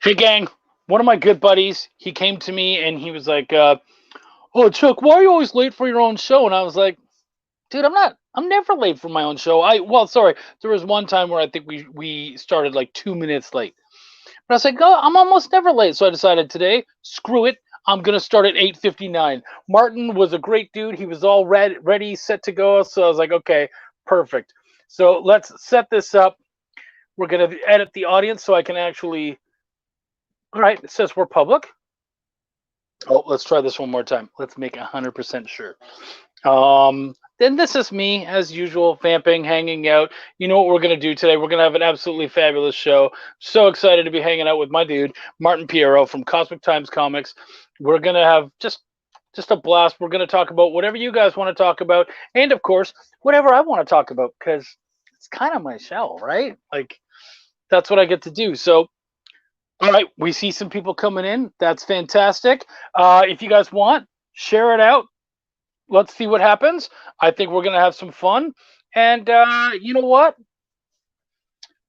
Hey, gang. One of my good buddies, he came to me and he was like, "Oh, Chuck, why are you always late for your own show?" And I was like, "Dude, I'm not. I'm never late for my own show. Sorry. There was one time where I think we started like 2 minutes late, but I was like, oh, I'm almost never late. So I decided today, screw it. I'm gonna start at 8:59. Martin was a great dude. He was all ready, set to go. So I was like, okay, perfect. So let's set this up. We're gonna edit the audience so I can actually. All right, it says we're public. Oh, let's try this one more time. Let's make 100% sure. Then this is me as usual, vamping, hanging out. You know what we're gonna do today? We're gonna have an absolutely fabulous show. So excited to be hanging out with my dude Martin Pierro from Cosmic Times Comics. We're gonna have just a blast. We're gonna talk about whatever you guys want to talk about, and of course whatever I want to talk about because it's kind of my show, right? Like that's what I get to do. So all right, we see some people coming in. That's fantastic. If you guys want, share it out. Let's see what happens. I think we're gonna have some fun. And you know what?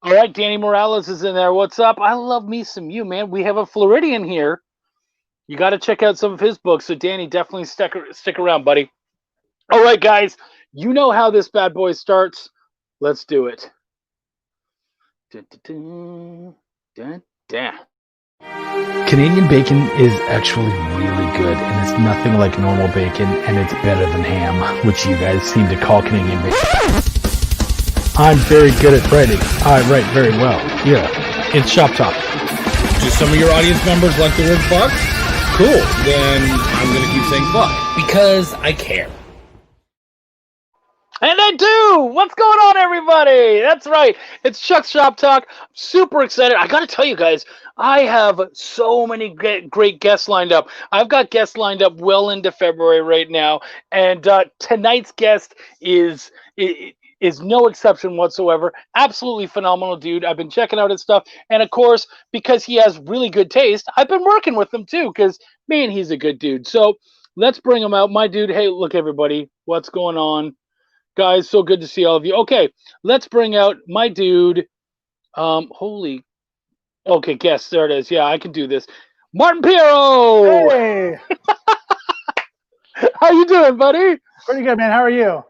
All right, Danny Morales is in there. What's up? I love me some you, man. We have a Floridian here. You got to check out some of his books. So Danny, definitely stick around, buddy. All right, guys. You know how this bad boy starts. Let's do it. Dun, dun, dun, dun, dun. Canadian bacon is actually really good, and it's nothing like normal bacon, and it's better than ham, which you guys seem to call Canadian bacon. I'm very good at writing. I write very well. Yeah, it's Shop Talk. Do some of your audience members like the word fuck? Cool. Then I'm going to keep saying fuck. Because I care. And I do! What's going on, everybody? That's right. It's Chuck's Shop Talk. I'm super excited. I got to tell you guys, I have so many great guests lined up. I've got guests lined up well into February right now. And tonight's guest is no exception whatsoever. Absolutely phenomenal dude. I've been checking out his stuff. And of course, because he has really good taste, I've been working with him too because, man, he's a good dude. So let's bring him out. My dude, hey, look, everybody. What's going on? Guys, so good to see all of you. Okay, let's bring out my dude. Okay, guess there it is. Yeah, I can do this. Martin Pierro. Hey, How you doing, buddy? pretty good, man. How are you?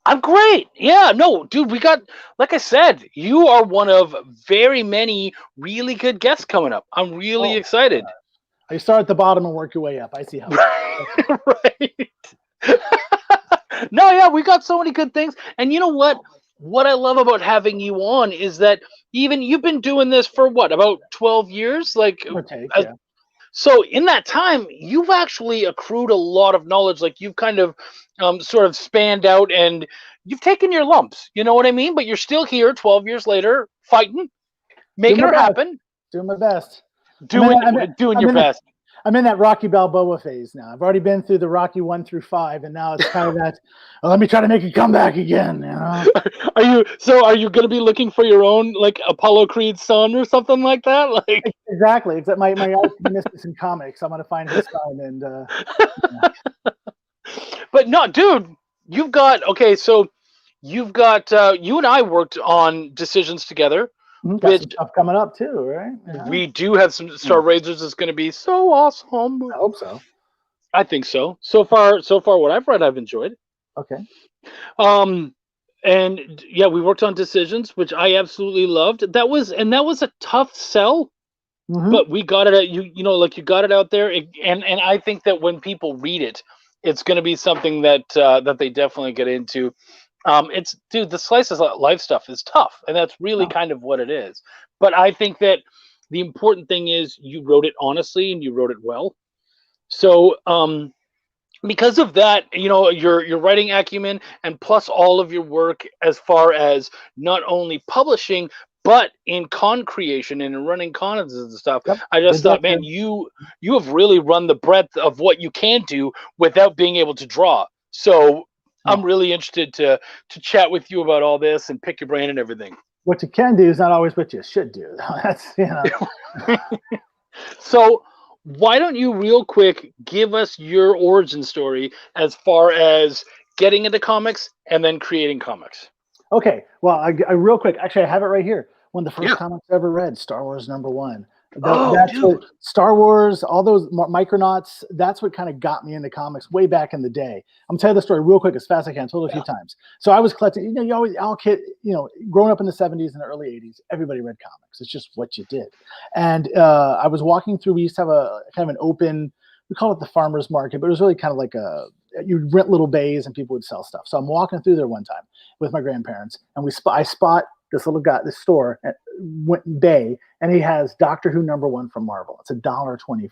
I'm great. Yeah, no, dude, we got, like I said, you are one of very many really good guests coming up. I'm really excited. You start at the bottom and work your way up. I see how. Right. No, yeah, we got so many good things. And you know what? What I love about having you on is that even you've been doing this for what, about 12 years? Yeah. So in that time, you've actually accrued a lot of knowledge. Like you've kind of sort of spanned out and you've taken your lumps. You know what I mean? But you're still here 12 years later, fighting, making it happen. Doing my best. Doing your best. I'm in that Rocky Balboa phase now. I've already been through the Rocky 1 through 5, and now it's kind of that. Let me try to make a comeback again. You know? Are you going to be looking for your own like Apollo Creed's son or something like that? Like exactly. Except my arch-nemesis in comics. I'm going to find his son and. Yeah. But no, dude, you've got you and I worked on Decisions together. Got some stuff coming up too, right? Yeah. We do have some Star Razors is going to be so awesome. I hope so. I think so. So far, what I've read, I've enjoyed. Okay. And yeah, we worked on Decisions, which I absolutely loved. That was a tough sell, but we got it. You got it out there, and I think that when people read it, it's going to be something that they definitely get into. The slice of life stuff is tough, and that's really kind of what it is. But I think that the important thing is you wrote it honestly and you wrote it well. So because of that, your writing acumen and plus all of your work as far as not only publishing but in con creation and in running cons and stuff. Yep. I just thought, man, you have really run the breadth of what you can do without being able to draw. So I'm really interested to chat with you about all this and pick your brain and everything. What you can do is not always what you should do. That's So why don't you real quick give us your origin story as far as getting into comics and then creating comics? Okay. Well, I real quick. Actually, I have it right here. One of the first comics I ever read, Star Wars #1. That's dude. what Star Wars, all those Micronauts, that's what kind of got me into comics way back in the day. I'm gonna tell you the story real quick as fast as I can. I told it a few times. So I was collecting, you always, all kid, growing up in the 70s and the early 80s, everybody read comics. It's just what you did. And I was walking through, we used to have a kind of an open, we call it the farmer's market, but it was really kind of like you'd rent little bays and people would sell stuff. So I'm walking through there one time with my grandparents, and I spot this little guy, this store at Bay, and he has Doctor Who #1 from Marvel. It's $1.25.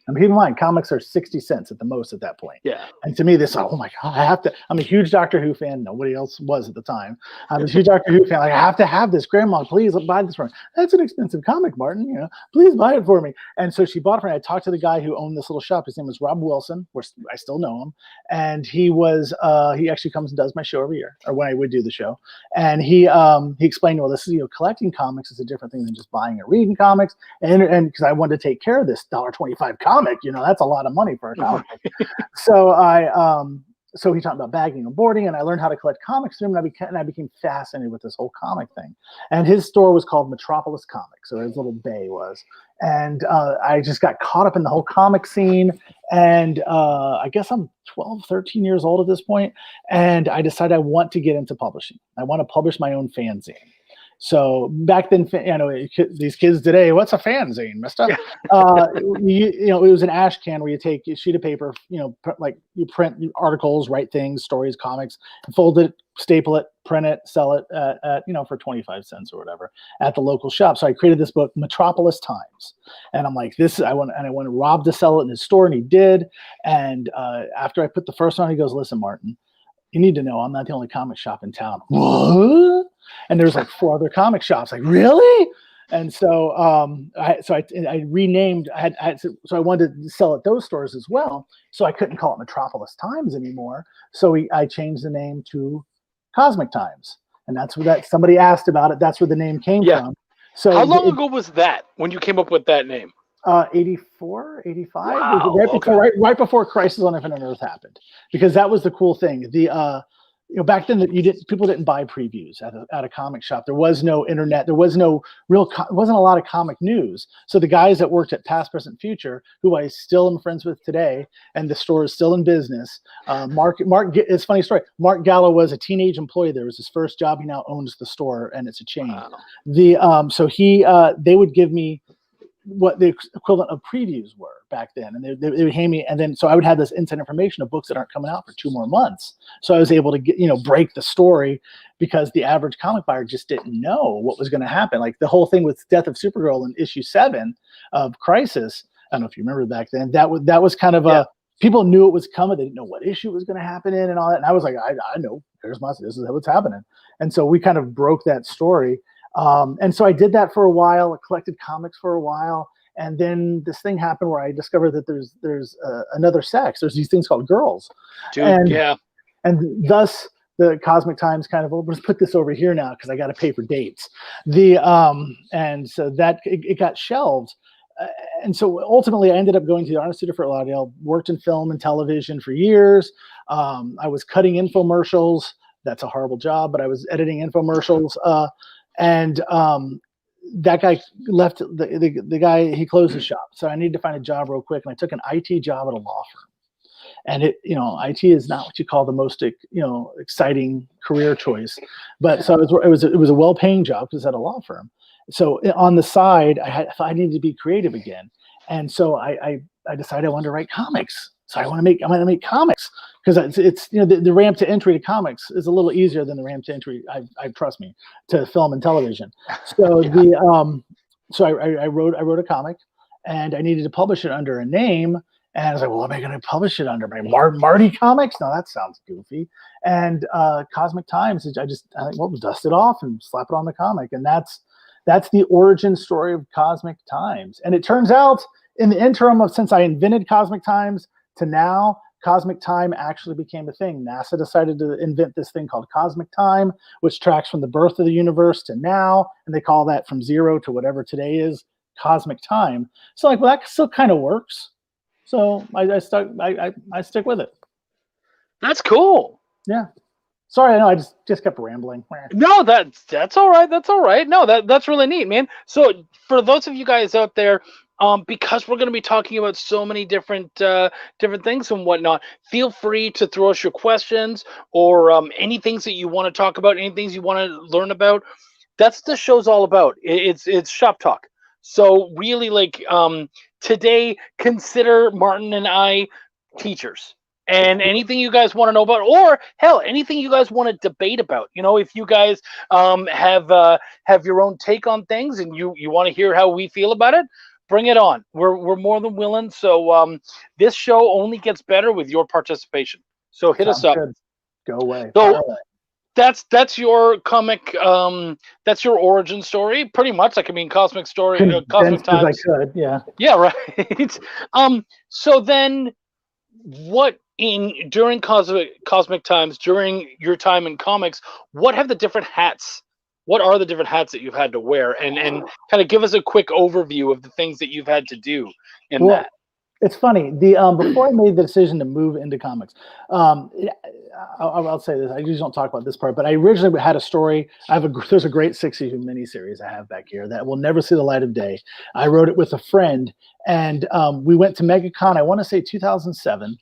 I mean, keep in mind, comics are 60 cents at the most at that point. Yeah. And to me, oh my God, I'm a huge Doctor Who fan. Nobody else was at the time. I'm a huge Doctor Who fan. Like, I have to have this. Grandma, please buy this for me. That's an expensive comic, Martin. Please buy it for me. And so she bought it for me. I talked to the guy who owned this little shop. His name was Rob Wilson. I still know him. And he actually comes and does my show every year, or when I would do the show. And he explained, well, this is, collecting comics is a different thing than just buying or reading comics. And because I wanted to take care of this $1.25 comic, that's a lot of money for a comic. So he talked about bagging and boarding, and I learned how to collect comics through him, and I became fascinated with this whole comic thing. And his store was called Metropolis Comics, so his little bay was. And I just got caught up in the whole comic scene, and I guess I'm 12, 13 years old at this point, and I decided I want to get into publishing. I want to publish my own fanzine. So back then, these kids today, what's a fanzine, mister? It was an ash can where you take a sheet of paper, like you print articles, write things, stories, comics, fold it, staple it, print it, sell it at for 25 cents or whatever at the local shop. So I created this book, Metropolis Times. And I'm like, I want Rob to sell it in his store, and he did. And after I put the first one, he goes, listen, Martin, you need to know I'm not the only comic shop in town. What? And there's like 4 other comic shops. Like, really? And so I renamed. So I wanted to sell at those stores as well. So I couldn't call it Metropolis Times anymore. So I changed the name to Cosmic Times, and that's where somebody asked about it. That's where the name came from. So how long ago was that when you came up with that name? 84, 85, Wow, right before Crisis on Infinite Earth happened, because that was the cool thing. Back then people didn't buy previews at a comic shop. There was no internet. There was no wasn't a lot of comic news. So the guys that worked at Past, Present, Future, who I still am friends with today, and the store is still in business. Mark, it's a funny story. Mark Gallo was a teenage employee there. It was his first job. He now owns the store, and it's a chain. Wow. So they would give me what the equivalent of previews were back then, and they would hand me, and then so I would have this inside information of books that aren't coming out for 2 more months. So I was able to get break the story, because the average comic buyer just didn't know what was going to happen. Like the whole thing with Death of Supergirl in issue 7 of Crisis. I don't know if you remember back then. That was kind of people knew it was coming. They didn't know what issue it was going to happen in and all that. And I was like, I know. This is what's happening. And so we kind of broke that story. And so I did that for a while. I collected comics for a while, and then this thing happened where I discovered that there's another sex. There's these things called girls, and thus the Cosmic Times kind of. Well, let's put this over here now because I got to pay for dates. And so that it got shelved. And so ultimately, I ended up going to the Art Institute of Fort Lauderdale. Worked in film and television for years. I was cutting infomercials. That's a horrible job, but I was editing infomercials. And that guy left. The guy, he closed his shop, so I needed to find a job real quick. And I took an IT job at a law firm. And IT is not what you call the most exciting career choice, but so it was a well-paying job because it's at a law firm. So on the side, I needed to be creative again, and so I decided I wanted to write comics. So I want to make comics, because it's the ramp to entry to comics is a little easier than the ramp to entry. I trust me, to film and television. So I wrote a comic, and I needed to publish it under a name. And I was like, well, what am I going to publish it under? Marty Comics? No, that sounds goofy. And Cosmic Times, I think, well, dust it off and slap it on the comic. And that's the origin story of Cosmic Times. And it turns out, in the interim of since I invented Cosmic Times to now, Cosmic Time actually became a thing. NASA decided to invent this thing called Cosmic Time, which tracks from the birth of the universe to now. And they call that from 0 to whatever today is Cosmic Time. So like, well, that still kind of works. So I stick with it. That's cool. Yeah. Sorry, I know I just kept rambling. No, that's all right. That's all right. No, that's really neat, man. So for those of you guys out there, because we're going to be talking about so many different things and whatnot, feel free to throw us your questions or any things that you want to talk about, any things you want to learn about. That's what the show's all about. It's shop talk. So really, like today, consider Martin and I teachers. And anything you guys want to know about, or hell, anything you guys want to debate about. You know, if you guys have your own take on things and you want to hear how we feel about it, bring it on. We're more than willing. So this show only gets better with your participation. So hit us up. Good. Go away. So Fire away. that's your comic. That's your origin story, pretty much. Like, I mean, cosmic story, cosmic Condensed as I times. could, yeah. Yeah, right. So then, what during cosmic times, during your time in comics, what have the different hats? What are the different hats that you've had to wear, and kind of give us a quick overview of the things that you've had to do in that. It's funny. The before I made the decision to move into comics, I'll say this. I usually don't talk about this part, but I originally had a story. There's a great 6-issue miniseries I have back here that will never see the light of day. I wrote it with a friend, and we went to MegaCon. I want to say 2007.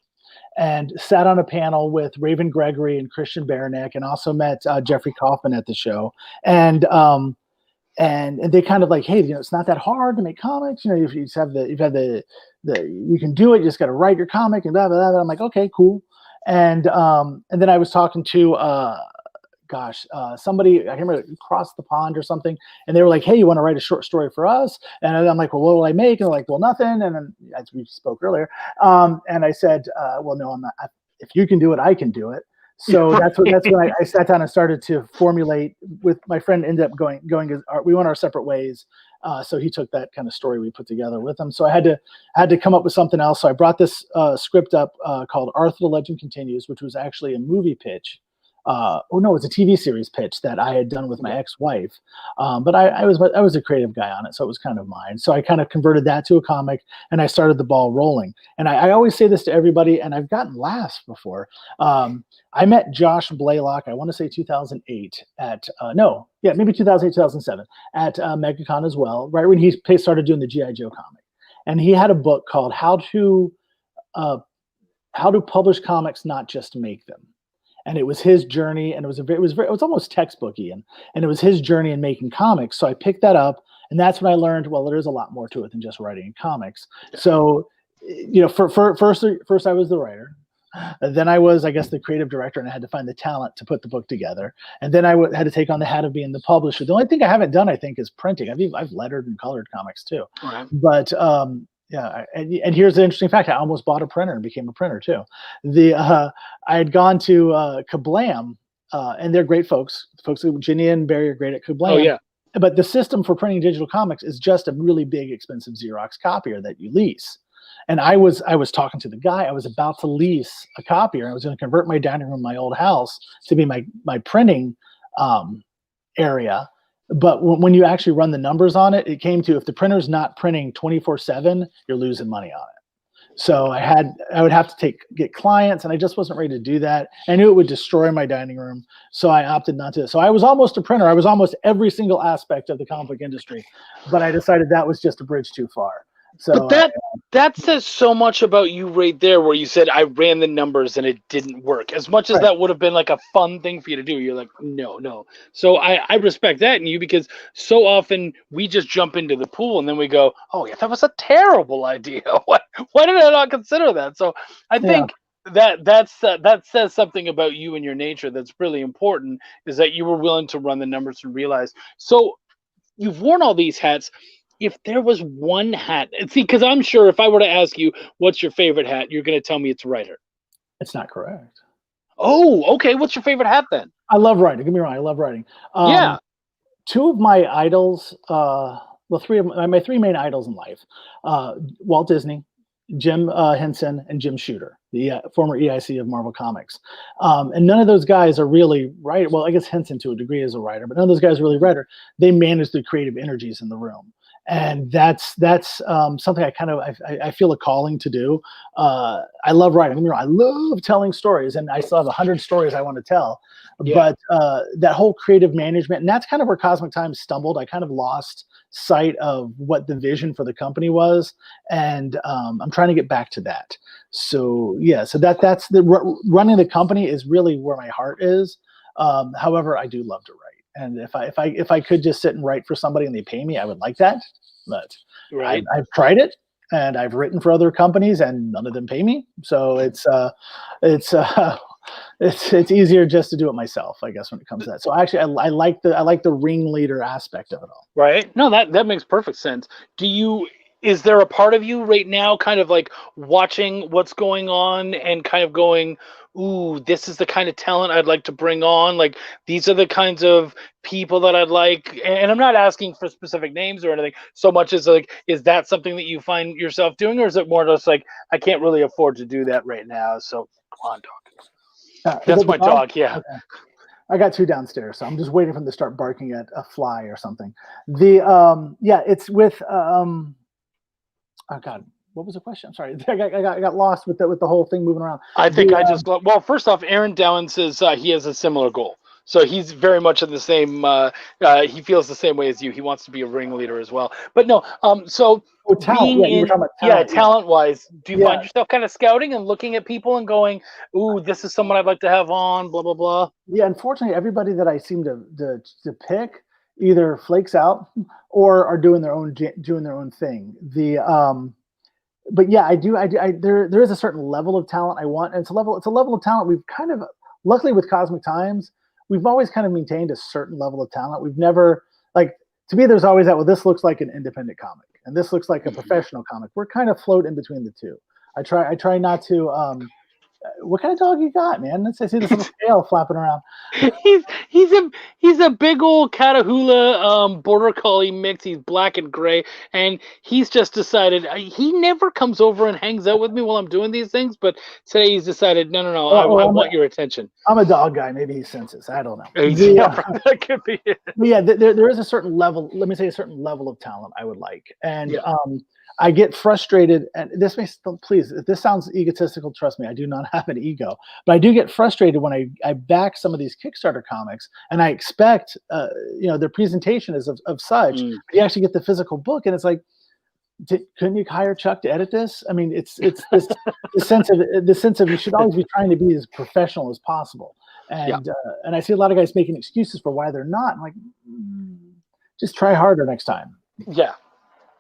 And sat on a panel with Raven Gregory and Christian Baranek, and also met Jeffrey Kaufman at the show. And they kind of like, hey, you know, it's not that hard to make comics. You know, you just have you can do it. You just got to write your comic and blah, blah, blah. I'm like, okay, cool. And then I was talking to somebody, I can't remember, across the pond or something, and they were like, hey, you want to write a short story for us? And I'm like, well, what will I make? And they're like, well, nothing. And then, as we spoke earlier, and I said, well, no, I'm not. If you can do it, I can do it. So that's when I sat down and started to formulate with my friend. Ended up going. We went our separate ways. So he took that kind of story we put together with him. So I had to come up with something else. So I brought this script up called Arthur the Legend Continues, which was actually a movie pitch. It's a TV series pitch that I had done with my ex-wife. But I was a creative guy on it, so it was kind of mine. So I kind of converted that to a comic, and I started the ball rolling. And I always say this to everybody, and I've gotten laughs before. I met Josh Blaylock, I want to say 2008 maybe 2008, 2007 at MegaCon as well, right when he started doing the G.I. Joe comic. And he had a book called How to Publish Comics, Not Just Make Them. And it was his journey, and it was almost textbooky, and it was his journey in making comics. So I picked that up, and that's when I learned, well, there's a lot more to it than just writing comics. So, you know, first I was the writer, then I was, I guess, the creative director, and I had to find the talent to put the book together. And then I had to take on the hat of being the publisher. The only thing I haven't done, I think, is printing. I've lettered and colored comics too, right. But yeah, and here's the interesting fact: I almost bought a printer and became a printer too. I had gone to Kablam, and they're great folks. Folks like Ginny and Barry are great at Kablam. Oh yeah. But the system for printing digital comics is just a really big, expensive Xerox copier that you lease. And I was talking to the guy. I was about to lease a copier. I was going to convert my dining room, my old house, to be my printing area. But when you actually run the numbers on it, it came to, if the printer's not printing 24/7, you're losing money on it. So I would have to get clients, and I just wasn't ready to do that. I knew it would destroy my dining room, so I opted not to. So I was almost a printer. I was almost every single aspect of the comic book industry, but I decided that was just a bridge too far. So, but that says so much about you right there, where you said I ran the numbers and it didn't work. As much as that would have been like a fun thing for you to do, you're like, no. So I respect that in you, because so often we just jump into the pool and then we go, oh yeah, that was a terrible idea. Why did I not consider that? So I think that says something about you and your nature that's really important, is that you were willing to run the numbers and realize. So you've worn all these hats. If there was one hat, see, because I'm sure if I were to ask you what's your favorite hat, you're going to tell me it's writer. It's not correct. Oh, okay. What's your favorite hat then? I love writing. Don't get me wrong. I love writing. Two of my idols, three of my three main idols in life, Walt Disney, Jim Henson, and Jim Shooter, the former EIC of Marvel Comics. And none of those guys are really writer. Well, I guess Henson to a degree is a writer, but none of those guys are really writer. They manage the creative energies in the room. And that's something I feel a calling to do. I love writing. I love telling stories, and I still have 100 stories I want to tell. Yeah. But that whole creative management, and that's kind of where Cosmic Times stumbled. I kind of lost sight of what the vision for the company was, and I'm trying to get back to that. So yeah, so that's running the company is really where my heart is. However, I do love to write. And if I could just sit and write for somebody and they pay me, I would like that. But Right. I've tried it, and I've written for other companies, and none of them pay me. So it's easier just to do it myself, I guess, when it comes to that. So actually, I like the ringleader aspect of it all. Right. No, that makes perfect sense. Is there a part of you right now kind of like watching what's going on and kind of going, ooh, this is the kind of talent I'd like to bring on. Like these are the kinds of people that I'd like. And I'm not asking for specific names or anything so much as like, is that something that you find yourself doing, or is it more just like, I can't really afford to do that right now? So come on, dog. That's my dog. Yeah. Okay. I got 2 downstairs, so I'm just waiting for them to start barking at a fly or something. It's with oh God, what was the question? I'm sorry, I got lost with the whole thing moving around. I think well, first off, Aaron Dowan says he has a similar goal. So he's very much in the same. He feels the same way as you. He wants to be a ringleader as well. But no, so talent, being you were talking about talent, talent-wise, do you find yourself kind of scouting and looking at people and going, "Ooh, this is someone I'd like to have on." Blah blah blah. Yeah, unfortunately, everybody that I seem to pick either flakes out or are doing their own thing. But yeah, there is a certain level of talent I want, and it's a level of talent we've kind of, luckily with Cosmic Times, we've always kind of maintained a certain level of talent. We've never, like, to me, there's always that, well, this looks like an independent comic and this looks like a professional comic. We're kind of float in between the two. I try not to. What kind of dog you got, man? I see this little tail flapping around. He's a big old Catahoula border collie mix. He's black and gray, and he's just decided he never comes over and hangs out with me while I'm doing these things. But today he's decided, no, I want your attention. I'm a dog guy. Maybe he senses. I don't know. That could be it. Yeah, there is a certain level. Let me say a certain level of talent I would like, and I get frustrated, and please, if this sounds egotistical, trust me, I do not have an ego, but I do get frustrated when I back some of these Kickstarter comics, and I expect, their presentation is of such, but you actually get the physical book, and it's like, couldn't you hire Chuck to edit this? I mean, it's this the sense of you should always be trying to be as professional as possible, and I see a lot of guys making excuses for why they're not. I'm like, just try harder next time. Yeah.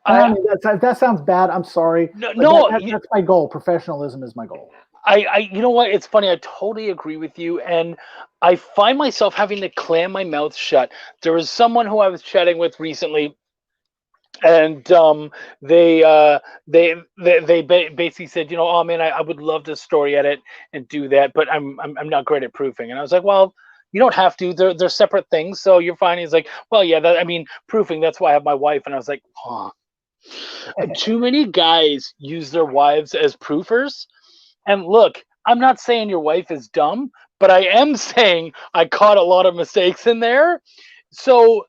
I mean, that sounds bad. I'm sorry. That's my goal. Professionalism is my goal. You know what? It's funny. I totally agree with you, and I find myself having to clam my mouth shut. There was someone who I was chatting with recently, and they basically said, oh man, I would love to story edit and do that, but I'm not great at proofing. And I was like, well, you don't have to. They're separate things, so you're fine. He's like, well, yeah, proofing. That's why I have my wife. And I was like, huh. Too many guys use their wives as proofers. And look, I'm not saying your wife is dumb, but I am saying I caught a lot of mistakes in there. So,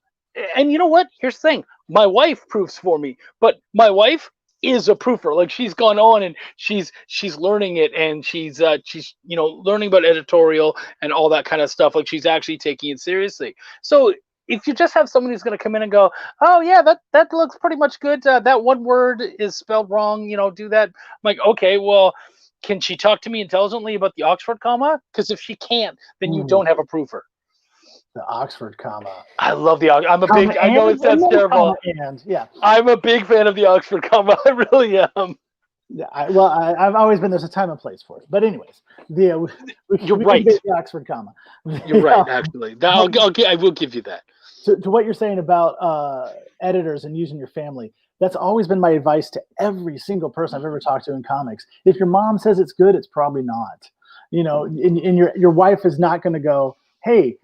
and you know what? Here's the thing. My wife proofs for me, but my wife is a proofer. Like, she's gone on and she's learning it, and she's learning about editorial and all that kind of stuff. Like, she's actually taking it seriously. So if you just have someone who's going to come in and go, oh yeah, that looks pretty much good, that one word is spelled wrong, do that. I'm like, okay, well, can she talk to me intelligently about the Oxford comma? Because if she can't, then you don't have a proofer. The Oxford comma. I love the Oxford. I know it sounds terrible. I'm a big fan of the Oxford comma. I really am. Yeah, I've always been. There's a time and place for it. But anyways, you're right. The Oxford comma. You're right. Actually, I will give you that. To what you're saying about editors and using your family, that's always been my advice to every single person I've ever talked to in comics. If your mom says it's good, it's probably not. And your wife is not going to go, hey,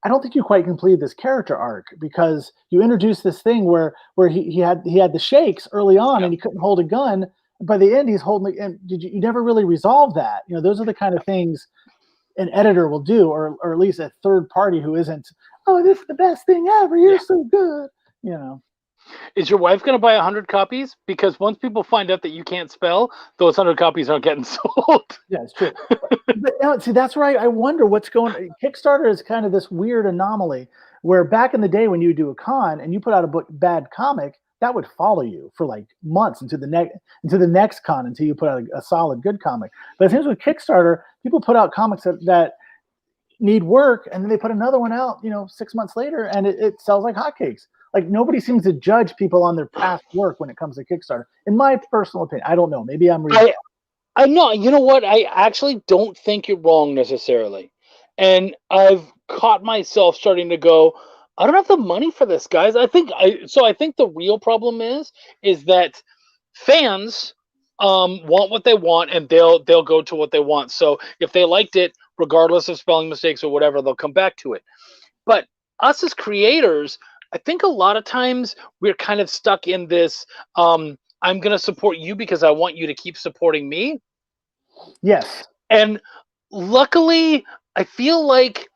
I don't think you quite completed this character arc because you introduced this thing where he had the shakes early on and he couldn't hold a gun. By the end, he's holding. And you never really resolve that? Those are the kind of things an editor will do, or at least a third party who isn't. Oh, this is the best thing ever. You're so good. Is your wife going to buy 100 copies? Because once people find out that you can't spell, those 100 copies aren't getting sold. Yeah, it's true. But see, that's right. I wonder what's going. Kickstarter is kind of this weird anomaly where back in the day when you would do a con and you put out a book, bad comic, that would follow you for like months into the next con until you put out a solid good comic. But it seems with Kickstarter, people put out comics that need work, and then they put another one out, 6 months later, and it sells like hotcakes. Like nobody seems to judge people on their past work when it comes to Kickstarter. In my personal opinion, I don't know. Maybe I'm reading. I know. You know what? I actually don't think you're wrong necessarily, and I've caught myself starting to go, I don't have the money for this, guys. I think the real problem is that fans want what they want, and they'll go to what they want. So if they liked it, regardless of spelling mistakes or whatever, they'll come back to it. But us as creators, I think a lot of times we're kind of stuck in this, I'm going to support you because I want you to keep supporting me. Yes. And luckily, I feel like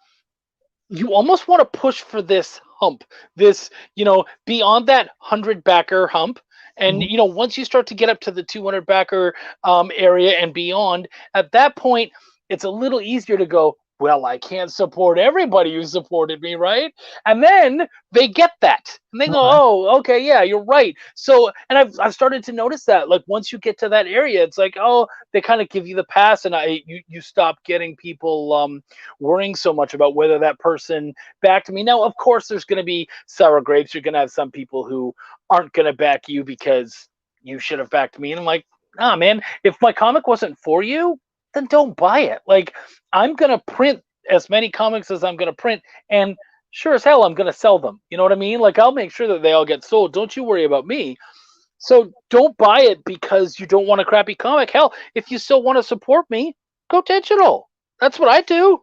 you almost want to push for this hump, this, beyond that 100 backer hump. And, once you start to get up to the 200 backer area and beyond, at that point, it's a little easier to go, well, I can't support everybody who supported me, right? And then they get that. And they go, oh, okay, yeah, you're right. So, and I've started to notice that, like, once you get to that area, it's like, oh, they kind of give you the pass, and you stop getting people worrying so much about whether that person backed me. Now, of course, there's going to be sour grapes. You're going to have some people who aren't going to back you because you should have backed me. And I'm like, nah, man, if my comic wasn't for you, then don't buy it. Like, I'm going to print as many comics as I'm going to print, and sure as hell, I'm going to sell them. You know what I mean? Like, I'll make sure that they all get sold. Don't you worry about me. So don't buy it because you don't want a crappy comic. Hell, if you still want to support me, go digital. That's what I do.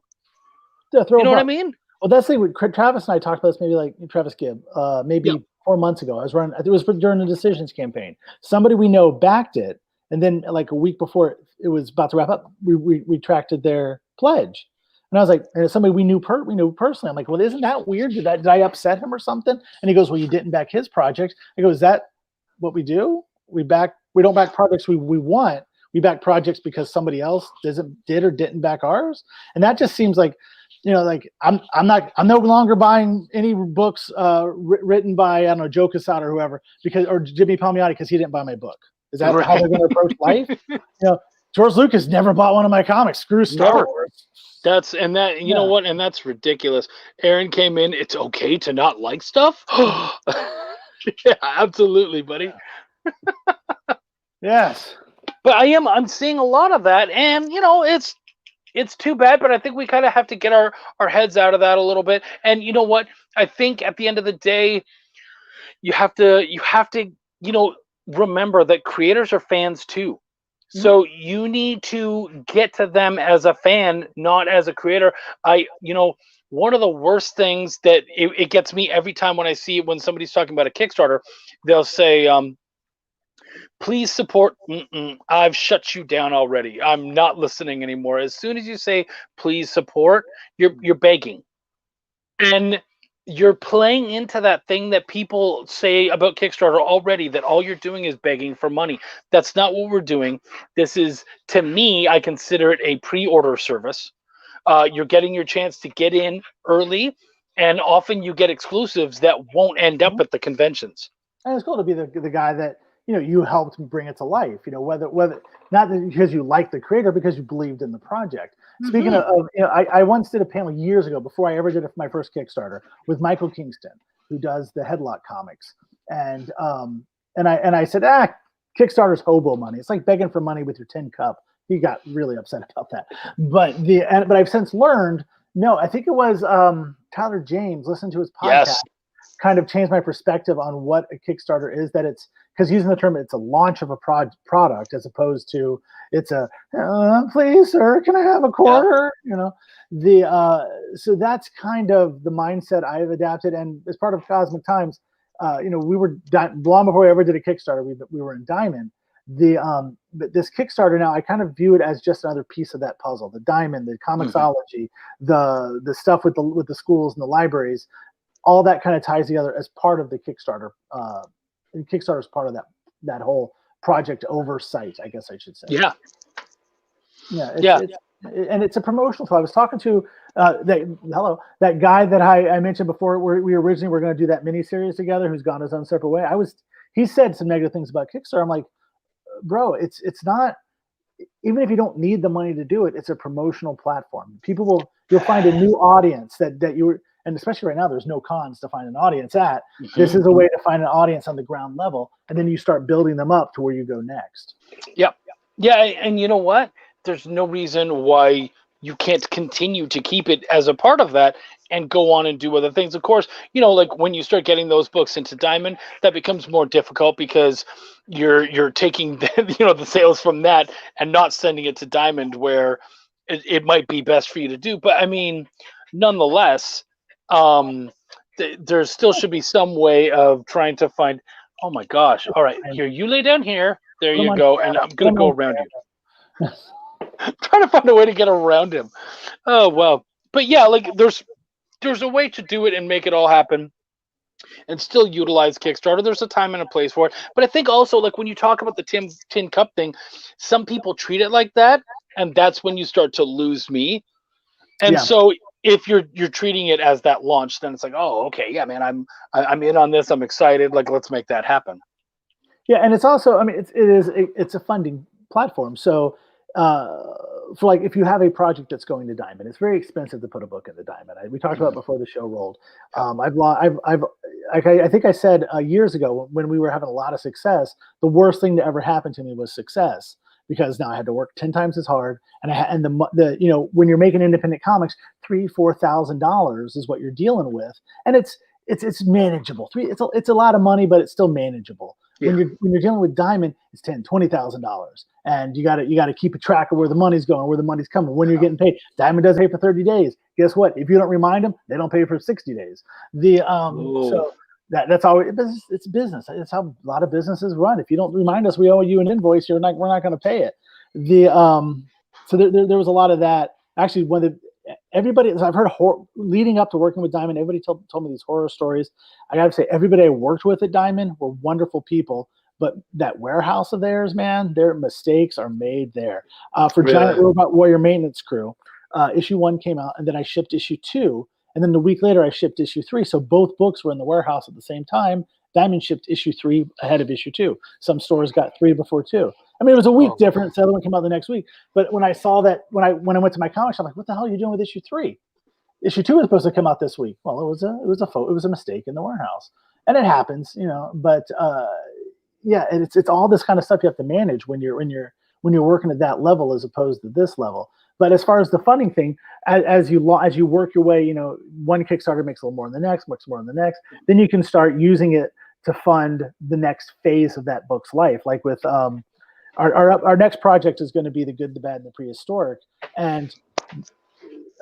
Yeah, you know what I mean? Well, that's the thing. Travis and I talked about this maybe like Travis Gibb, maybe 4 months ago. I was running, it was during the Decisions campaign. Somebody we know backed it, and then like a week before it was about to wrap up, we retracted their pledge. And I was like, and somebody we knew personally. I'm like, well, isn't that weird? Did I upset him or something? And he goes, well, you didn't back his project. I go, is that what we do? We don't back projects we want. We back projects because somebody else did or didn't back ours. And that just seems like, like I'm no longer buying any books written by, I don't know, Joe Quesada or whoever, or Jimmy Palmiotti because he didn't buy my book. Is that how they're going to approach life? George Lucas never bought one of my comics. Screw Star Wars. You know what? And that's ridiculous. Aaron came in. It's okay to not like stuff. Yeah, absolutely, buddy. Yes. But I'm seeing a lot of that, and it's too bad, but I think we kind of have to get our heads out of that a little bit. And you know what? I think at the end of the day, you have to remember that creators are fans too. So you need to get to them as a fan, not as a creator. One of the worst things that it gets me every time when I see when somebody's talking about a Kickstarter, they'll say, please support. I've shut you down already. I'm not listening anymore. As soon as you say, please support, you're begging. And you're playing into that thing that people say about Kickstarter already, that all you're doing is begging for money. That's not what we're doing. This is, to me, I consider it a pre-order service. You're getting your chance to get in early, and often you get exclusives that won't end up at the conventions. And it's cool to be the guy that you helped bring it to life. Whether not because you like the creator, because you believed in the project. Speaking of, I once did a panel years ago before I ever did my first Kickstarter with Michael Kingston, who does the Headlock comics, and I said, Kickstarter's hobo money. It's like begging for money with your tin cup. He got really upset about that. But I've since learned, no, I think it was Tyler James, listened to his podcast, kind of changed my perspective on what a Kickstarter is, that it's, because using the term, it's a launch of a product as opposed to it's a, please, sir, can I have a quarter? So that's kind of the mindset I've adapted. And as part of Cosmic Times, we were long before we ever did a Kickstarter, we were in Diamond. But this Kickstarter now, I kind of view it as just another piece of that puzzle. The Diamond, the Comixology, the stuff with the schools and the libraries, all that kind of ties together as part of the Kickstarter and Kickstarter is part of that whole project oversight, I guess I should say. Yeah. Yeah. And it's a promotional tool. I was talking to that guy that I mentioned before. We originally were going to do that mini series together, who's gone his own separate way. He said some negative things about Kickstarter. I'm like, bro, it's not. Even if you don't need the money to do it, it's a promotional platform. You'll find a new audience that you, and especially right now, there's no cons to find an audience at. Mm-hmm. This is a way to find an audience on the ground level, and then you start building them up to where you go next. Yep. Yeah, and you know what? There's no reason why you can't continue to keep it as a part of that and go on and do other things. Of course, like when you start getting those books into Diamond, that becomes more difficult because you're taking the sales from that and not sending it to Diamond, where it might be best for you to do. But I mean, nonetheless, there still should be some way of trying to find. Oh my gosh! All right, here, you lay down here. There you go, and I'm gonna go around you. Trying to find a way to get around him. Oh well, but yeah, like there's a way to do it and make it all happen, and still utilize Kickstarter. There's a time and a place for it. But I think also, like when you talk about the tin cup thing, some people treat it like that, and that's when you start to lose me. And so if you're treating it as that launch, then it's like, oh, okay, yeah, man, I'm in on this. I'm excited. Like, let's make that happen. Yeah, and it's also, I mean, it's a funding platform. So for like, if you have a project that's going to Diamond, it's very expensive to put a book in the Diamond. We talked about it before the show rolled. I think I said years ago when we were having a lot of success, the worst thing to ever happen to me was success, because now I had to work 10 times as hard, and the when you're making independent comics, $3,000-$4,000 is what you're dealing with, and it's manageable. It's a lot of money, but it's still manageable. Yeah. When you're dealing with Diamond, it's $10,000-$20,000, and you got to keep a track of where the money's going, where the money's coming, when you're getting paid. Diamond doesn't pay for 30 days. Guess what? If you don't remind them, they don't pay for 60 days. So that's always it's business. It's how a lot of businesses run. If you don't remind us we owe you an invoice, we're not going to pay it. So there was a lot of that. Actually, everybody I've heard leading up to working with Diamond, everybody told me these horror stories. I gotta say, everybody I worked with at Diamond were wonderful people, but that warehouse of theirs, man, their mistakes are made there. For really? Giant Robot Warrior Maintenance Crew, issue 1 came out, and then I shipped issue 2, and then the week later I shipped issue 3. So both books were in the warehouse at the same time. Diamond shipped issue 3 ahead of issue 2. Some stores got 3 before 2. I mean, it was a week difference. The other one came out the next week. But when I saw that, when I went to my comic shop, I'm like, what the hell are you doing with issue 3? Issue 2 was supposed to come out this week. Well, it was a mistake in the warehouse, and it happens, But and it's all this kind of stuff you have to manage when you're working at that level as opposed to this level. But as far as the funding thing, as you work your way, one Kickstarter makes a little more than the next, much more than the next. Then you can start using it to fund the next phase of that book's life. Like with our next project is going to be The Good, the Bad, and the Prehistoric, and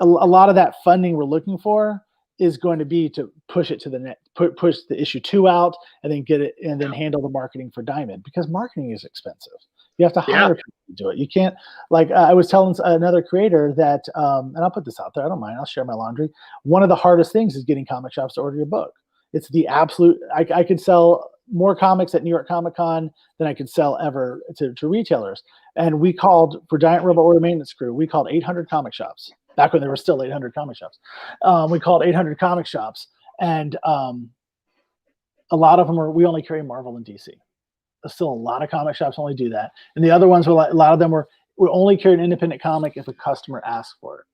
a lot of that funding we're looking for is going to be to push it to the net, push the issue 2 out, and then get it, and then handle the marketing for Diamond, because marketing is expensive. You have to hire people to do it. You can't, like I was telling another creator that, and I'll put this out there, I don't mind, I'll share my laundry. One of the hardest things is getting comic shops to order your book. It's the absolute, I could sell more comics at New York Comic Con than I could sell ever to retailers. And we called, for Giant Robot Warrior Maintenance Crew, we called 800 comic shops, back when there were still 800 comic shops. We called 800 comic shops, and a lot of them we only carry Marvel and DC. There's still a lot of comic shops only do that. And the other ones were a lot of them were only carry an independent comic if a customer asked for it.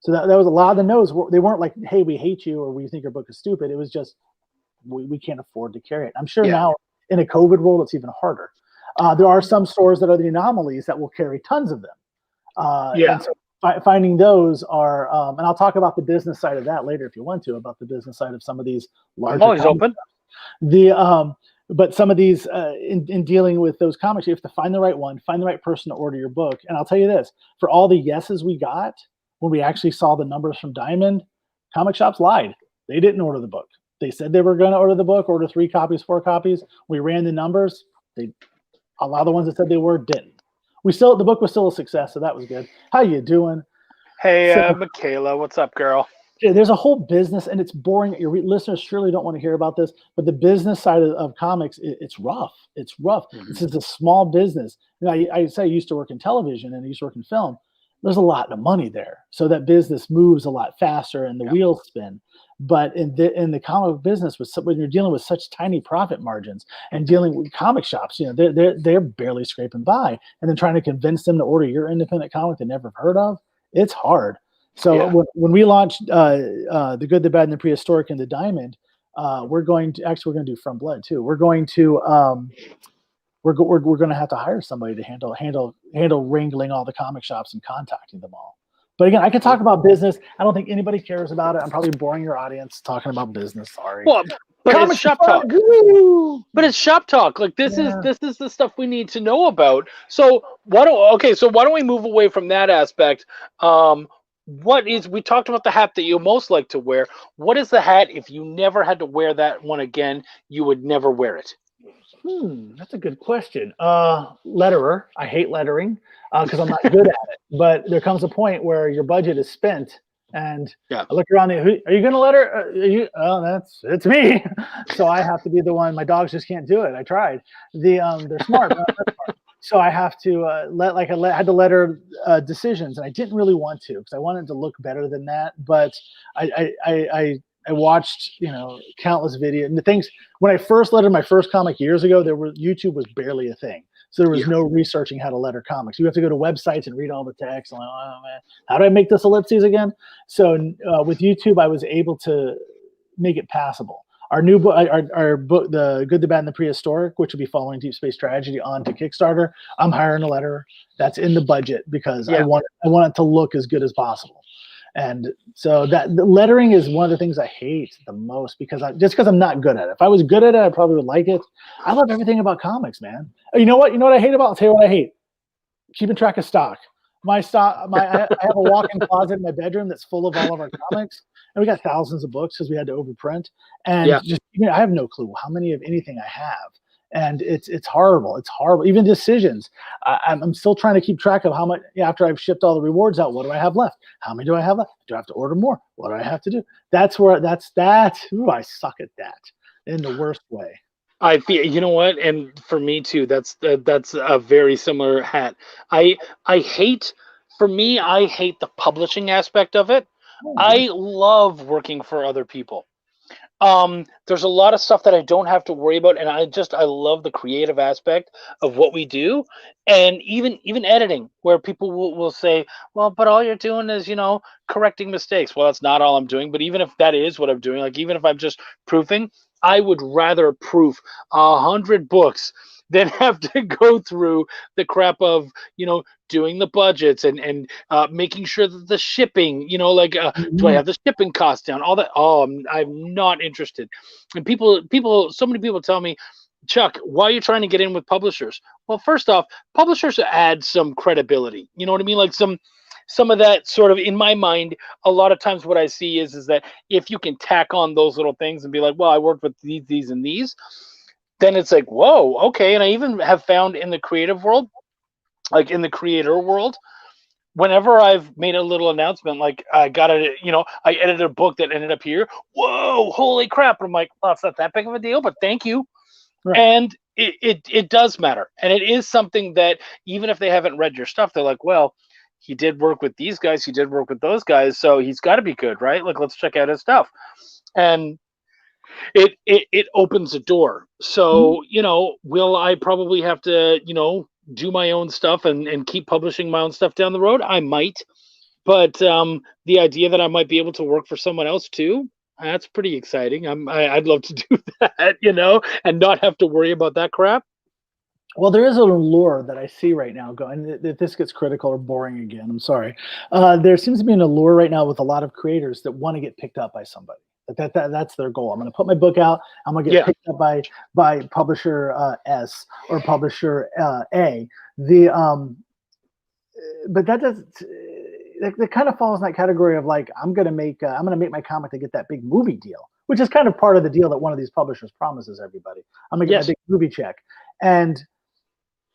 So that was a lot of the no's. They weren't like, hey, we hate you, or we think your book is stupid. It was just, we can't afford to carry it. I'm sure now in a COVID world, it's even harder. There are some stores that are the anomalies that will carry tons of them. And so finding those are, and I'll talk about the business side of that later if you want to, about the business side of some of these larger. I'm always open. But some of these, in dealing with those comics, you have to find the right one, find the right person to order your book. And I'll tell you this, for all the yeses we got, when we actually saw the numbers from Diamond, comic shops lied. They didn't order the book. They said they were going to order the book, order 3 copies, 4 copies. We ran the numbers. A lot of the ones that said they were didn't. The book was still a success, so that was good. How you doing? Hey, Michaela, what's up, girl? Yeah, there's a whole business, and it's boring. Your listeners surely don't want to hear about this, but the business side of comics, it's rough. It's rough. This is a small business. You know, I say I used to work in television and I used to work in film. There's a lot of money there, so that business moves a lot faster and the wheels spin. But in the comic business, when you're dealing with such tiny profit margins and dealing with comic shops, you know, they're barely scraping by, and then trying to convince them to order your independent comic they never heard of, it's hard. So when we launched The Good, the Bad, and the Prehistoric and the Diamond, we're going to do From Blood too. We're going to we're going to have to hire somebody to handle wrangling all the comic shops and contacting them all. But again, I could talk about business. I don't think anybody cares about it. I'm probably boring your audience talking about business. Sorry. Well, but it's shop talk. But it's shop talk. Like this is the stuff we need to know about. So why don't we move away from that aspect? We talked about the hat that you most like to wear. What is the hat, if you never had to wear that one again, you would never wear it? That's a good question. Letterer. I hate lettering because I'm not good at it. But there comes a point where your budget is spent, and I look around. Are you going to letter? It's me. So I have to be the one. My dogs just can't do it. I tried. They're smart. They're not that smart. So I have to I had to letter decisions, and I didn't really want to because I wanted to look better than that. But I watched, you know, countless videos and the things. When I first lettered my first comic years ago, YouTube was barely a thing, so there was no researching how to letter comics. You have to go to websites and read all the text. I'm like, oh man, how do I make this ellipses again? So with YouTube, I was able to make it passable. Our new book, our book, The Good, the Bad, and the Prehistoric, which will be following Deep Space Tragedy onto Kickstarter. I'm hiring a letterer. That's in the budget because I want it to look as good as possible. And so the lettering is one of the things I hate the most because I'm not good at it. If I was good at it, I probably would like it. I love everything about comics, man. You know what I hate about? I'll tell you what I hate. Keeping track of stock. I have a walk-in closet in my bedroom that's full of all of our comics. And we got thousands of books because we had to overprint. And I have no clue how many of anything I have. And it's horrible. It's horrible. Even decisions. I'm still trying to keep track of how much, after I've shipped all the rewards out, what do I have left? How many do I have left? Do I have to order more? What do I have to do? I suck at that in the worst way. I feel, you know what, and for me too, that's a very similar hat. I hate the publishing aspect of it. I love working for other people. There's a lot of stuff that I don't have to worry about, and I love the creative aspect of what we do, and even editing, where people will say, well, but all you're doing is, you know, correcting mistakes. Well, that's not all I'm doing, but even if that is what I'm doing, like even if I'm just proofing, I would rather proof 100 books than have to go through the crap of, you know, doing the budgets and making sure that the shipping, you know, like do I have the shipping costs down? All that. Oh, I'm not interested. And so many people tell me, Chuck, why are you trying to get in with publishers? Well, first off, publishers add some credibility. You know what I mean? Like some of that sort of, in my mind, a lot of times what I see is that if you can tack on those little things and be like, well, I worked with these, and these, then it's like, whoa, okay. And I even have found in the creative world, like in the creator world, whenever I've made a little announcement, like I edited a book that ended up here. Whoa, holy crap. I'm like, well, it's not that big of a deal, but thank you. Right. And it does matter. And it is something that even if they haven't read your stuff, they're like, well, he did work with these guys, he did work with those guys, so he's got to be good, right? Like, let's check out his stuff. And it opens a door. So, you know, will I probably have to, you know, do my own stuff and keep publishing my own stuff down the road? I might. But the idea that I might be able to work for someone else too, that's pretty exciting. I'd love to do that, you know, and not have to worry about that crap. Well, there is an allure that I see right now going, if this gets critical or boring again, I'm sorry. There seems to be an allure right now with a lot of creators that want to get picked up by somebody. That's their goal. I'm going to put my book out. I'm going to get picked up by publisher S or publisher A. But that does, that kind of falls in that category of like, I'm going to make my comic to get that big movie deal, which is kind of part of the deal that one of these publishers promises everybody. I'm going to get a big movie check. And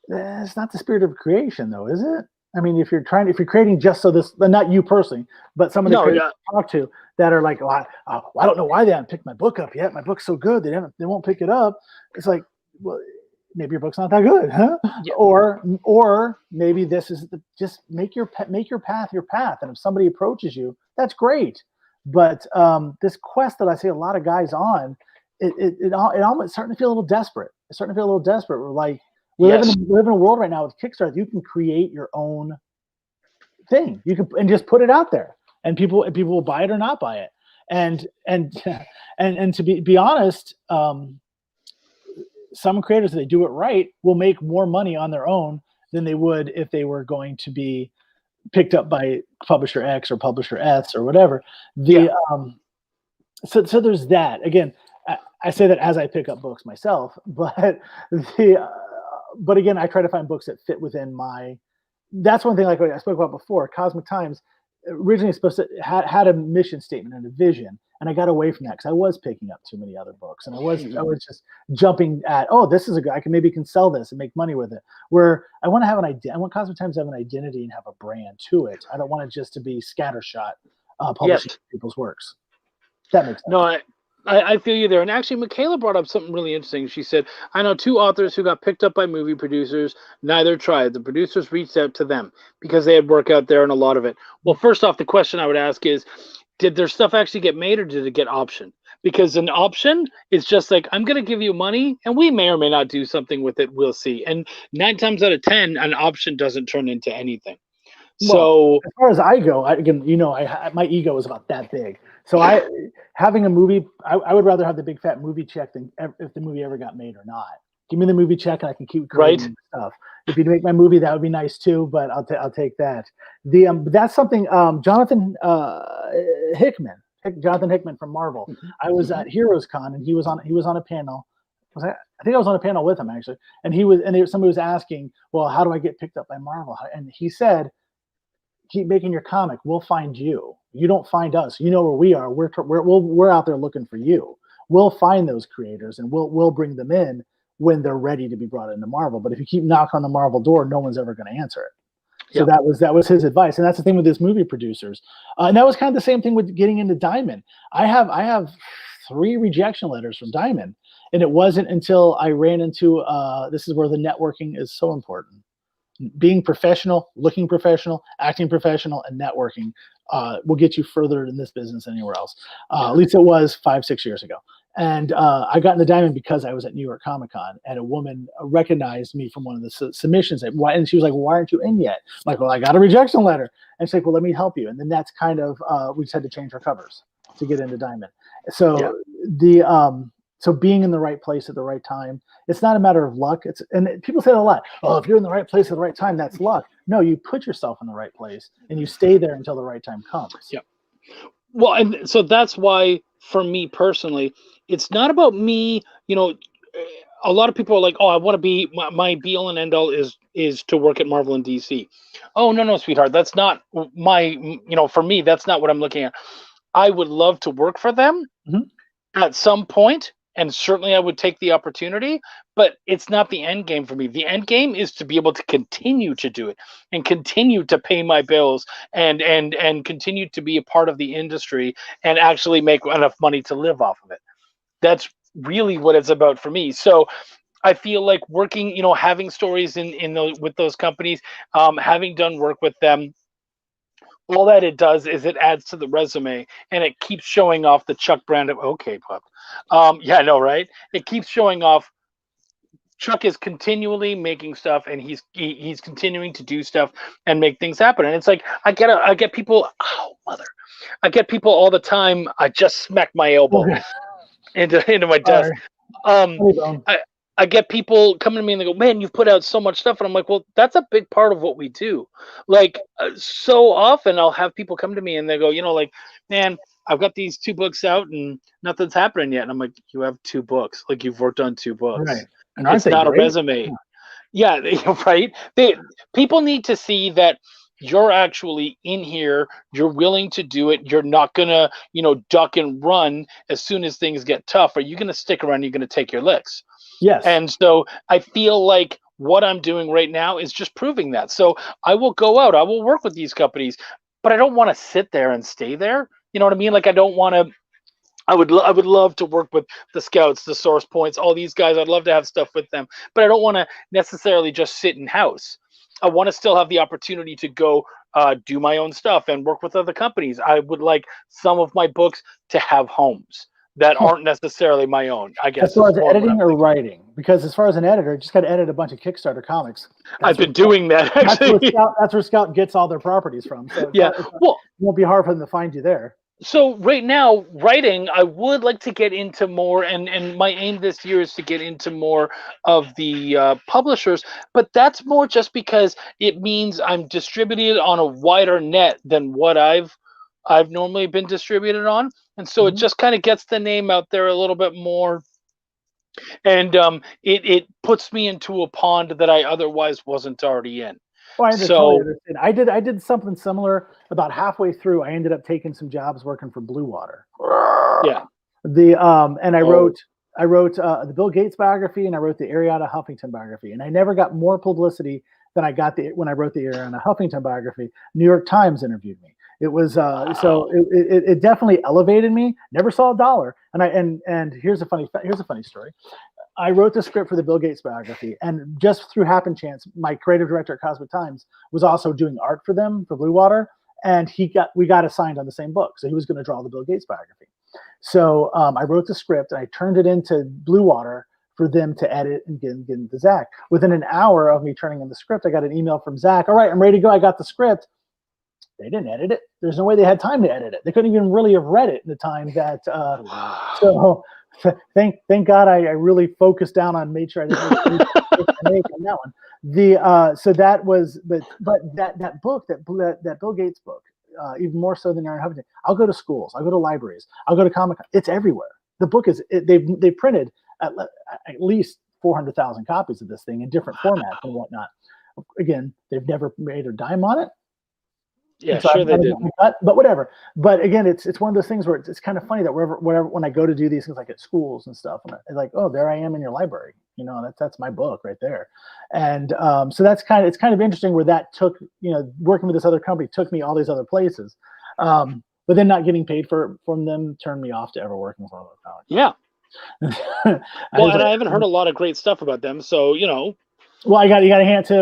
it's not the spirit of creation, though, is it? I mean, if you're creating just so this, not you personally, but some of the No, creators yeah, I talk to that are like, well, I don't know why they haven't picked my book up yet. My book's so good, they won't pick it up. It's like, well, maybe your book's not that good, huh? yeah. Or maybe this is just make your path your path. And if somebody approaches you, that's great. But this quest that I see a lot of guys on, it almost starting to feel a little desperate. It's starting to feel a little desperate. We're like, we Yes. live in a world right now with Kickstarter. You can create your own thing. You can and just put it out there, and people will buy it or not buy it. And to be honest, some creators, if they do it right, will make more money on their own than they would if they were going to be picked up by publisher X or publisher S or whatever. So there's that. Again, I say that as I pick up books myself, but but again, I try to find books that fit within my. That's one thing, like I spoke about before. Cosmic Times originally supposed to had a mission statement and a vision, and I got away from that because I was picking up too many other books, and I was just jumping at, oh, this is a good. I can sell this and make money with it. Where I want to have an idea. I want Cosmic Times to have an identity and have a brand to it. I don't want it just to be scattershot publishing people's works. That makes sense. No, I feel you there. And actually, Michaela brought up something really interesting. She said, I know 2 authors who got picked up by movie producers. Neither tried. The producers reached out to them because they had work out there and a lot of it. Well, first off, the question I would ask is, did their stuff actually get made or did it get optioned? Because an option is just like, I'm going to give you money and we may or may not do something with it. We'll see. And 9 times out of 10, an option doesn't turn into anything. So as far as I go, my ego is about that big. So having a movie, I would rather have the big fat movie check than if the movie ever got made or not. Give me the movie check and I can keep creating stuff. If you make my movie, that would be nice too. But I'll take that. That's something. Jonathan Hickman from Marvel. I was at Heroes Con and he was on a panel. I think I was on a panel with him actually, and somebody was asking, well, how do I get picked up by Marvel? And he said, keep making your comic. We'll find you. You don't find us. You know where we are. We're out there looking for you. We'll find those creators and we'll bring them in when they're ready to be brought into Marvel. But if you keep knocking on the Marvel door, no one's ever going to answer it. So that was his advice, and that's the thing with this movie producers. And that was kind of the same thing with getting into Diamond. I have 3 rejection letters from Diamond, and it wasn't until I ran into this is where the networking is so important. Being professional, looking professional, acting professional, and networking will get you further in this business than anywhere else. At least it was 5-6 years ago. And I got into Diamond because I was at New York Comic Con, and a woman recognized me from one of the submissions. And she was like, "Why aren't you in yet?" I'm like, "Well, I got a rejection letter." And she's like, "Well, let me help you." And then that's kind of we just had to change our covers to get into Diamond. So so being in the right place at the right time, it's not a matter of luck. And people say that a lot. Oh, if you're in the right place at the right time, that's luck. No, you put yourself in the right place and you stay there until the right time comes. Yeah. Well, and so that's why, for me personally, it's not about me. A lot of people are like, "Oh, I want to be my be all and end all is to work at Marvel and DC." Oh, no, sweetheart, that's not my. For me, that's not what I'm looking at. I would love to work for them at some point. And certainly I would take the opportunity, but it's not the end game for me. The end game is to be able to continue to do it and continue to pay my bills and continue to be a part of the industry and actually make enough money to live off of it. That's really what it's about for me. So I feel like working, having stories in those with those companies, having done work with them, all that it does is it adds to the resume and it keeps showing off the Chuck brand of okay, pup. Right? It keeps showing off Chuck is continually making stuff and he's continuing to do stuff and make things happen. And it's like I get people, I get people all the time. I just smacked my elbow into my desk. I get people coming to me and they go, "Man, you've put out so much stuff." And I'm like, well, that's a big part of what we do. Like so often I'll have people come to me and they go, "Man, I've got these 2 books out and nothing's happening yet." And I'm like, "You have 2 books. Like you've worked on 2 books. Right. And it's not a resume." Yeah, right. People need to see that you're actually in here. You're willing to do it. You're not gonna, duck and run as soon as things get tough. Are you gonna stick around? You're gonna take your licks. Yes. And so I feel like what I'm doing right now is just proving that. So I will go out, I will work with these companies, but I don't want to sit there and stay there. You know what I mean? Like I don't want to. I would love to work with the scouts, the source points, all these guys. I'd love to have stuff with them, but I don't want to necessarily just sit in house. I want to still have the opportunity to go do my own stuff and work with other companies. I would like some of my books to have homes that aren't necessarily my own, I guess. As far as is more what I'm editing or thinking. writing, because as far as an editor, just got to edit a bunch of Kickstarter comics. I've been doing that actually. That's where Scout gets all their properties from. So Yeah. Well, it won't be hard for them to find you there. so right now, writing, I would like to get into more, and my aim this year is to get into more of the publishers, but that's more just because it means I'm distributed on a wider net than what I've normally been distributed on, and so it just kind of gets the name out there a little bit more, and it puts me into a pond that I otherwise wasn't already in. Oh, I So understand. I did something similar. About halfway through, I ended up taking some jobs working for Blue Water. yeah, And I wrote the Bill Gates biography, and I wrote the Ariana Huffington biography, and I never got more publicity than I got when I wrote the Ariana Huffington biography. New York Times interviewed me. It was so it definitely elevated me. Never saw a dollar. And here's a funny story. I wrote the script for the Bill Gates biography, and just through happen chance, my creative director at Cosmic Times was also doing art for them for Blue Water, and we got assigned on the same book, so he was going to draw the Bill Gates biography. So I wrote the script and I turned it into Blue Water for them to edit and get into Zach. Within an hour of me turning in the script, I got an email from Zach. All right, I'm ready to go. I got the script. They didn't edit it. There's no way they had time to edit it. They couldn't even really have read it in the time that. So thank God I really focused down on made sure I didn't make on that one. So that was but that book that Bill Gates book, even more so than Aaron Huffington. I'll go to schools, I'll go to libraries, I'll go to Comic Con. It's everywhere. The book is they printed at least 400,000 copies of this thing in different formats and whatnot. Again, they've never made a dime on it. yeah, so sure they did. But whatever. But again, it's one of those things where it's kind of funny that wherever when I go to do these things like at schools and stuff, and it's like, oh, there I am in your library. You know, that's my book right there. And so it's kind of interesting where that took, working with this other company took me all these other places. But then not getting paid from them turned me off to ever working for them. Yeah. Well, and I haven't heard a lot of great stuff about them, so Well, you got to hand to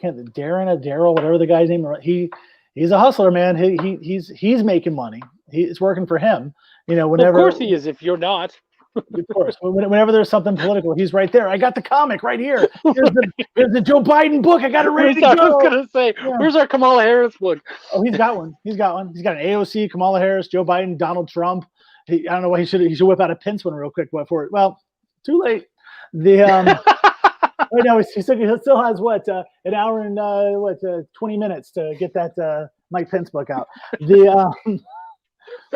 Daryl, whatever the guy's name. He's a hustler, man. He's making money. It's working for him. Whenever. Well, of course he is. If you're not. Of course. Whenever there's something political, he's right there. I got the comic right here. Here's the Joe Biden book. I got it ready to go. I was gonna say, where's our Kamala Harris book? Oh, he's got one. He's got an AOC, Kamala Harris, Joe Biden, Donald Trump. I don't know why he should whip out a Pence one real quick before it. Well, too late. Right now, he still has an hour and 20 minutes to get that Mike Pence book out.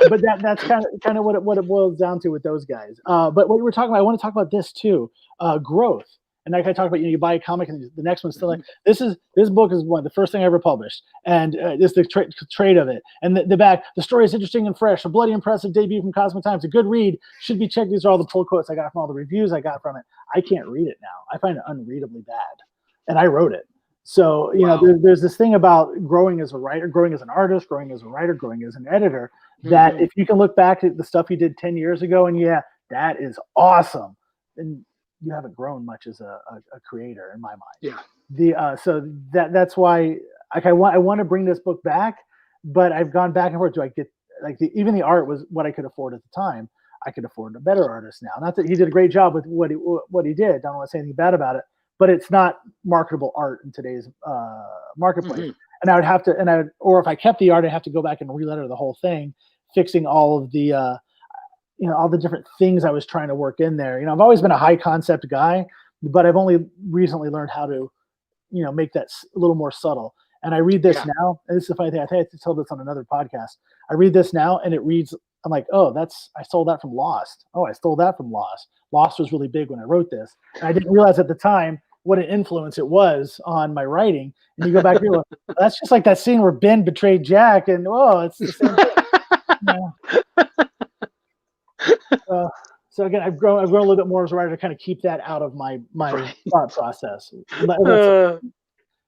But that's kind of what it boils down to with those guys. But what we're talking about, I want to talk about this too, growth. And like I talked about, you buy a comic and the next one's still like this book is the first thing I ever published, and this is the trade of it. And the back, the story is interesting and fresh, a bloody impressive debut from Cosmic Times, a good read, should be checked. These are all the pull quotes I got from all the reviews I got from it. I can't read it now. I find it unreadably bad, and I wrote it. So there's this thing about growing as a writer, growing as an artist, growing as a writer, growing as an editor. That if you can look back at the stuff you did 10 years ago, and that is awesome, and you haven't grown much as a creator in my mind. Yeah. So that's why I want to bring this book back, but I've gone back and forth. Do I get even the art was what I could afford at the time. I could afford a better artist now. Not that he did a great job with what he did. I don't want to say anything bad about it, but it's not marketable art in today's marketplace. And I would have to, or if I kept the art, I'd have to go back and re-letter the whole thing, fixing all of the all the different things I was trying to work in there. I've always been a high concept guy, but I've only recently learned how to, make that a little more subtle. And I read this now, and this is the funny thing. I think I have to tell this on another podcast. I read this now, and it reads. I'm like, oh, I stole that from Lost. Oh, I stole that from Lost. Lost was really big when I wrote this, and I didn't realize at the time what an influence it was on my writing. And you go back here, that's just like that scene where Ben betrayed Jack, and it's the same thing. So again, I've grown a little bit more as a writer to kind of keep that out of my Right. thought process. Uh,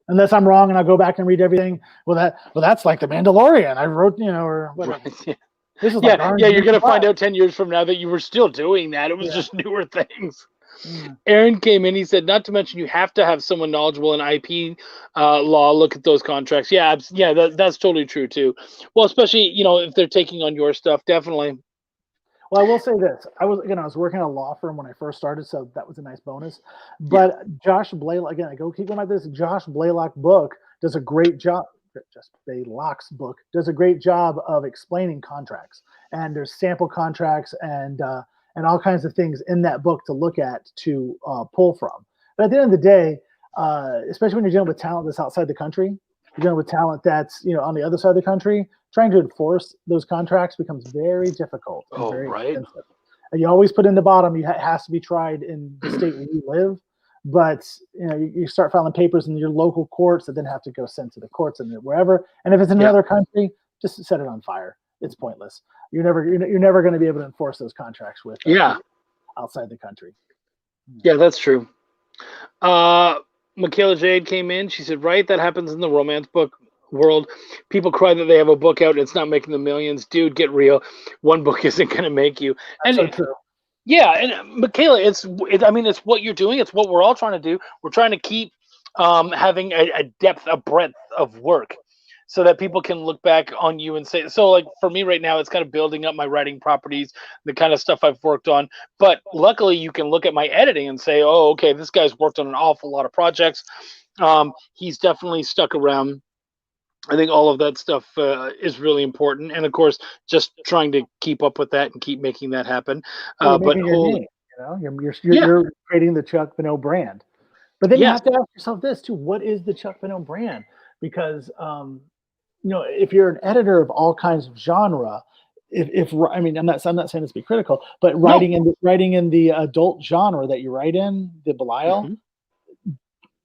Unless I'm wrong and I'll go back and read everything. Well, that's like the Mandalorian. I wrote, or whatever. right. Yeah. This is like Yeah, you're gonna find out. out 10 years from now that you were still doing that. It was Yeah. just newer things. Yeah. Aaron came in. He said, not to mention, you have to have someone knowledgeable in IP law look at those contracts. Yeah, that's totally true too. Well, especially if they're taking on your stuff, definitely. Well, I will say this. I was working at a law firm when I first started, so that was a nice bonus. But Josh Blaylock, again, I keep going about this. Josh Blaylock book does a great job. Just Blaylock's book does a great job of explaining contracts, and there's sample contracts and all kinds of things in that book to look at to pull from. But at the end of the day, especially when you're dealing with talent that's outside the country, you're dealing with talent that's on the other side of the country. Trying to enforce those contracts becomes very difficult and very expensive. And you always put in the bottom, it has to be tried in the state where you live. But you start filing papers in your local courts that then have to go sent to the courts and wherever. And if it's in another country, just set it on fire. It's pointless. You're never going to be able to enforce those contracts with outside the country. Yeah, that's true. Michaela Jade came in. She said, right, that happens in the romance book world. People cry that they have a book out and it's not making the millions. Dude, get real. One book isn't going to make you. That's so true. Yeah, and Michaela, it's what you're doing. It's what we're all trying to do. We're trying to keep having a depth, a breadth of work, so that people can look back on you and say. So, like for me right now, it's kind of building up my writing properties, the kind of stuff I've worked on. But luckily, you can look at my editing and say, "Oh, okay, this guy's worked on an awful lot of projects. He's definitely stuck around." I think all of that stuff is really important, and of course, just trying to keep up with that and keep making that happen. You're creating the Chuck Pino brand, but then you have to ask yourself this too: what is the Chuck Pino brand? Because if you're an editor of all kinds of genre, I'm not saying this to be critical, but writing in the adult genre that you write in, the Belial,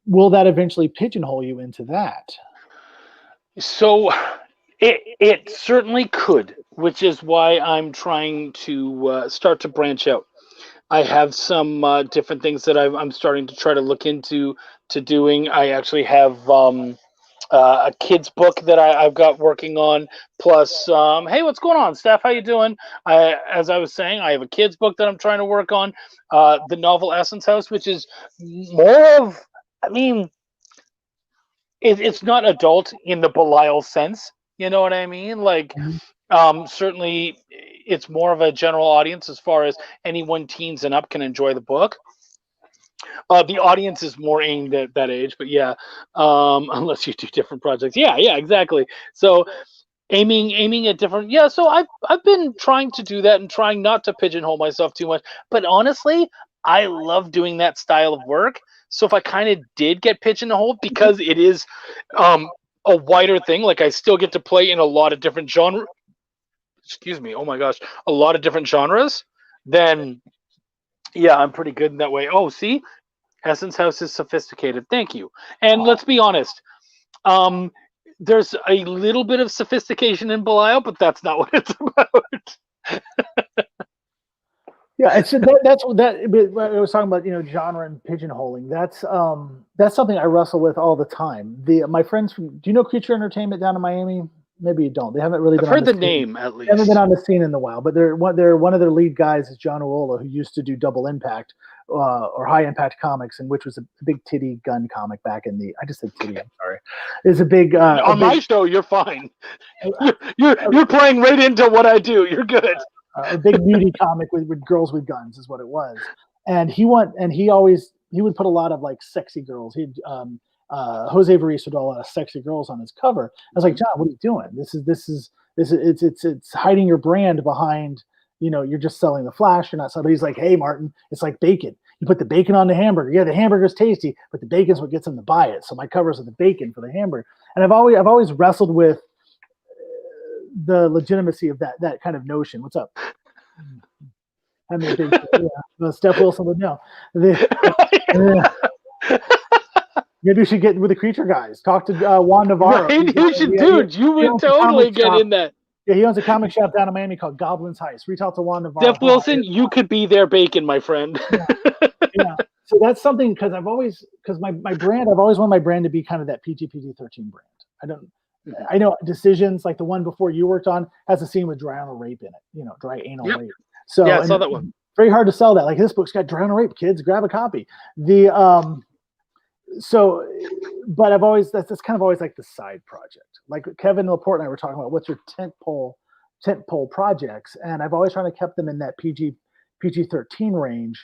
will that eventually pigeonhole you into that? So it certainly could, which is why I'm trying to start to branch out. I have some different things that I'm starting to try to look into doing. I actually have a kid's book that I've got working on. Plus, hey, what's going on, Steph? How you doing? As I was saying, I have a kid's book that I'm trying to work on. The novel Essence House, which is more of, it's not adult in the Belial sense. You know what I mean? Like, certainly it's more of a general audience as far as anyone teens and up can enjoy the book. The audience is more aimed at that age, but unless you do different projects. Yeah, exactly. So aiming at different. Yeah, so I've been trying to do that and trying not to pigeonhole myself too much. But honestly, I love doing that style of work. So if I kind of did get pigeonholed because it is a wider thing, like I still get to play in a lot of different genres. Excuse me. Oh my gosh, a lot of different genres. Then, yeah, I'm pretty good in that way. Oh, see, Essence House is sophisticated. Thank you. And let's be honest. There's a little bit of sophistication in Belial, but that's not what it's about. Yeah, that's what I was talking about. Genre and pigeonholing. That's something I wrestle with all the time. My friends do you know Creature Entertainment down in Miami? Maybe you don't. They haven't really been. I've heard the name at least. They haven't been on the scene in a while, but they're one of their lead guys is John Uola, who used to do Double Impact or High Impact Comics, and which was a big titty gun comic back in the. I just said titty. I'm sorry. It's a big. On my show, you're fine. You're playing right into what I do. You're good. A big nudie comic with girls with guns is what it was, and he would put a lot of like sexy girls. Jose Varice would do a lot of sexy girls on his cover. I was like, John, what are you doing? It's hiding your brand behind, you're just selling the Flash. You're not selling. He's like, hey, Martin, it's like bacon. You put the bacon on the hamburger. Yeah, the hamburger's tasty, but the bacon's what gets them to buy it. So my covers are the bacon for the hamburger. And I've always wrestled with the legitimacy of that kind of notion. What's up? Steph Wilson would know. Maybe we should get with the Creature guys. Talk to Juan Navarro. Right, you would totally get in that. Yeah, he owns a comic shop down in Miami called Goblin's Heist. Reach out to Juan Navarro. Jeff Wilson, you could be their bacon, my friend. Yeah. So that's something because my brand, I've always wanted my brand to be kind of that PG-13 brand. I know Decisions, like the one before you worked on, has a scene with dry anal rape in it, dry anal rape. So yeah, I saw that one. Very hard to sell that. Like, this book's got dry anal rape, kids, grab a copy. But that's kind of always like the side project. Like Kevin Laporte and I were talking about, what's your tentpole projects? And I've always kind of kept them in that PG-13 range.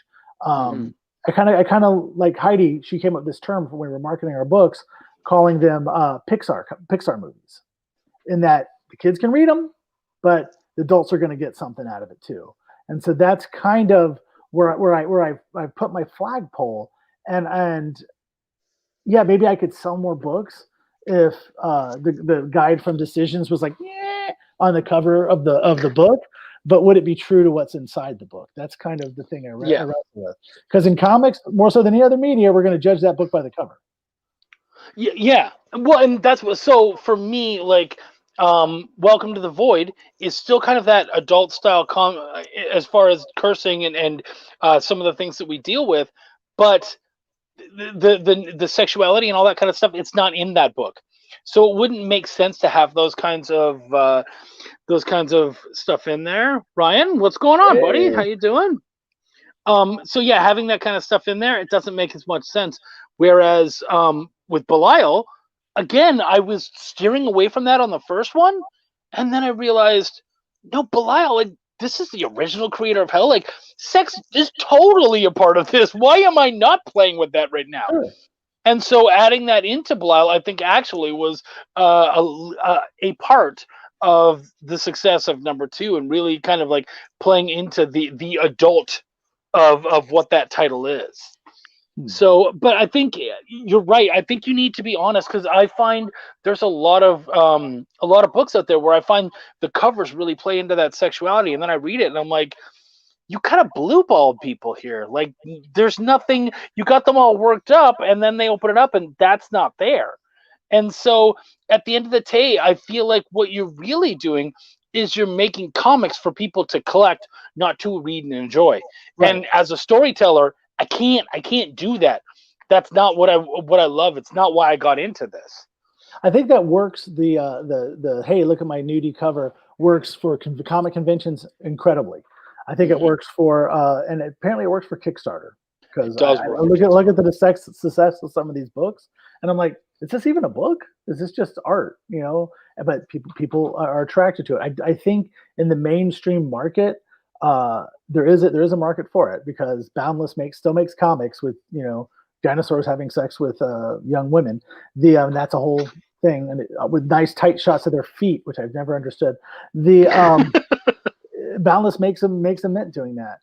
I kind of like Heidi. She came up with this term when we were marketing our books, calling them Pixar movies, in that the kids can read them, but the adults are going to get something out of it too. And so that's kind of where I put my flagpole. And yeah, maybe I could sell more books if the guide from Decisions was like on the cover of the book. But would it be true to what's inside the book? That's kind of the thing I wrestle with. Because in comics, more so than any other media, we're going to judge that book by the cover. Yeah. Well, and that's what. So for me, like, Welcome to the Void is still kind of that adult style as far as cursing and some of the things that we deal with, but the sexuality and all that kind of stuff, it's not in that book. So it wouldn't make sense to have those kinds of stuff in there. Ryan, what's going on, buddy? How you doing? So yeah, having that kind of stuff in there, it doesn't make as much sense. Whereas with Belial, again, I was steering away from that on the first one, and then I realized, no, Belial, this is the original creator of hell. Like, sex is totally a part of this. Why am I not playing with that right now? Sure. And so adding that into Belial, I think actually was a part of the success of number 2, and really kind of like playing into the adult of what that title is. So, but I think you're right. I think you need to be honest, because I find there's a lot of books out there where I find the covers really play into that sexuality, and then I read it and I'm like, you kind of blue-balled people here. Like, there's nothing. You got them all worked up, and then they open it up, and that's not there. And so, at the end of the day, I feel like what you're really doing is you're making comics for people to collect, not to read and enjoy. Right. And as a storyteller, I can't do that. That's not what I love. It's not why I got into this. I think that works. The hey, look at my nudie cover works for comic conventions incredibly. I think it works for and apparently it works for Kickstarter, because I look at the success of some of these books, and I'm like, is this even a book? Is this just art? But people are attracted to it. I think in the mainstream market, there is a market for it, because Boundless still makes comics with dinosaurs having sex with young women. That's a whole thing, and with nice tight shots of their feet, which I've never understood. Boundless makes them mint doing that.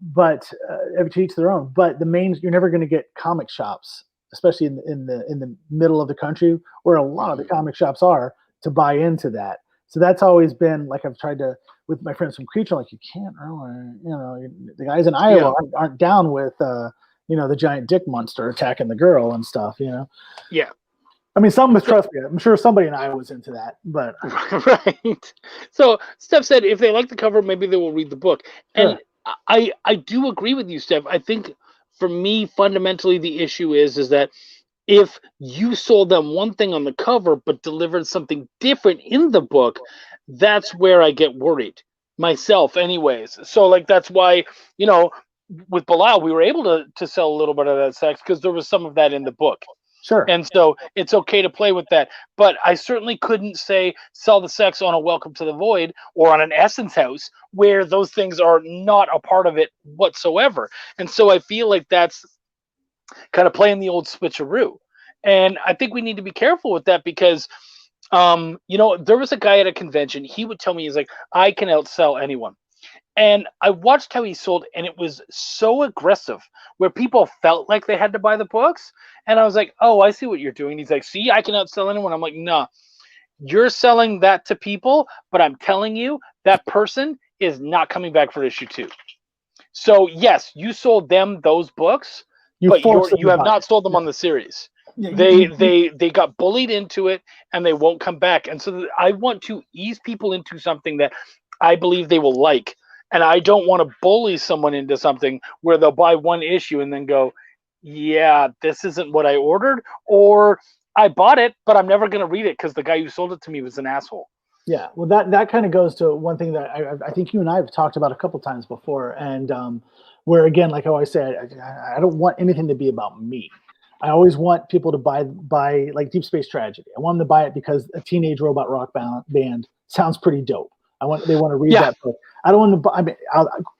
But every to each their own. But you're never going to get comic shops, especially in the middle of the country, where a lot of the comic shops are, to buy into that. So that's always been, like, I've tried to, with my friends from Creature, like, you can't really, the guys in Iowa aren't down with, the giant dick monster attacking the girl and stuff, Yeah. I mean, trust me, I'm sure somebody in Iowa was into that, but. Right. So Steph said if they like the cover, maybe they will read the book. And sure. I do agree with you, Steph. I think for me, fundamentally, the issue is that if you sold them one thing on the cover but delivered something different in the book, that's where I get worried myself anyways. So, like, that's why, with Belial, we were able to sell a little bit of that sex, because there was some of that in the book. Sure. And so it's okay to play with that. But I certainly couldn't sell the sex on a Welcome to the Void or on an Essence House, where those things are not a part of it whatsoever. And so I feel like that's kind of playing the old switcheroo. And I think we need to be careful with that, because, there was a guy at a convention. He would tell me, he's like, I can outsell anyone. And I watched how he sold, and it was so aggressive, where people felt like they had to buy the books. And I was like, oh, I see what you're doing. He's like, see, I can outsell anyone. I'm like, nah, you're selling that to people, but I'm telling you, that person is not coming back for issue 2. So yes, you sold them those books, but you have not sold them on the series. Yeah, They got bullied into it, and they won't come back. And so I want to ease people into something that I believe they will like, and I don't want to bully someone into something where they'll buy one issue and then go, yeah, this isn't what I ordered, or I bought it but I'm never going to read it because the guy who sold it to me was an asshole. Yeah, well, that kind of goes to one thing that I think you and I have talked about a couple times before, and where again, like I always say, I don't want anything to be about me. I always want people to buy like Deep Space Tragedy. I want them to buy it because a teenage robot rock band sounds pretty dope. They want to read that book. I don't want to buy. I mean,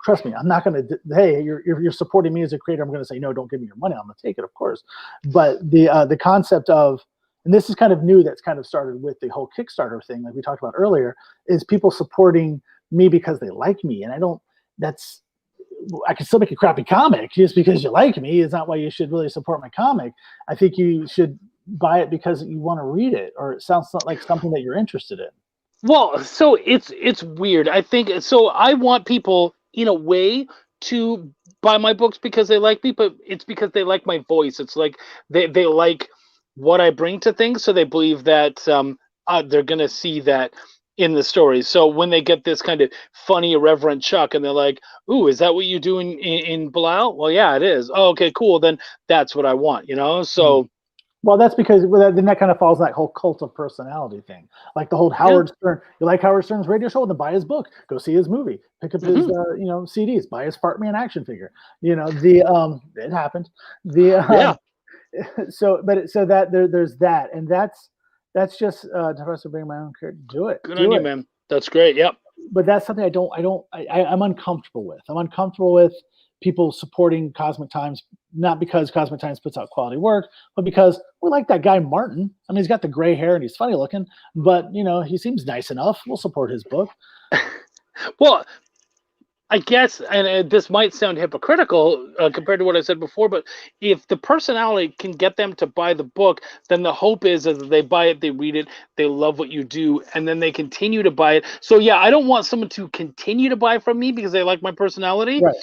trust me, I'm not going to. Hey, you're supporting me as a creator. I'm going to say no. Don't give me your money. I'm going to take it, of course. But the concept of, and this is kind of new, that's kind of started with the whole Kickstarter thing, like we talked about earlier, is people supporting me because they like me. And I can still make a crappy comic just because you like me. It's not why you should really support my comic. I think you should buy it because you want to read it, or it sounds like something that you're interested in. Well, so it's weird. I think so. I want people in a way to buy my books because they like me, but it's because they like my voice. It's like they like what I bring to things, so they believe that they're gonna see that in the stories. So when they get this kind of funny, irreverent Chuck, and they're like, "Ooh, is that what you do in Belial?" Well, yeah, it is. Oh, okay, cool. Then that's what I want. So. Well, that's because then that kind of falls in that whole cult of personality thing. Like the whole Howard Stern. You like Howard Stern's radio show? Then buy his book. Go see his movie. Pick up his CDs. Buy his Fart Man action figure. It happened. So that there's that, and that's just to bring my own career. Do it. Good on you, man. That's great. Yep. But that's something I'm uncomfortable with. I'm uncomfortable with people supporting Cosmic Times, not because Cosmic Times puts out quality work, but because we like that guy Martin. I mean, he's got the gray hair and he's funny looking, but he seems nice enough. We'll support his book. Well, I guess, and this might sound hypocritical compared to what I said before, but if the personality can get them to buy the book, then the hope is that they buy it, they read it, they love what you do, and then they continue to buy it. So yeah, I don't want someone to continue to buy from me because they like my personality. Right.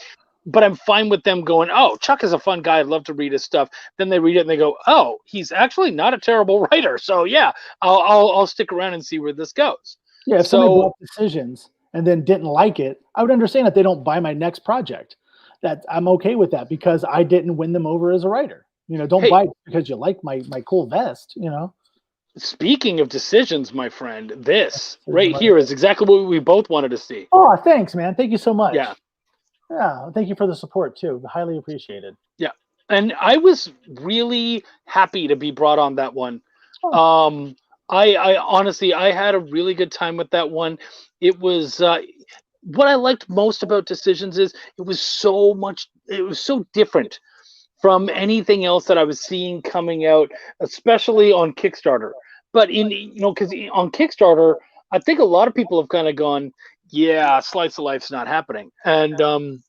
But I'm fine with them going, oh, Chuck is a fun guy. I'd love to read his stuff. Then they read it and they go, oh, he's actually not a terrible writer. So yeah, I'll stick around and see where this goes. Yeah, if somebody bought Decisions and then didn't like it, I would understand if they don't buy my next project. That I'm okay with that because I didn't win them over as a writer. Don't buy it because you like my cool vest. Speaking of Decisions, my friend, this right here is exactly what we both wanted to see. Oh, thanks, man. Thank you so much. Yeah. Yeah, thank you for the support too. Highly appreciated. Yeah, and I was really happy to be brought on that one. Oh. I honestly, I had a really good time with that one. It was what I liked most about Decisions is it was so different from anything else that I was seeing coming out, especially on Kickstarter. But because on Kickstarter, I think a lot of people have kind of gone, yeah, slice of life's not happening, and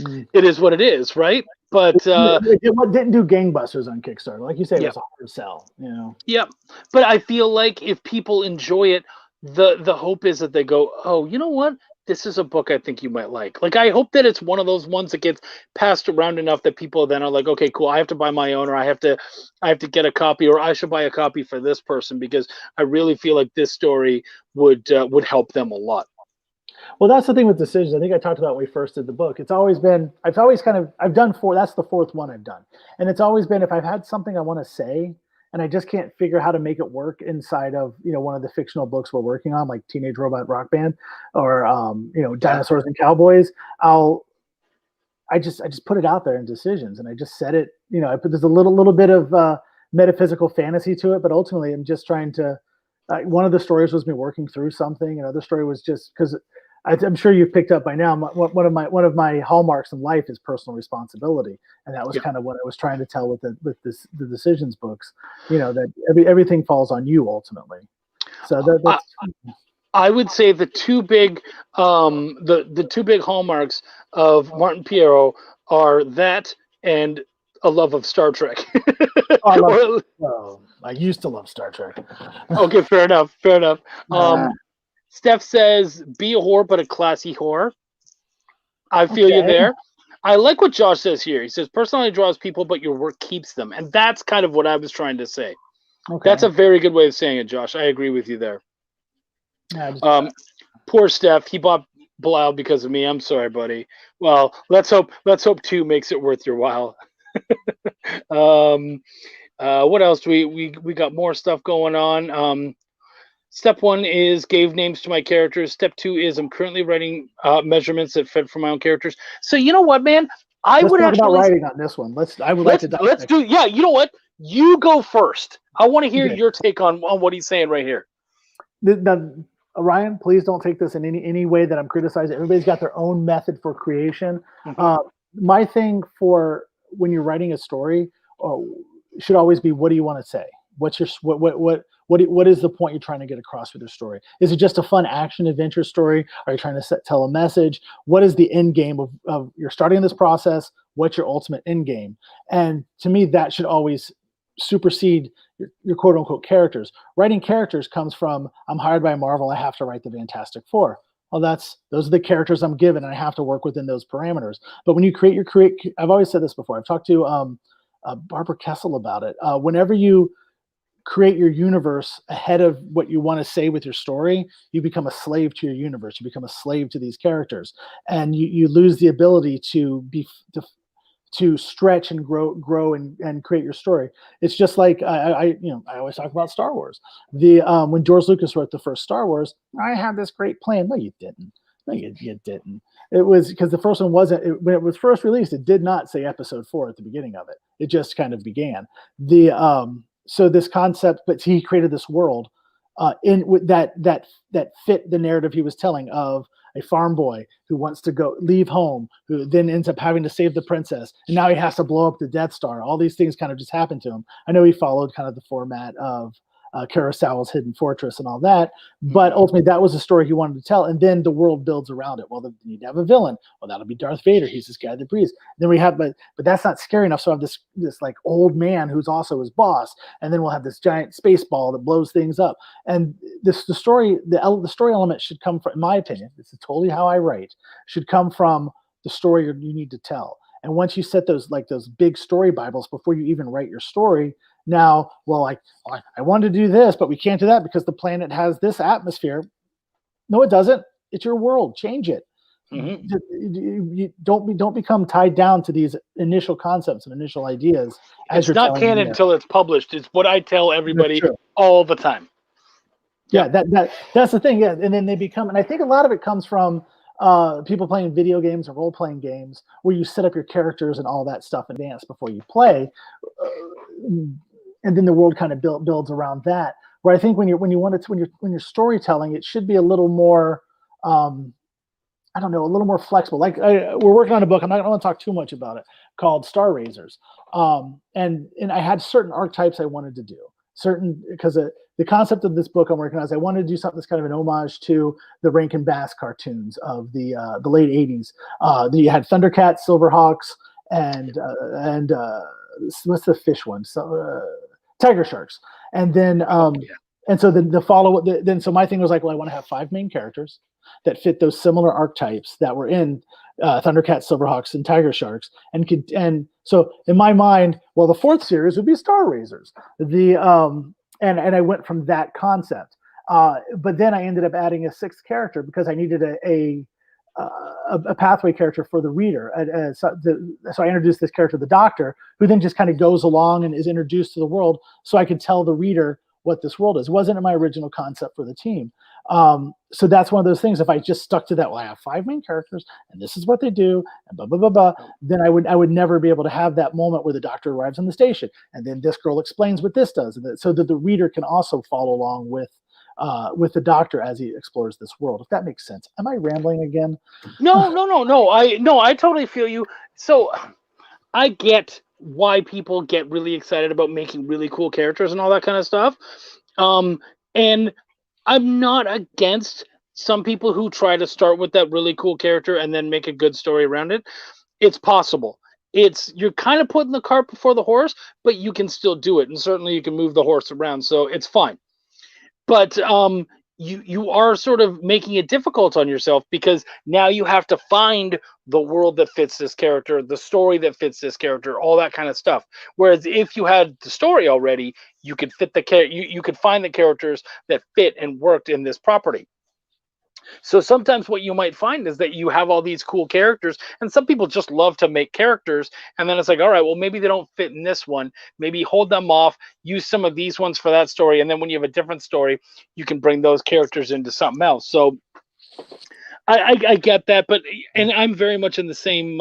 it is what it is, right? But it didn't do gangbusters on Kickstarter, like you said. It was a hard sell, Yep. But I feel like if people enjoy it, the hope is that they go, oh, you know what? This is a book I think you might like. Like, I hope that it's one of those ones that gets passed around enough that people then are like, okay, cool, I have to buy my own, or I have to get a copy, or I should buy a copy for this person because I really feel like this story would help them a lot. Well, that's the thing with Decisions. I think I talked about when we first did the book. I've done four. That's the fourth one I've done. And it's always been, if I've had something I want to say and I just can't figure how to make it work inside of, one of the fictional books we're working on, like Teenage Robot Rock Band or, Dinosaurs and Cowboys, I just put it out there in Decisions, and I just said it, there's a little bit of metaphysical fantasy to it, but ultimately I'm just trying to, one of the stories was me working through something. Another story was just because I'm sure you've picked up by now. One of my hallmarks in life is personal responsibility, and that was kind of what I was trying to tell with the Decisions books. That everything falls on you ultimately. So that's. I would say the two big the two big hallmarks of Martin Pierro are that and a love of Star Trek. I used to love Star Trek. Okay, fair enough. Steph says, be a whore, but a classy whore. I feel you there. I like what Josh says here. He says personality draws people, but your work keeps them, and that's kind of what I was trying to say. Okay. That's a very good way of saying it, Josh. I agree with you there. Yeah, Poor Steph. He bought Bilal because of me. I'm sorry, buddy. Well, let's hope 2 makes it worth your while. What else do we got more stuff going on? Step 1 is gave names to my characters. Step 2 is I'm currently writing measurements that fit for my own characters. So you know what, man? Let's talk about writing on this one. I would like to let's do. Yeah, you know what? You go first. I want to hear your take on what he's saying right here. Ryan, please don't take this in any way that I'm criticizing. Everybody's got their own method for creation. My thing for when you're writing a story should always be, what do you want to say? What's your what is the point you're trying to get across with your story? Is it just a fun action adventure story? Are you trying to tell a message? What is the end game of you're starting this process? What's your ultimate end game? And to me, that should always supersede your quote unquote characters. Writing characters comes from, I'm hired by Marvel, I have to write the Fantastic Four. Well, those are the characters I'm given, and I have to work within those parameters. But when you create I've always said this before. I've talked to Barbara Kessel about it. Whenever you create your universe ahead of what you want to say with your story, you become a slave to your universe. You become a slave to these characters, and you lose the ability to stretch and grow and create your story. It's just like I always talk about Star Wars. When George Lucas wrote the first Star Wars, I had this great plan. No, you didn't. No, you didn't. It was because the first one wasn't. When it was first released, it did not say Episode 4 at the beginning of it. It just kind of began. So this concept, but he created this world that fit the narrative he was telling of a farm boy who wants to leave home, who then ends up having to save the princess, and now he has to blow up the Death Star. All these things kind of just happen to him. I know he followed kind of the format of Kurosawa's Hidden Fortress and all that, but ultimately that was the story he wanted to tell, and then the world builds around it. Well, you need to have a villain. Well, that'll be Darth Vader. He's this guy that breathes. Then we have, but that's not scary enough. So I have this like old man who's also his boss, and then we'll have this giant space ball that blows things up. And the story element should come from, in my opinion, this is totally how I write, should come from the story you need to tell. And once you set those big story Bibles before you even write your story, now, well, I wanted to do this, but we can't do that because the planet has this atmosphere. No, it doesn't. It's your world. Change it. You don't become tied down to these initial concepts and initial ideas. It's not canon until it's published. It's what I tell everybody all the time. Yeah, that's the thing. Yeah, and then they become, and I think a lot of it comes from people playing video games or role-playing games where you set up your characters and all that stuff in advance before you play. And then the world kind of builds around that. Where I think when you're storytelling, it should be a little more, a little more flexible. Like we're working on a book. I don't want to talk too much about it. Called Star Raisers, and I had certain archetypes I wanted to do. Because the concept of this book I'm working on is I wanted to do something that's kind of an homage to the Rankin Bass cartoons of the late '80s. You had Thundercats, Silverhawks, and what's the fish one? So Tiger Sharks, and then and so the follow. So my thing was like, well, I want to have 5 main characters that fit those similar archetypes that were in Thundercats, Silverhawks, and Tiger Sharks, and so in my mind, well, the 4th series would be Star Raisers. And I went from that concept, but then I ended up adding a 6th character because I needed a pathway character for the reader. So I introduced this character, the Doctor, who then just kind of goes along and is introduced to the world, so I could tell the reader what this world is. It wasn't in my original concept for the team. So that's one of those things. If I just stuck to that, well, I have 5 main characters, and this is what they do, and blah blah blah blah, then I would never be able to have that moment where the Doctor arrives on the station, and then this girl explains what this does, so that the reader can also follow along with the Doctor as he explores this world. If that makes sense. Am I rambling again? No. I totally feel you. So I get why people get really excited about making really cool characters and all that kind of stuff. And I'm not against some people who try to start with that really cool character and then make a good story around it. It's possible. You're kind of putting the cart before the horse, but you can still do it. And certainly you can move the horse around. So it's fine. But you are sort of making it difficult on yourself, because now you have to find the world that fits this character, the story that fits this character, all that kind of stuff. Whereas if you had the story already, you could fit you could find the characters that fit and worked in this property. So sometimes what you might find is that you have all these cool characters, and some people just love to make characters, and then it's like, all right, well, maybe they don't fit in this one. Maybe hold them off, use some of these ones for that story, and then when you have a different story, you can bring those characters into something else. So I get that, but and I'm very much in the same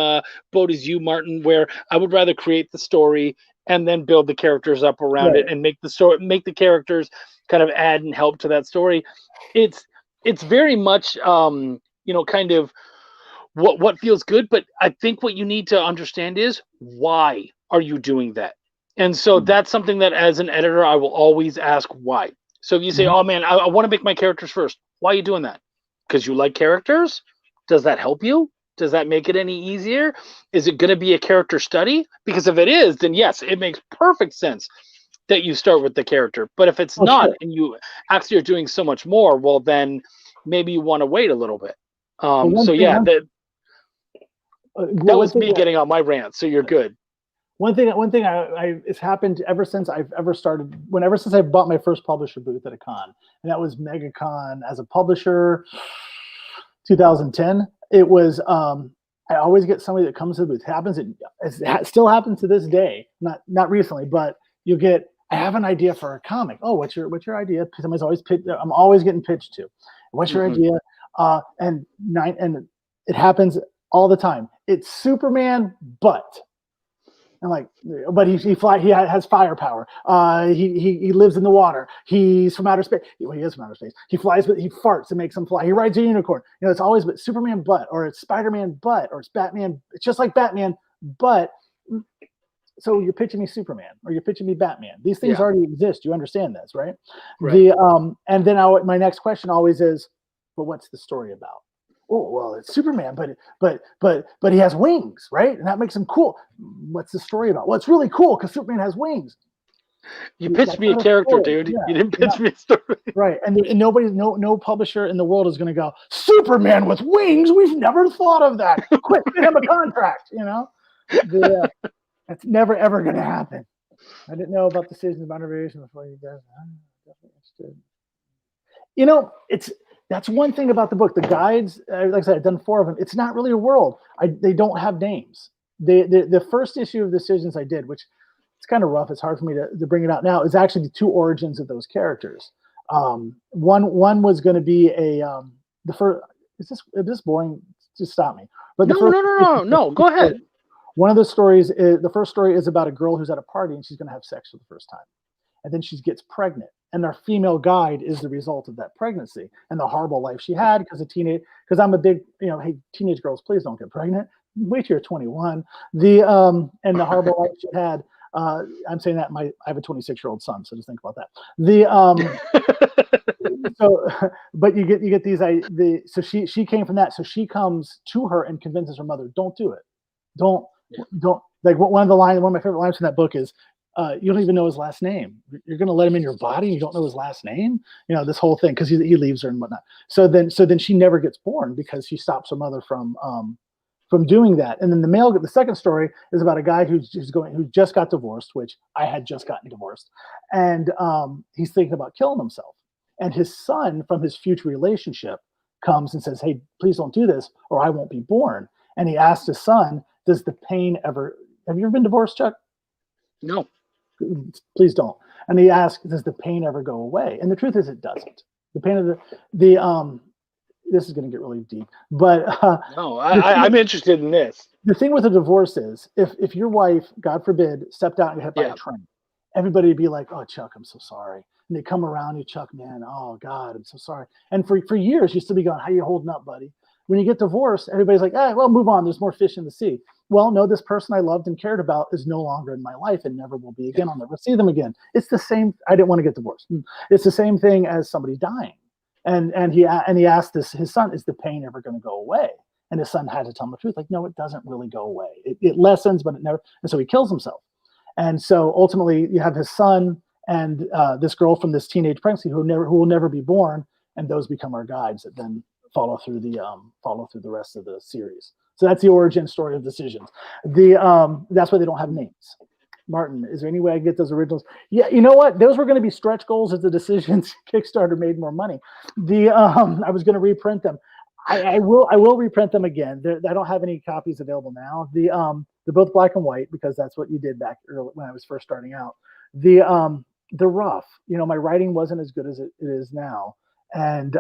boat as you, Martin, where I would rather create the story and then build the characters up around Right. it and make the characters kind of add and help to that story. It's very much kind of what feels good, but I think what you need to understand is, why are you doing that? And so that's something that as an editor I will always ask why. So if you say, oh man, I want to make my characters first, why are you doing that? Because you like characters? Does that help you? Does that make it any easier? Is it going to be a character study? Because if it is, then yes, it makes perfect sense that you start with the character. But if it's not, sure. and you actually are doing so much more, well, then maybe you want to wait a little bit. That was me getting on my rant. So you're good. One thing it's happened ever since I've ever started, since I bought my first publisher booth at a con, and that was MegaCon as a publisher, 2010. It was, I always get somebody that comes to the booth. It still happens to this day, not recently, but you get, I have an idea for a comic. Oh, what's your idea? Somebody's always I'm always getting pitched to. What's your idea? And it happens all the time. It's Superman, but I'm like, but he has firepower. He lives in the water. He's from outer space. Well, he is from outer space. He flies, but he farts and makes him fly. He rides a unicorn. It's always but Superman, but, or it's Spider-Man, but, or it's Batman. It's just like Batman, but. So you're pitching me Superman, or you're pitching me Batman. These things already exist. You understand this, right? Right. And then my next question always is, but what's the story about? Oh, well, it's Superman, but he has wings, right? And that makes him cool. What's the story about? Well, it's really cool because Superman has wings. You pitched me a character, dude. You didn't pitch me a story. Right. And no publisher in the world is going to go, Superman with wings? We've never thought of that. Quit, give him a contract, That's never, ever going to happen. I didn't know about decisions about innovation before you guys. I'm definitely interested. That's one thing about the book. The guides, like I said, I've done 4 of them. It's not really a world. They don't have names. The first issue of Decisions I did, which it's kind of rough. It's hard for me to bring it out now. Is actually the 2 origins of those characters. One was going to be the first. Is this boring? Just stop me. But No. Go ahead. One of the stories, the first story is about a girl who's at a party and she's going to have sex for the first time. And then she gets pregnant. And our female guide is the result of that pregnancy and the horrible life she had because I'm a big, hey, teenage girls, please don't get pregnant. Wait till you're 21. And the horrible life she had. I'm saying that I have a 26-year-old son, so just think about that. But you get these. So she came from that. So she comes to her and convinces her mother, don't do it. Don't like one of my favorite lines from that book is, you don't even know his last name. You're going to let him in your body. You don't know his last name. This whole thing because he leaves her and whatnot. So then she never gets born because she stops her mother from doing that. And then the second story is about a guy who just got divorced, which I had just gotten divorced, and he's thinking about killing himself. And his son from his future relationship comes and says, "Hey, please don't do this, or I won't be born." And he asks his son, "Does the pain ever? Have you ever been divorced, Chuck?" No. Please don't. And he asks, "Does the pain ever go away?" And the truth is, it doesn't. The pain of this is going to get really deep, but no, I'm interested in this. The thing with a divorce is, if your wife, God forbid, stepped out and got hit by a train, everybody would be like, "Oh, Chuck, I'm so sorry." And they come around you, "Chuck, man, oh God, I'm so sorry." And for years, you still be going, "How you holding up, buddy?" When you get divorced, everybody's like, well, move on. There's more fish in the sea. Well, no, this person I loved and cared about is no longer in my life and never will be again. I'll never see them again. It's the same. I didn't want to get divorced. It's the same thing as somebody dying. And he asked his son, "Is the pain ever going to go away?" And his son had to tell him the truth. Like, no, it doesn't really go away. It lessens, but it never. And so he kills himself. And so ultimately you have his son and this girl from this teenage pregnancy who will never be born. and those become our guides that then follow through the rest of the series. So that's the origin story of Decisions. That's why they don't have names. Martin, is there any way I can get those originals? Yeah, you know what? Those were going to be stretch goals as the Decisions Kickstarter made more money. I was going to reprint them. I will reprint them again. I don't have any copies available now. They're both black and white because that's what you did back early when I was first starting out. The rough, my writing wasn't as good as it is now, and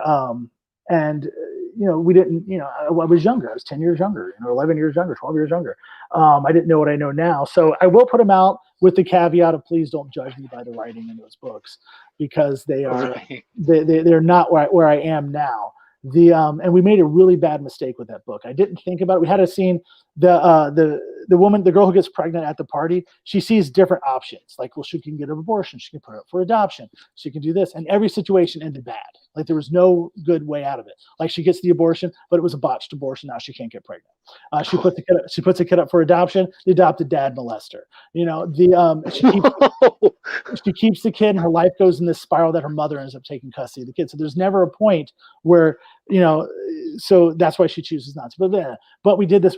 we didn't, I was younger. I was 10 years younger, 11 years younger, 12 years younger. I didn't know what I know now. So I will put them out with the caveat of please don't judge me by the writing in those books, because they are, they're not where I am now. And we made a really bad mistake with that book. I didn't think about it. We had a scene, the girl who gets pregnant at the party, she sees different options. Like, well, she can get an abortion. She can put it up for adoption. She can do this. And every situation ended bad. Like, there was no good way out of it. Like, she gets the abortion, but it was a botched abortion. Now she can't get pregnant. She puts the kid up for adoption. The adopted dad molest her. She keeps the kid, and her life goes in this spiral that her mother ends up taking custody of the kid. So there's never a point where, so that's why she chooses not to. But we did this.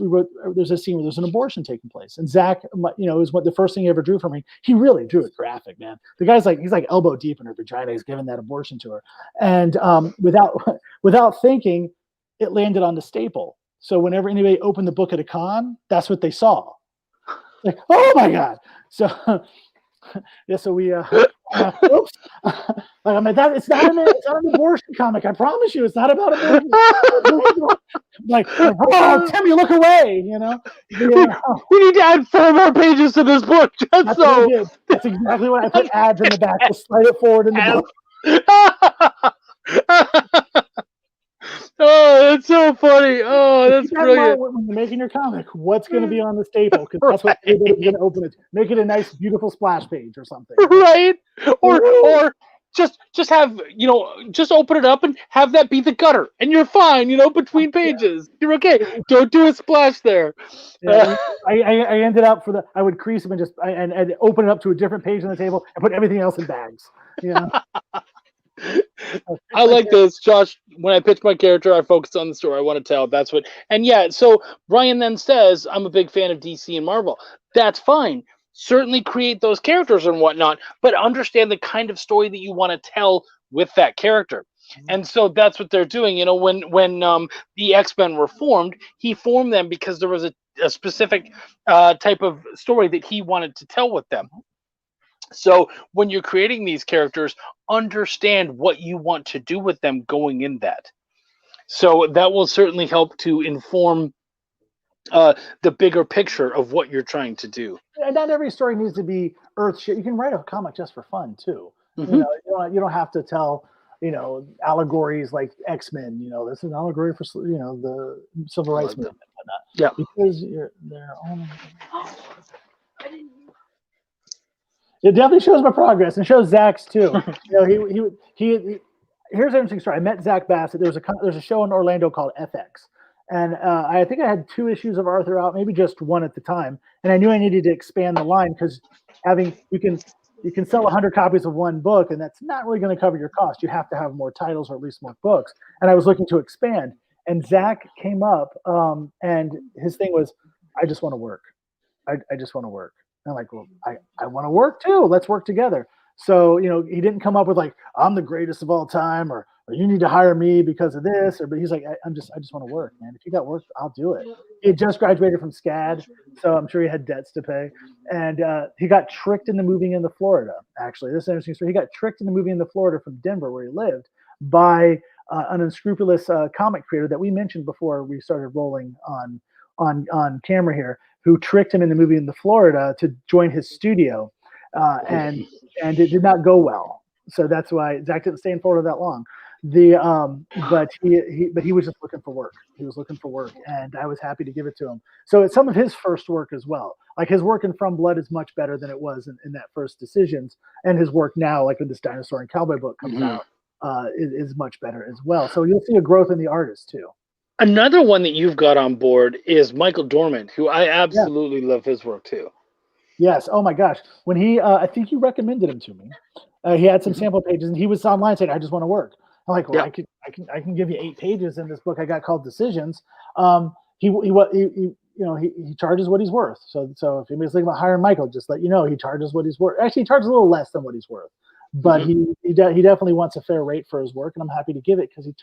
There's a scene where there's an abortion taking place, and Zach, is the first thing he ever drew for me. He really drew it graphic, man. The guy's he's like elbow deep in her vagina. He's giving that abortion to her, and without thinking, it landed on the staple. So whenever anybody opened the book at a con, that's what they saw. Like, oh my God! So yeah, so we oops. I'm like, it's not an abortion comic. I promise you, it's not about abortion. Timmy, look away. We need to add 4 more pages to this book. That's exactly what I put. Ads in the back to slide it forward in the book. Oh, that's so funny. Oh, that's brilliant. When you're making your comic, what's going to be on the staple? Because that's what you're going to open it. Make it a nice, beautiful splash page or something. Right? Or just have, just open it up and have that be the gutter, and you're fine, between pages. You're okay. Don't do a splash there. Yeah, I ended up I would crease them and just and open it up to a different page on the table and put everything else in bags. I like this, Josh. When I pitch my character, I focus on the story I want to tell. That's what. And yeah, so Brian then says, I'm a big fan of DC and Marvel. That's fine. Certainly create those characters and whatnot, but understand the kind of story that you want to tell with that character. And so that's what they're doing. When the X-Men were formed, he formed them because there was a specific type of story that he wanted to tell with them. So when you're creating these characters, understand what you want to do with them going in that. So that will certainly help to inform the bigger picture of what you're trying to do. And not every story needs to be earth shit. You can write a comic just for fun too. Mm-hmm. You don't have to tell allegories like X-Men. This is an allegory for the civil rights movement and whatnot. Yeah, because they're all. It definitely shows my progress and shows Zach's too. He here's an interesting story. I met Zach Bassett. There's a show in Orlando called FX, and I think I had 2 issues of Arthur out, maybe just 1 at the time, and I knew I needed to expand the line because you can sell 100 copies of one book, and that's not really going to cover your cost. You have to have more titles or at least more books. And I was looking to expand, and Zach came up, and his thing was, I just want to work. I just want to work. And I'm like, well, I want to work too. Let's work together. So, he didn't come up with like, I'm the greatest of all time, or you need to hire me because of this. But he's like, I just want to work, man. If you got work, I'll do it. He had just graduated from SCAD, so I'm sure he had debts to pay. And he got tricked into moving into Florida. Actually, this is an interesting story. He got tricked into moving into Florida from Denver, where he lived, by an unscrupulous comic creator that we mentioned before we started rolling on camera here, who tricked him into moving into Florida to join his studio, and it did not go well. So that's why Zach didn't stay in Florida that long. But he was just looking for work. He was looking for work, and I was happy to give it to him. So it's some of his first work as well. Like his work in From Blood is much better than it was in that first Decisions, and his work now, like when this Dinosaur and Cowboy book comes out, is much better as well. So you'll see a growth in the artist too. Another one that you've got on board is Michael Dorman, who I absolutely love his work too. Yes. Oh my gosh. When he, I think you recommended him to me. He had some sample pages, and he was online saying, "I just want to work." I'm like, well, I can give you 8 pages in this book I got called Decisions. He charges what he's worth. So if anybody's thinking about hiring Michael, just let you know he charges what he's worth. Actually, he charges a little less than what he's worth, but he definitely wants a fair rate for his work, and I'm happy to give it because he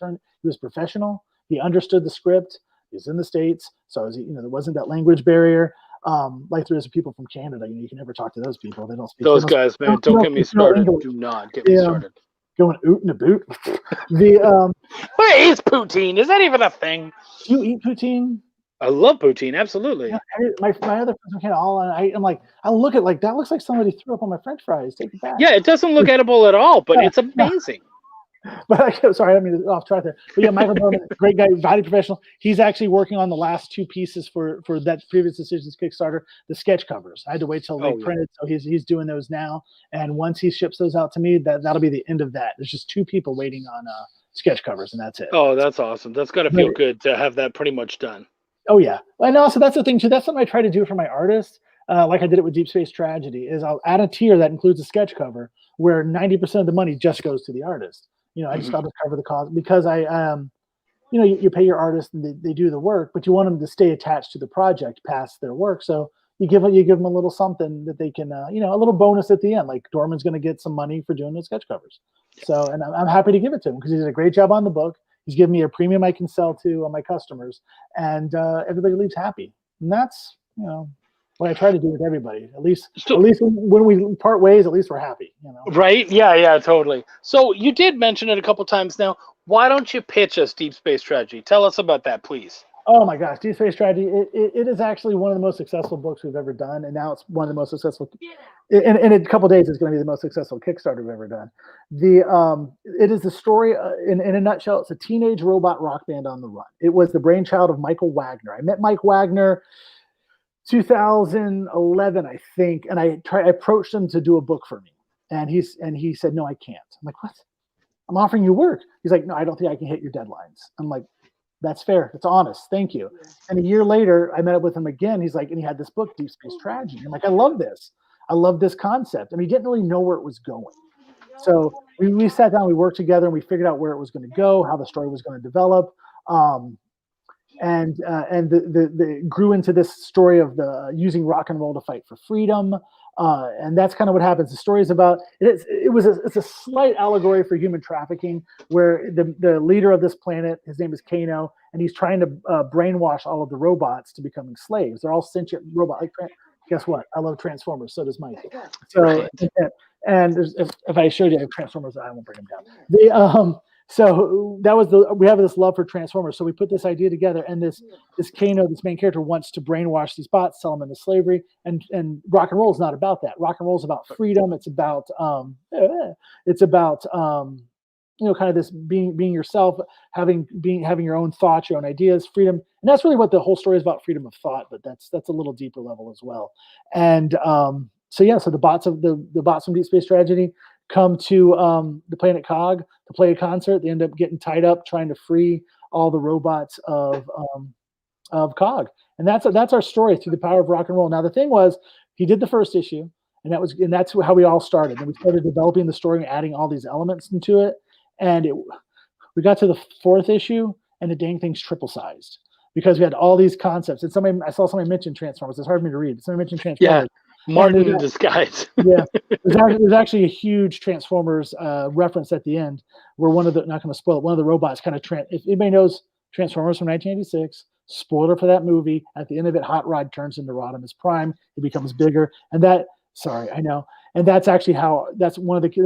was professional. He understood the script. He was in the States, so there wasn't that language barrier. Like there is people from Canada. You can never talk to those people. They don't speak. Those guys, man, don't get me started. Do not get me started. Going oot in a boot. What is poutine? Is that even a thing? Do you eat poutine? I love poutine, absolutely. Yeah, my other friends from Canada, I'm like, I look at like that looks like somebody threw up on my French fries. Take it back. Yeah, it doesn't look edible at all, but it's amazing. But sorry, I don't mean to off track there. But yeah, Michael Dorman, great guy, highly professional. He's actually working on the last 2 pieces for that Previous Decisions Kickstarter, the sketch covers. I had to wait till they printed, so he's doing those now. And once he ships those out to me, that'll be the end of that. There's just 2 people waiting on sketch covers, and that's it. Oh, that's awesome. That's got to feel good to have that pretty much done. Oh yeah, and also that's the thing too. That's something I try to do for my artists. Like I did it with Deep Space Tragedy, is I'll add a tier that includes a sketch cover where 90% of the money just goes to the artist. I just thought to cover the cost because you pay your artist and they do the work, but you want them to stay attached to the project past their work. So you give them a little something that they can, a little bonus at the end. Like Dorman's going to get some money for doing the sketch covers. So, and I'm happy to give it to him because he did a great job on the book. He's given me a premium I can sell to my customers, and everybody leaves happy. And that's what I try to do with everybody. At least when we part ways, at least we're happy. Right? Yeah, totally. So you did mention it a couple times now. Why don't you pitch us Deep Space Tragedy? Tell us about that, please. Oh my gosh, Deep Space Tragedy! It is actually one of the most successful books we've ever done, and now it's one of the most successful. In a couple of days, it's going to be the most successful Kickstarter we've ever done. It is the story in a nutshell. It's a teenage robot rock band on the run. It was the brainchild of Michael Wagner. I met Mike Wagner 2011, I think, and I approached him to do a book for me, and he said, "No, I can't." I'm like, "What? I'm offering you work." He's like, "No, I don't think I can hit your deadlines." I'm like, "That's fair. That's honest. Thank you." And a year later, I met up with him again. He's like, and he had this book, Deep Space Tragedy. I'm like, "I love this. I love this concept." And he didn't really know where it was going. So we sat down, we worked together, and we figured out where it was going to go, how the story was going to develop. And the grew into this story of the using rock and roll to fight for freedom. And that's kind of what happens. The story is about it's a slight allegory for human trafficking, where the leader of this planet, his name is Kano, and he's trying to brainwash all of the robots to becoming slaves. They're all sentient robots. Guess what? I love Transformers. So does Mike. So and if I showed you Transformers, I won't bring them down. So that was we have this love for Transformers. So we put this idea together, and this Kano, this main character, wants to brainwash these bots, sell them into slavery. And rock and roll is not about that. Rock and roll is about freedom. It's about kind of this being yourself, having your own thoughts, your own ideas, freedom. And that's really what the whole story is about, freedom of thought. But that's a little deeper level as well. And so the bots from Deep Space Tragedy come to the planet Cog to play a concert. They end up getting tied up trying to free all the robots of Cog, and that's our story through the power of rock and roll. Now the thing was, he did the first issue, and that's how we all started. And we started developing the story and adding all these elements into it. And we got to the 4th issue, and the dang thing's triple sized because we had all these concepts. And I saw somebody mention Transformers. It's hard for me to read. Somebody mentioned Transformers. Yeah. Martin in disguise. Yeah, there's actually a huge Transformers reference at the end where not going to spoil it, one of the robots kind of if anybody knows Transformers from 1986, spoiler for that movie, at the end of it, Hot Rod turns into Rodimus Prime. He becomes bigger, and I know. And that's actually that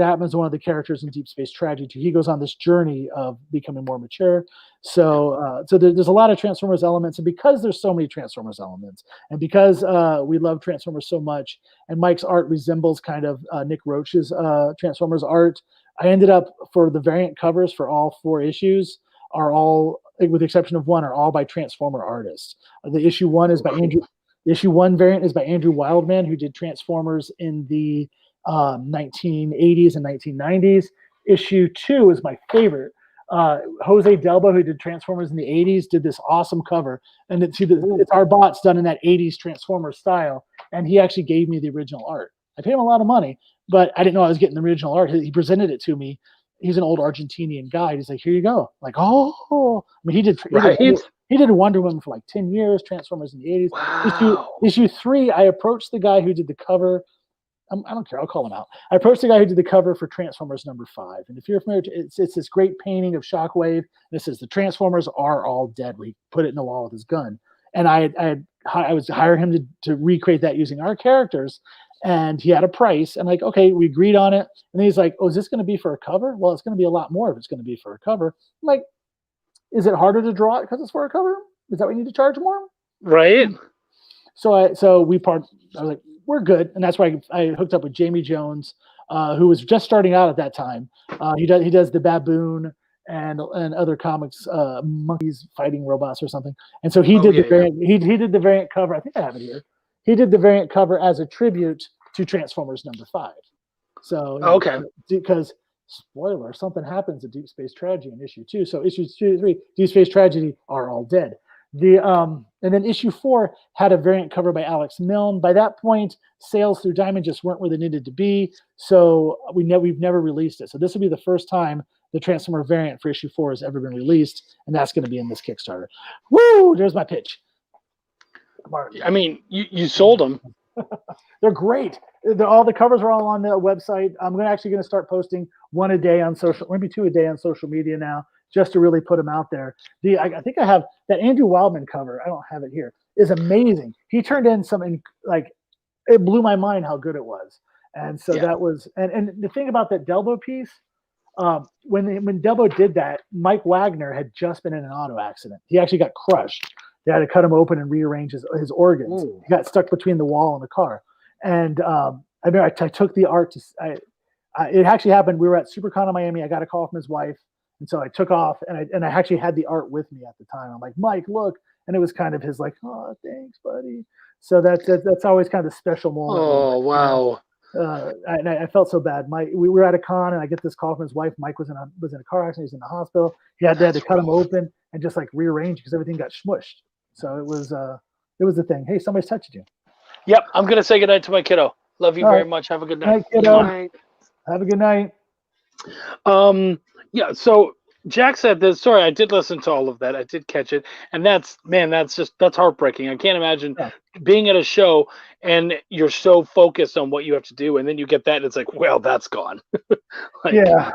happens to one of the characters in Deep Space Tragedy. He goes on this journey of becoming more mature. So there's a lot of Transformers elements, and because there's so many Transformers elements, and because we love Transformers so much, and Mike's art resembles kind of Nick Roach's Transformers art, I ended up, for the variant covers for all 4 issues, are all, with the exception of one, are all by Transformer artists. The issue 1 is by Andrew. The issue 1 variant is by Andrew Wildman, who did Transformers in the 1980s and 1990s. Issue 2 is my favorite. Jose Delba, who did Transformers in the 80s, did this awesome cover. And it's our bots done in that 80s Transformers style. And he actually gave me the original art. I paid him a lot of money, but I didn't know I was getting the original art. He presented it to me he's an old Argentinian guy. He's like, here you go. Like, oh, I mean, Right. he did Wonder Woman for like 10 years, Transformers in the 80s. Wow. Issue 3, I approached the guy who did the cover. I don't care. I'll call him out. I approached the guy who did the cover for Transformers #5. And if you're familiar, it's this great painting of Shockwave. And it says, the Transformers are all dead. We put it in the wall with his gun. And I was hiring him to recreate that using our characters. And he had a price. And like, okay, we agreed on it. And he's like, oh, is this going to be for a cover? Well, it's going to be a lot more if it's going to be for a cover. I'm like, is it harder to draw it because it's for a cover? Is that what you need to charge more? Right. So I was like, we're good. And that's why I hooked up with Jamie Jones, who was just starting out at that time. He does the Baboon and other comics, monkeys fighting robots or something. And so he did the variant. He did the variant cover. I think I have it here. He did the variant cover as a tribute to Transformers #5. So Okay. Because spoiler, something happens at Deep Space Tragedy in issue 2. So issues 2 to 3, Deep Space Tragedy are all dead. And then issue 4 had a variant cover by Alex Milne. By that point, sales through Diamond just weren't where they needed to be. So we've never released it. So this will be the first time the Transformer variant for issue 4 has ever been released, and that's going to be in this Kickstarter. Woo! There's my pitch. I mean, you sold them. They're great. All the covers are all on the website. I'm actually going to start posting one a day on social, maybe 2 a day on social media now, just to really put them out there. I think I have that Andrew Wildman cover. I don't have it here. Is amazing. He turned in something like, it blew my mind how good it was. And so that was, and the thing about that Delbo piece, when Delbo did that, Mike Wagner had just been in an auto accident. He actually got crushed. They had to cut him open and rearrange his organs. Ooh. He got stuck between the wall and the car. And I remember I took the art to. It actually happened. We were at SuperCon in Miami. I got a call from his wife, and so I took off, and I actually had the art with me at the time. I'm like, Mike, look, and it was kind of his like, oh, thanks, buddy. So that's always kind of a special moment. Oh, wow. And I felt so bad. We were at a con, and I get this call from his wife. Mike was in a car accident. He was in the hospital. He had to cut him open and just like rearrange because everything got smushed. So it was the thing. Hey, somebody's touched you. Yep, I'm gonna say goodnight to my kiddo. Love you very much. Have a good night. Good night. Have a good night. Yeah. So Jack said this. Sorry, I did listen to all of that. I did catch it, and that's heartbreaking. I can't imagine being at a show and you're so focused on what you have to do, and then you get that, and it's like, well, that's gone. Yeah.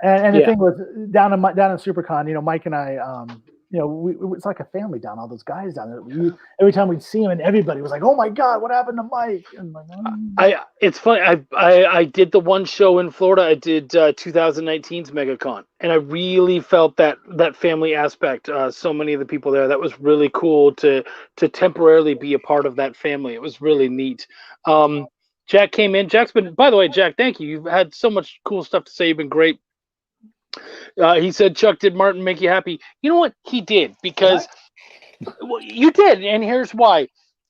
And the thing was down in SuperCon, Mike and I, it's like a family down. All those guys down there. Every time we'd see him, and everybody was like, "Oh my God, what happened to Mike?" And like, it's funny. I did the one show in Florida. I did 2019's MegaCon, and I really felt that family aspect. So many of the people there. That was really cool to temporarily be a part of that family. It was really neat. Jack came in. Jack's been, by the way, Jack, thank you. You've had so much cool stuff to say. You've been great. He said, Chuck, did Martin make you happy? You know what? He did, because you did. And here's why.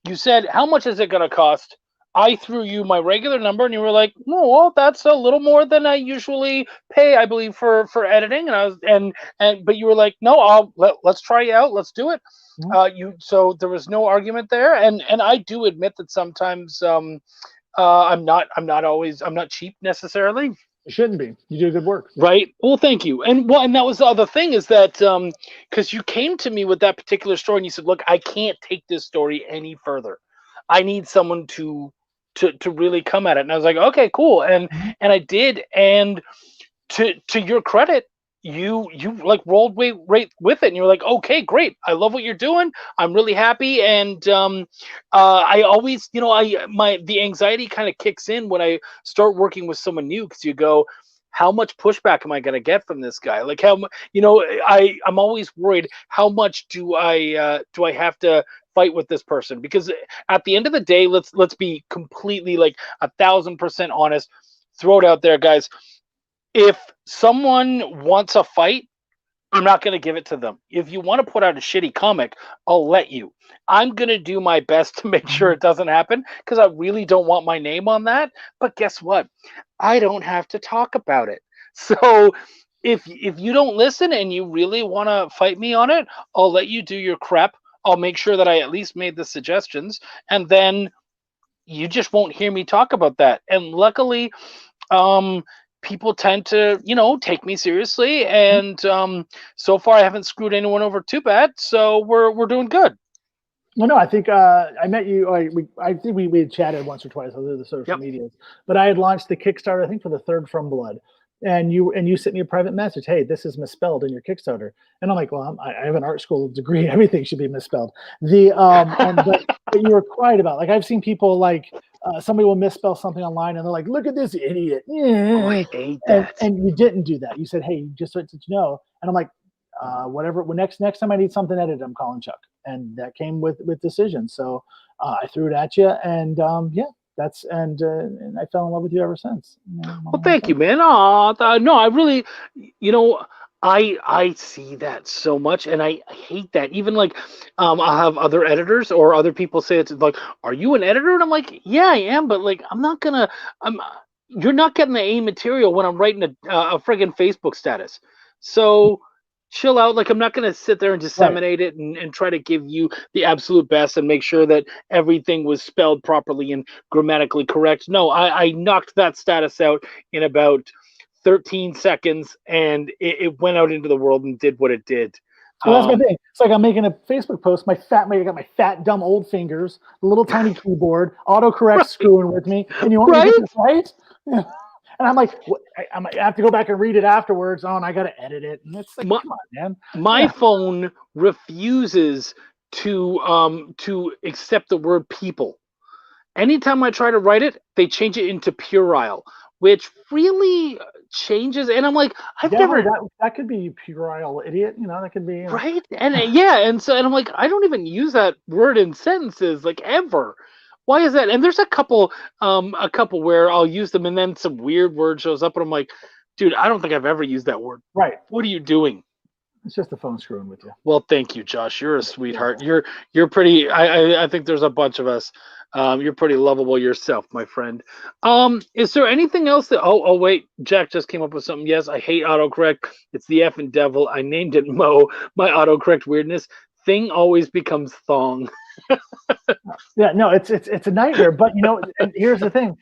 You said, how much is it going to cost? I threw you my regular number, and you were like, "Oh, well, that's a little more than I usually pay, I believe, for editing." And I was, but you were like, "No, let's try you out. Let's do it." Mm-hmm. So there was no argument there. And I do admit that sometimes I'm not cheap necessarily. You shouldn't be. You do good work. Right. Well, thank you. And that was the other thing, is that because you came to me with that particular story and you said, "Look, I can't take this story any further. I need someone to really come at it." And I was like, "Okay, cool." And I did. And to your credit, you like rolled right with it, and you're like, "Okay, great. I love what you're doing. I'm really happy." And I always, the anxiety kind of kicks in when I start working with someone new, because you go, how much pushback am I going to get from this guy? Like, I'm always worried, how much do I have to fight with this person? Because at the end of the day, let's be completely like 1,000% honest. Throw it out there, guys. If someone wants a fight, I'm not going to give it to them. If you want to put out a shitty comic, I'll let you. I'm going to do my best to make sure it doesn't happen, because I really don't want my name on that. But guess what? I don't have to talk about it. So if you don't listen and you really want to fight me on it, I'll let you do your crap. I'll make sure that I at least made the suggestions, and then you just won't hear me talk about that. And luckily, people tend to, take me seriously, and so far I haven't screwed anyone over too bad, so we're doing good. Well, no, I think I met you. I think we had chatted once or twice over the social Yep. medias, but I had launched the Kickstarter, I think, for the third From Blood, and you sent me a private message. Hey, this is misspelled in your Kickstarter, and I'm like, well, I have an art school degree. Everything should be misspelled. But you were quiet about it. Like I've seen people like somebody will misspell something online, and they're like, look at this idiot. Oh, I hate that. And you didn't do that. You said, hey, just so you know, and I'm like, whatever. Next time I need something edited, I'm calling Chuck, and that came with decision. So I threw it at you, and and I fell in love with you ever since. Well, thank you, man. No, I really, I see that so much, and I hate that. Even like, I'll have other editors or other people say it's like, "Are you an editor?" And I'm like, "Yeah, I am," but like, you're not getting the A material when I'm writing a friggin' Facebook status. So chill out. Like, I'm not going to sit there and disseminate it and try to give you the absolute best and make sure that everything was spelled properly and grammatically correct. No, I knocked that status out in about 13 seconds, and it went out into the world and did what it did. Well, that's my thing. It's like I'm making a Facebook post. I got my fat, dumb old fingers, the little tiny keyboard, autocorrect screwing with me, and you want me to get this right? Yeah. And I'm like, I have to go back and read it afterwards. Oh, and I got to edit it. And it's like, come on, man. My phone refuses to accept the word people. Anytime I try to write it, they change it into puerile, which really changes. And I'm like, that could be puerile idiot. That could be right. And and I'm like, I don't even use that word in sentences like ever. Why is that? And there's a couple where I'll use them, and then some weird word shows up, and I'm like, dude, I don't think I've ever used that word. Right. What are you doing? It's just the phone screwing with you. Well, thank you, Josh. You're a sweetheart. You're pretty. I think there's a bunch of us. You're pretty lovable yourself, my friend. Is there anything else that? Oh, wait. Jack just came up with something. Yes, I hate autocorrect. It's the effing devil. I named it Mo. My autocorrect weirdness thing always becomes thong. Yeah, no, it's a nightmare. But and here's the thing.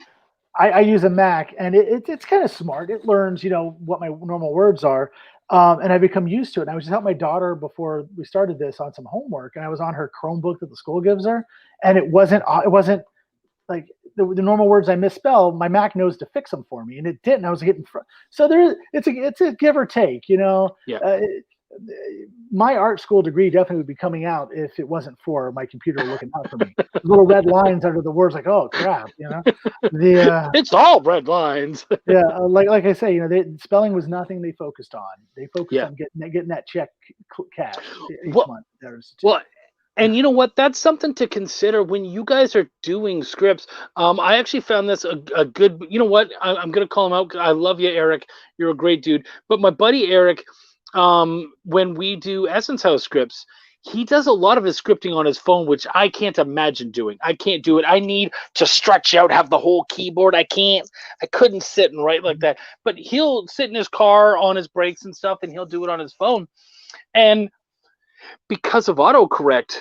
I use a Mac, and it's kind of smart. It learns, what my normal words are. And I become used to it. And I was just helping my daughter before we started this on some homework, and I was on her Chromebook that the school gives her, and it wasn't like the normal words I misspell. My Mac knows to fix them for me, and it didn't. I was getting so it's a give or take, Yeah. My art school degree definitely would be coming out if it wasn't for my computer looking out for me. Little red lines under the words, like, oh crap, it's all red lines. Yeah, like I say, spelling was nothing they focused on. They focused on getting that check cash each month. Well, and you know what? That's something to consider when you guys are doing scripts. I actually found this a good. You know what? I'm gonna call him out. I love you, Eric. You're a great dude. But my buddy Eric, when we do Essence House scripts, he does a lot of his scripting on his phone, which I can't imagine doing. I can't do it. I need to stretch out, have the whole keyboard. I couldn't sit and write like that. But he'll sit in his car on his breaks and stuff, and he'll do it on his phone. And because of autocorrect,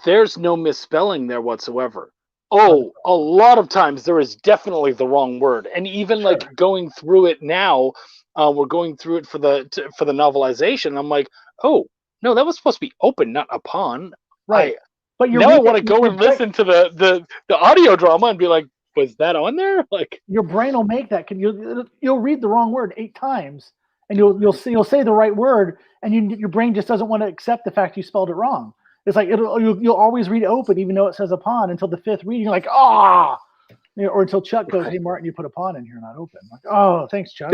there's no misspelling there whatsoever. Oh, a lot of times there is definitely the wrong word. And even like going through it now, we're going through it for the novelization. I'm like, oh, no, that was supposed to be open, not upon. Right. But now I want to go and listen to the audio drama and be like, was that on there? Like, your brain will make that. You'll read the wrong word 8 times, and you'll say the right word, and your brain just doesn't want to accept the fact you spelled it wrong. It's like you'll always read open even though it says upon until the 5th reading. You're like, or until Chuck goes, hey Martin, you put upon in here, not open. I'm like, oh, thanks, Chuck.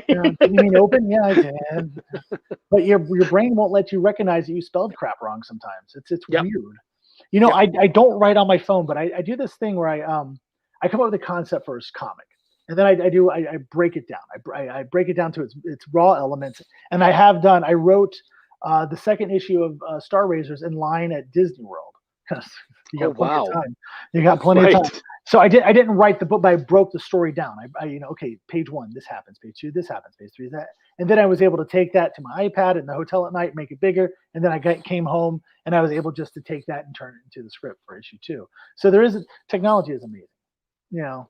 You mean open? Yeah, I did. But your brain won't let you recognize that you spelled crap wrong sometimes. It's weird. I don't write on my phone, but I do this thing where I come up with a concept for a comic, and then I break it down. I break it down to its raw elements, and I wrote the second issue of Star Raisers in line at Disney World. You got plenty of time. You got plenty of time. So I didn't write the book, but I broke the story down. Okay, page 1, this happens. Page 2, this happens. Page 3, that. And then I was able to take that to my iPad in the hotel at night, make it bigger. And then I came home, and I was able just to take that and turn it into the script for issue 2. So technology is amazing. Yeah.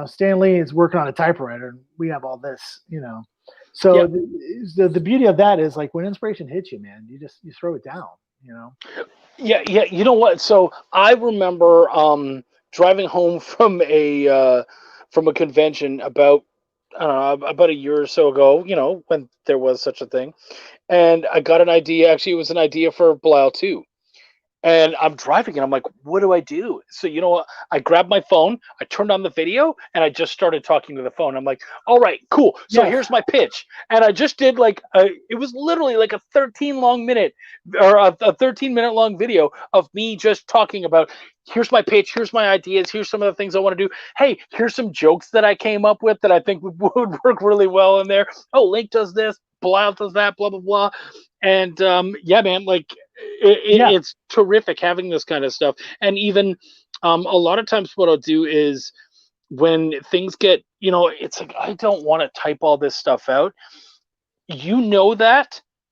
Stan Lee is working on a typewriter, and we have all this, So the beauty of that is like when inspiration hits you, man, you throw it down, Yeah, yeah. You know what? So I remember driving home from a convention about I don't know about a year or so ago. When there was such a thing, and I got an idea. Actually, it was an idea for Belial 2. And I'm driving and I'm like, what do I do? So, you know what? I grabbed my phone, I turned on the video, and I just started talking to the phone. I'm like, all right, cool. So here's my pitch. And I just did it was literally like a 13-minute long video of me just talking about, here's my pitch, here's my ideas, here's some of the things I want to do. Hey, here's some jokes that I came up with that I think would work really well in there. Oh, Link does this, Belial does that, blah, blah, blah. And yeah, man, like, it's terrific having this kind of stuff. And even a lot of times what I'll do is when things get, it's like, I don't want to type all this stuff out.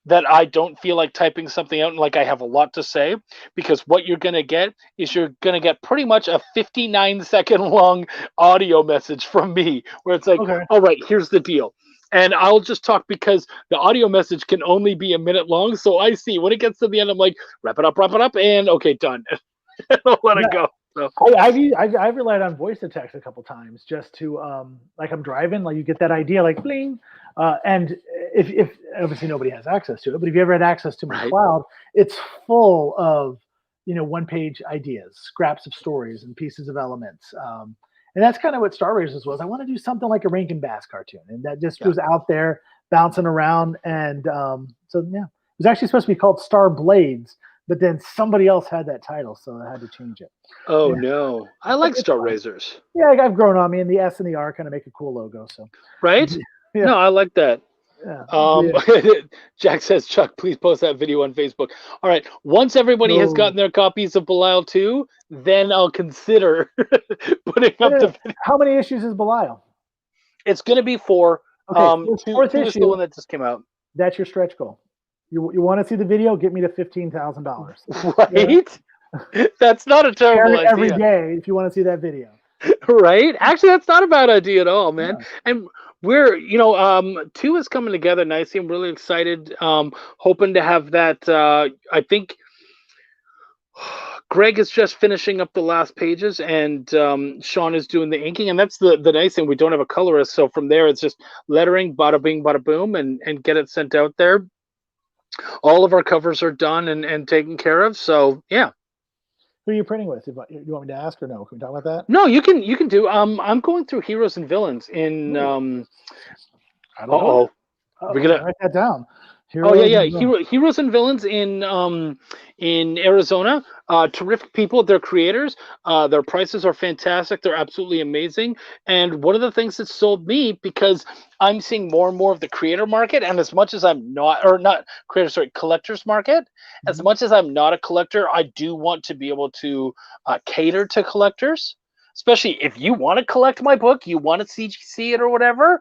That I don't feel like typing something out and like I have a lot to say, because what you're going to get is you're going to get pretty much a 59-second long audio message from me where it's like, all right, here's the deal. And I'll just talk because the audio message can only be a minute long. So I see when it gets to the end, I'm like, wrap it up, and okay, done. I'll let it go. So. I've relied on voice to text a couple times just to like I'm driving, like you get that idea, like bling. And if obviously nobody has access to it, but if you ever had access to my cloud, it's full of one-page ideas, scraps of stories, and pieces of elements. And that's kind of what Star Raisers was. I want to do something like a Rankin Bass cartoon, and that just was out there bouncing around. And so it was actually supposed to be called Star Blades, but then somebody else had that title, so I had to change it. Oh no, I like Star Raisers. Yeah, I've grown on me, and the S and the R kind of make a cool logo. So right? Yeah. No, I like that. Yeah. Jack says, Chuck, please post that video on Facebook. All right. Once everybody has gotten their copies of Belial 2, then I'll consider putting up the video. How many issues is Belial? It's going to be 4. Okay, fourth two issue. is the one that just came out. That's your stretch goal. You want to see the video? Get me to $15,000. Right? Yeah. That's not a terrible idea. Every day if you want to see that video. Right? Actually, that's not a bad idea at all, man. Yeah. And we're, 2 is coming together nicely. I'm really excited. Hoping to have that. I think Greg is just finishing up the last pages, and Sean is doing the inking. And that's the nice thing. We don't have a colorist. So from there, it's just lettering, bada bing, bada boom, and get it sent out there. All of our covers are done and taken care of. So, yeah. Who are you printing with? You want me to ask or no? Can we talk about that? No, you can do. I'm going through Heroes and Villains in. I don't know. We're gonna write that down. Heroes and Villains in Arizona. Terrific people. They're creators. Their prices are fantastic. They're absolutely amazing. And one of the things that sold me, because I'm seeing more and more of the creator market, and as much as I'm collectors market, mm-hmm. As much as I'm not a collector, I do want to be able to cater to collectors, especially if you want to collect my book, you want to CGC it or whatever.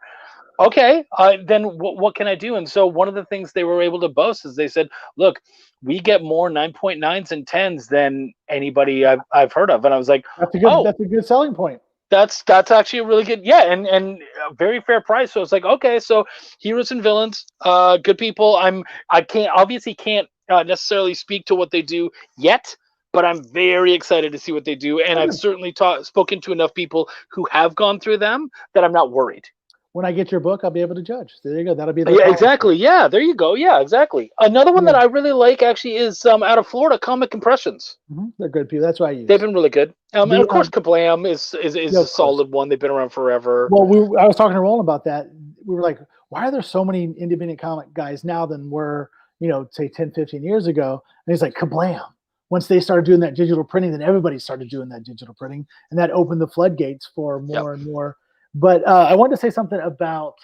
Okay, then what can I do? And so one of the things they were able to boast is they said, look, we get more 9.9s and 10s than anybody I've heard of. And I was like, that's a good selling point. That's actually a really good, and a very fair price. So it's like, okay, so Heroes and Villains, good people. I can't necessarily speak to what they do yet, but I'm very excited to see what they do. And I've certainly spoken to enough people who have gone through them that I'm not worried. When I get your book, I'll be able to judge. So there you go. That'll be exactly. Yeah, there you go. Yeah, exactly. Another one that I really like actually is out of Florida, Comic Impressions. Mm-hmm. They're good people. That's what I use. They've been really good. And of course, Kablam is a solid one. They've been around forever. Well, I was talking to Roland about that. We were like, why are there so many independent comic guys now than were, say 10, 15 years ago? And he's like, Kablam. Once they started doing that digital printing, then everybody started doing that digital printing, and that opened the floodgates for more and more. But I wanted to say something about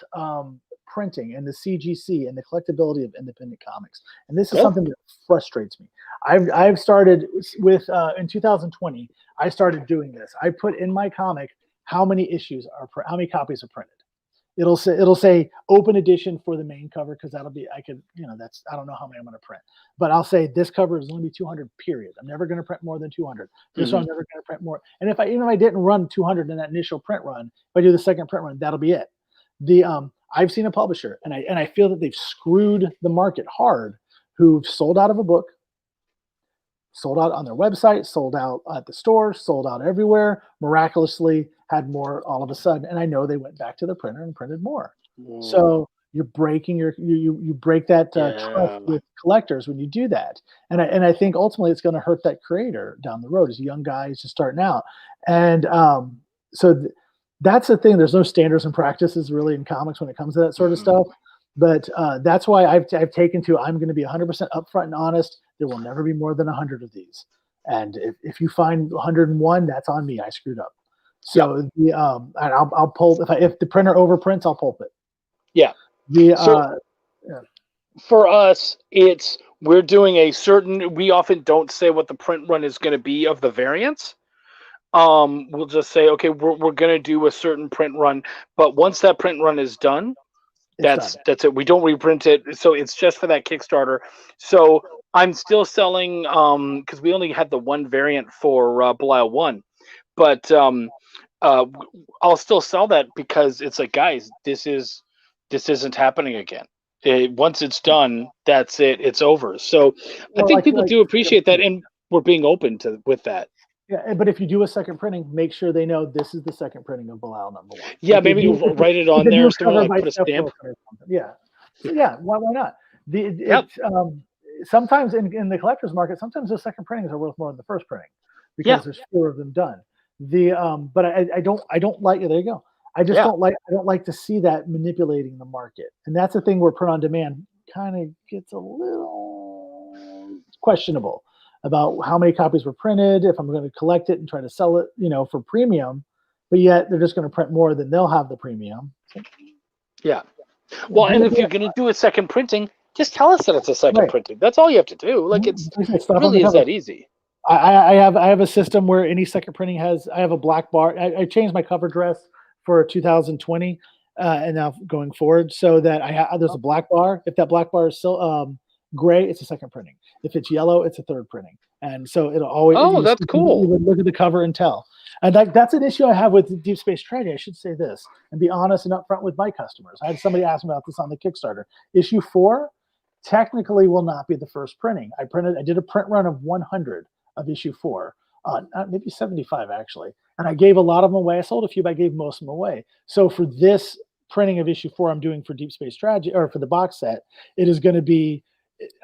printing and the CGC and the collectability of independent comics. And this is something that frustrates me. I've started with in 2020. I started doing this. I put in my comic how many copies are printed, it'll say open edition for the main cover, because that'll be, I don't know how many I'm going to print, but I'll say this cover is going to be 200 period. I'm never going to print more than 200. This one I'm never going to print more. And even if I didn't run 200 in that initial print run, if I do the second print run, that'll be it. I've seen a publisher, and I feel that they've screwed the market hard, who've sold out of a book, sold out on their website, sold out at the store, sold out everywhere, miraculously had more all of a sudden. And I know they went back to the printer and printed more. So you're breaking you break that trust with collectors when you do that. And I think ultimately it's going to hurt that creator down the road as a young guy who's just starting out. And that's the thing. There's no standards and practices really in comics when it comes to that sort of stuff. But that's why I've taken to, I'm going to be 100% upfront and honest. There will never be more than 100 of these. And if you find 101, that's on me. I screwed up. So I'll pulp, if the printer overprints, I'll pulp it. Yeah. For us, we're doing we often don't say what the print run is going to be of the variants. We'll just say, okay, we're going to do a certain print run, but once that print run is done, that's it. We don't reprint it, so it's just for that Kickstarter. So I'm still selling, because we only had the one variant for Belial 1, but I'll still sell that, because it's like, guys, this isn't happening again. Once it's done, that's it. It's over. So I think people do appreciate that, and we're being open with that. Yeah, but if you do a second printing, make sure they know this is the second printing of Belial number 1. Yeah, maybe you write it on there, so put a stamp. Yeah, why not? Sometimes in the collector's market, sometimes the second printings are worth more than the first printing, because there's fewer of them done. But I don't like it. There you go. I don't like to see that manipulating the market, and that's the thing where print on demand kind of gets a little questionable about how many copies were printed, if I'm going to collect it and try to sell it, for premium, but yet they're just going to print more than they'll have the premium. Yeah. Well, and if you're going to do a second printing, just tell us that it's a second printing. That's all you have to do. Like, it really is that easy. I have a system where any second printing I have a black bar. I changed my cover dress for 2020 and now going forward, so that there's a black bar. If that black bar is still gray, it's a second printing. If it's yellow, it's a third printing. And so it'll always. Oh, that's cool. You would look at the cover and tell. And that's an issue I have with Deep Space Tragedy. I should say this and be honest and upfront with my customers. I had somebody ask me about this on the Kickstarter. Issue 4 technically will not be the first printing. I did a print run of 100 of issue 4, maybe 75 actually. And I gave a lot of them away. I sold a few, but I gave most of them away. So for this printing of issue 4 I'm doing for Deep Space Tragedy, or for the box set, it is going to be,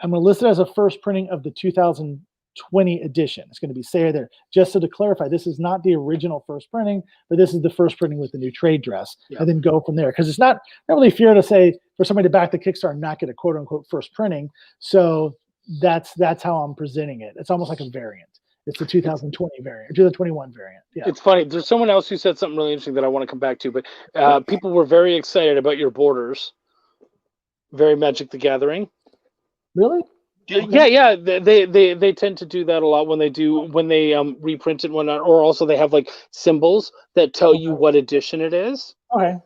I'm going to list it as a first printing of the 2020 edition. It's going to be say there, just so to clarify, this is not the original first printing, but this is the first printing with the new trade dress, and then go from there. Because it's not really fair to say for somebody to back the Kickstarter and not get a quote unquote first printing. So that's how I'm presenting it. It's almost like a variant. It's the 2020 variant, 2021 variant. Yeah. It's funny. There's someone else who said something really interesting that I want to come back to, but people were very excited about your borders. Very Magic the Gathering. Really? Yeah. They tend to do that a lot when they reprint it and whatnot, or also they have like symbols that tell you what edition it is. Okay.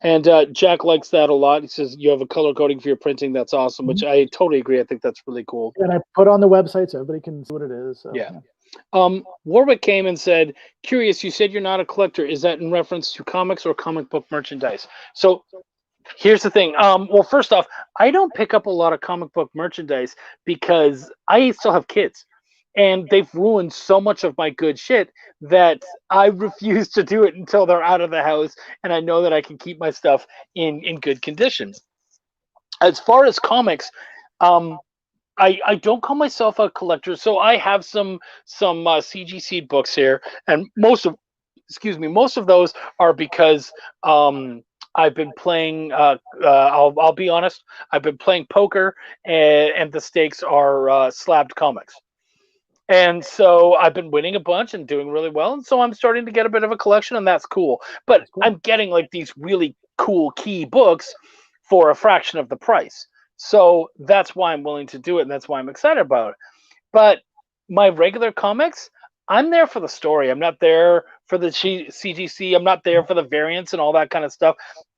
And Jack likes that a lot. He says you have a color coding for your printing. That's awesome, which I totally agree. I think that's really cool. And I put on the website so everybody can see what it is. So, yeah. Warwick came and said, curious, you said you're not a collector. Is that in reference to comics or comic book merchandise? So here's the thing. Well, first off, I don't pick up a lot of comic book merchandise because I still have kids. And they've ruined so much of my good shit that I refuse to do it until they're out of the house and I know that I can keep my stuff in good condition. As far as comics, I don't call myself a collector, so I have some CGC books here, and most of those are because I've been playing. I'll be honest. I've been playing poker, and the stakes are slabbed comics. And so I've been winning a bunch and doing really well. And so I'm starting to get a bit of a collection, and that's cool. But I'm getting like these really cool key books for a fraction of the price. So that's why I'm willing to do it, and that's why I'm excited about it. But my regular comics, I'm there for the story. I'm not there for the CGC. I'm not there for the variants and all that kind of stuff.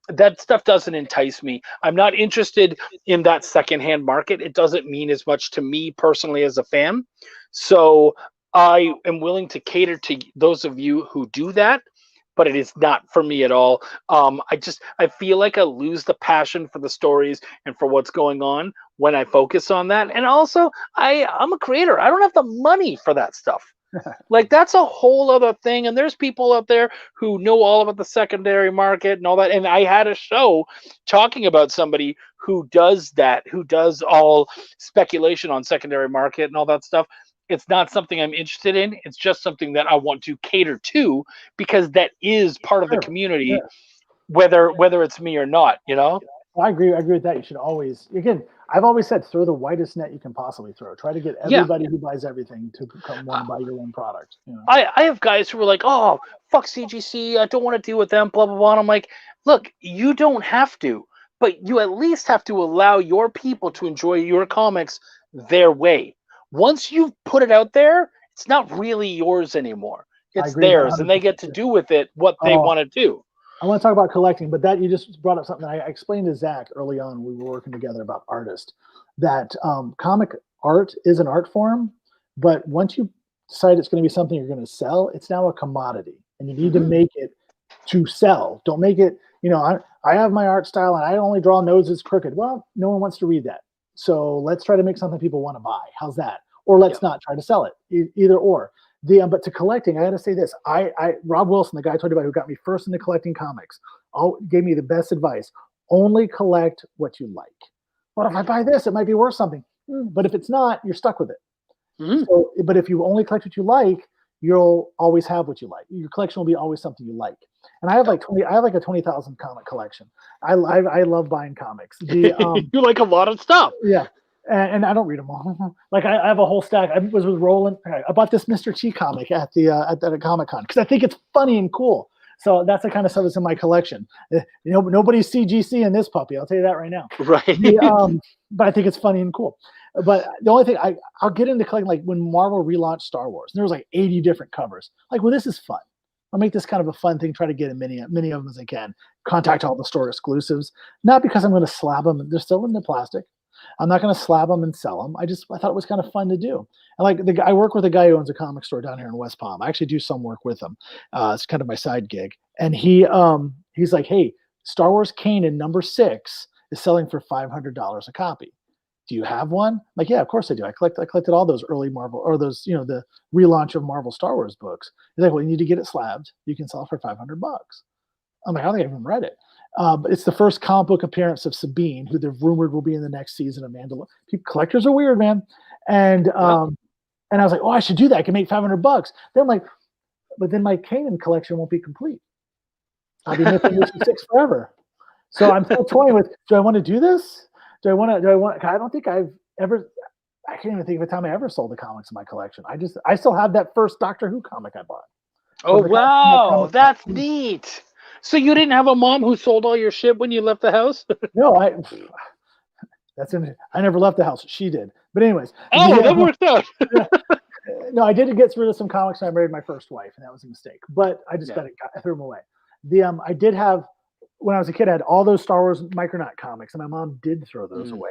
that stuff doesn't entice me. I'm not interested in that secondhand market. It doesn't mean as much to me personally as a fan. So I am willing to cater to those of you who do that, but it is not for me at all. I feel like I lose the passion for the stories and for what's going on when I focus on that. And also, I'm a creator. I don't have the money for that stuff. Like, that's a whole other thing. And there's people out there who know all about the secondary market and all that. And I had a show talking about somebody who does that, who does all speculation on secondary market and all that stuff. It's not something I'm interested in. It's just something that I want to cater to, because that is part of the community, whether it's me or not, you know? I agree with that. You should always, again, I've always said, throw the widest net you can possibly throw. Try to get everybody who buys everything to come want to buy your own product. You know? I have guys who are like, oh, fuck CGC, I don't want to deal with them, blah, blah, blah. And I'm like, look, you don't have to, but you at least have to allow your people to enjoy your comics their way. Once you've put it out there, it's not really yours anymore. It's theirs, and they get to do with it what they want to do. I want to talk about collecting, but that you just brought up something I explained to Zach early on. We were working together about artists, that comic art is an art form, but once you decide it's going to be something you're going to sell, it's now a commodity, and you need to make it to sell. Don't make it, I have my art style and I only draw noses crooked. Well, no one wants to read that. So let's try to make something people want to buy. How's that? Or let's not try to sell it. Either or. But to collecting, I got to say this. Rob Wilson, the guy I told you about who got me first into collecting comics, gave me the best advice. Only collect what you like. Well, if I buy this, it might be worth something. But if it's not, you're stuck with it. So, but if you only collect what you like, you'll always have what you like. Your collection will be always something you like. And I have like a 20,000 comic collection. I love buying comics. You like a lot of stuff. Yeah. And I don't read them all. Like I have a whole stack. I was with Roland. I bought this Mr. Chi comic at a Comic-Con because I think it's funny and cool. So that's the kind of stuff that's in my collection. Nobody's CGC in this puppy. I'll tell you that right now. Right. But I think it's funny and cool. But the only thing I'll get into collecting, like when Marvel relaunched Star Wars, and there was like 80 different covers. Like, well, this is fun. I'll make this kind of a fun thing. Try to get as many of them as I can. Contact all the store exclusives. Not because I'm going to slab them. They're still in the plastic. I'm not going to slab them and sell them. I thought it was kind of fun to do. And I work with a guy who owns a comic store down here in West Palm. I actually do some work with him. It's kind of my side gig. And he's like, hey, Star Wars Kanan #6 is selling for $500 a copy. Do you have one? I'm like, yeah, of course I do. I collected all those early Marvel, or those, the relaunch of Marvel Star Wars books. He's like, well, you need to get it slabbed. You can sell it for $500. I'm like, I don't think I've even read it. But it's the first comic book appearance of Sabine, who they're rumored will be in the next season of Mandalorian. Collectors are weird, man. And I was like, oh, I should do that. I can make $500. Then I'm like, but then my Kanan collection won't be complete. I'll be making this 6 forever. So I'm still toying with, do I want to do this? I don't think I can't even think of a time I ever sold the comics in my collection. I still have that first Doctor Who comic I bought. Oh, wow. That's neat. So you didn't have a mom who sold all your shit when you left the house? No, I never left the house. She did. But anyways. Oh, that worked out. No, I did get rid of some comics when I married my first wife, and that was a mistake. But I just I threw them away. I did have, when I was a kid, I had all those Star Wars Micronaut comics, and my mom did throw those away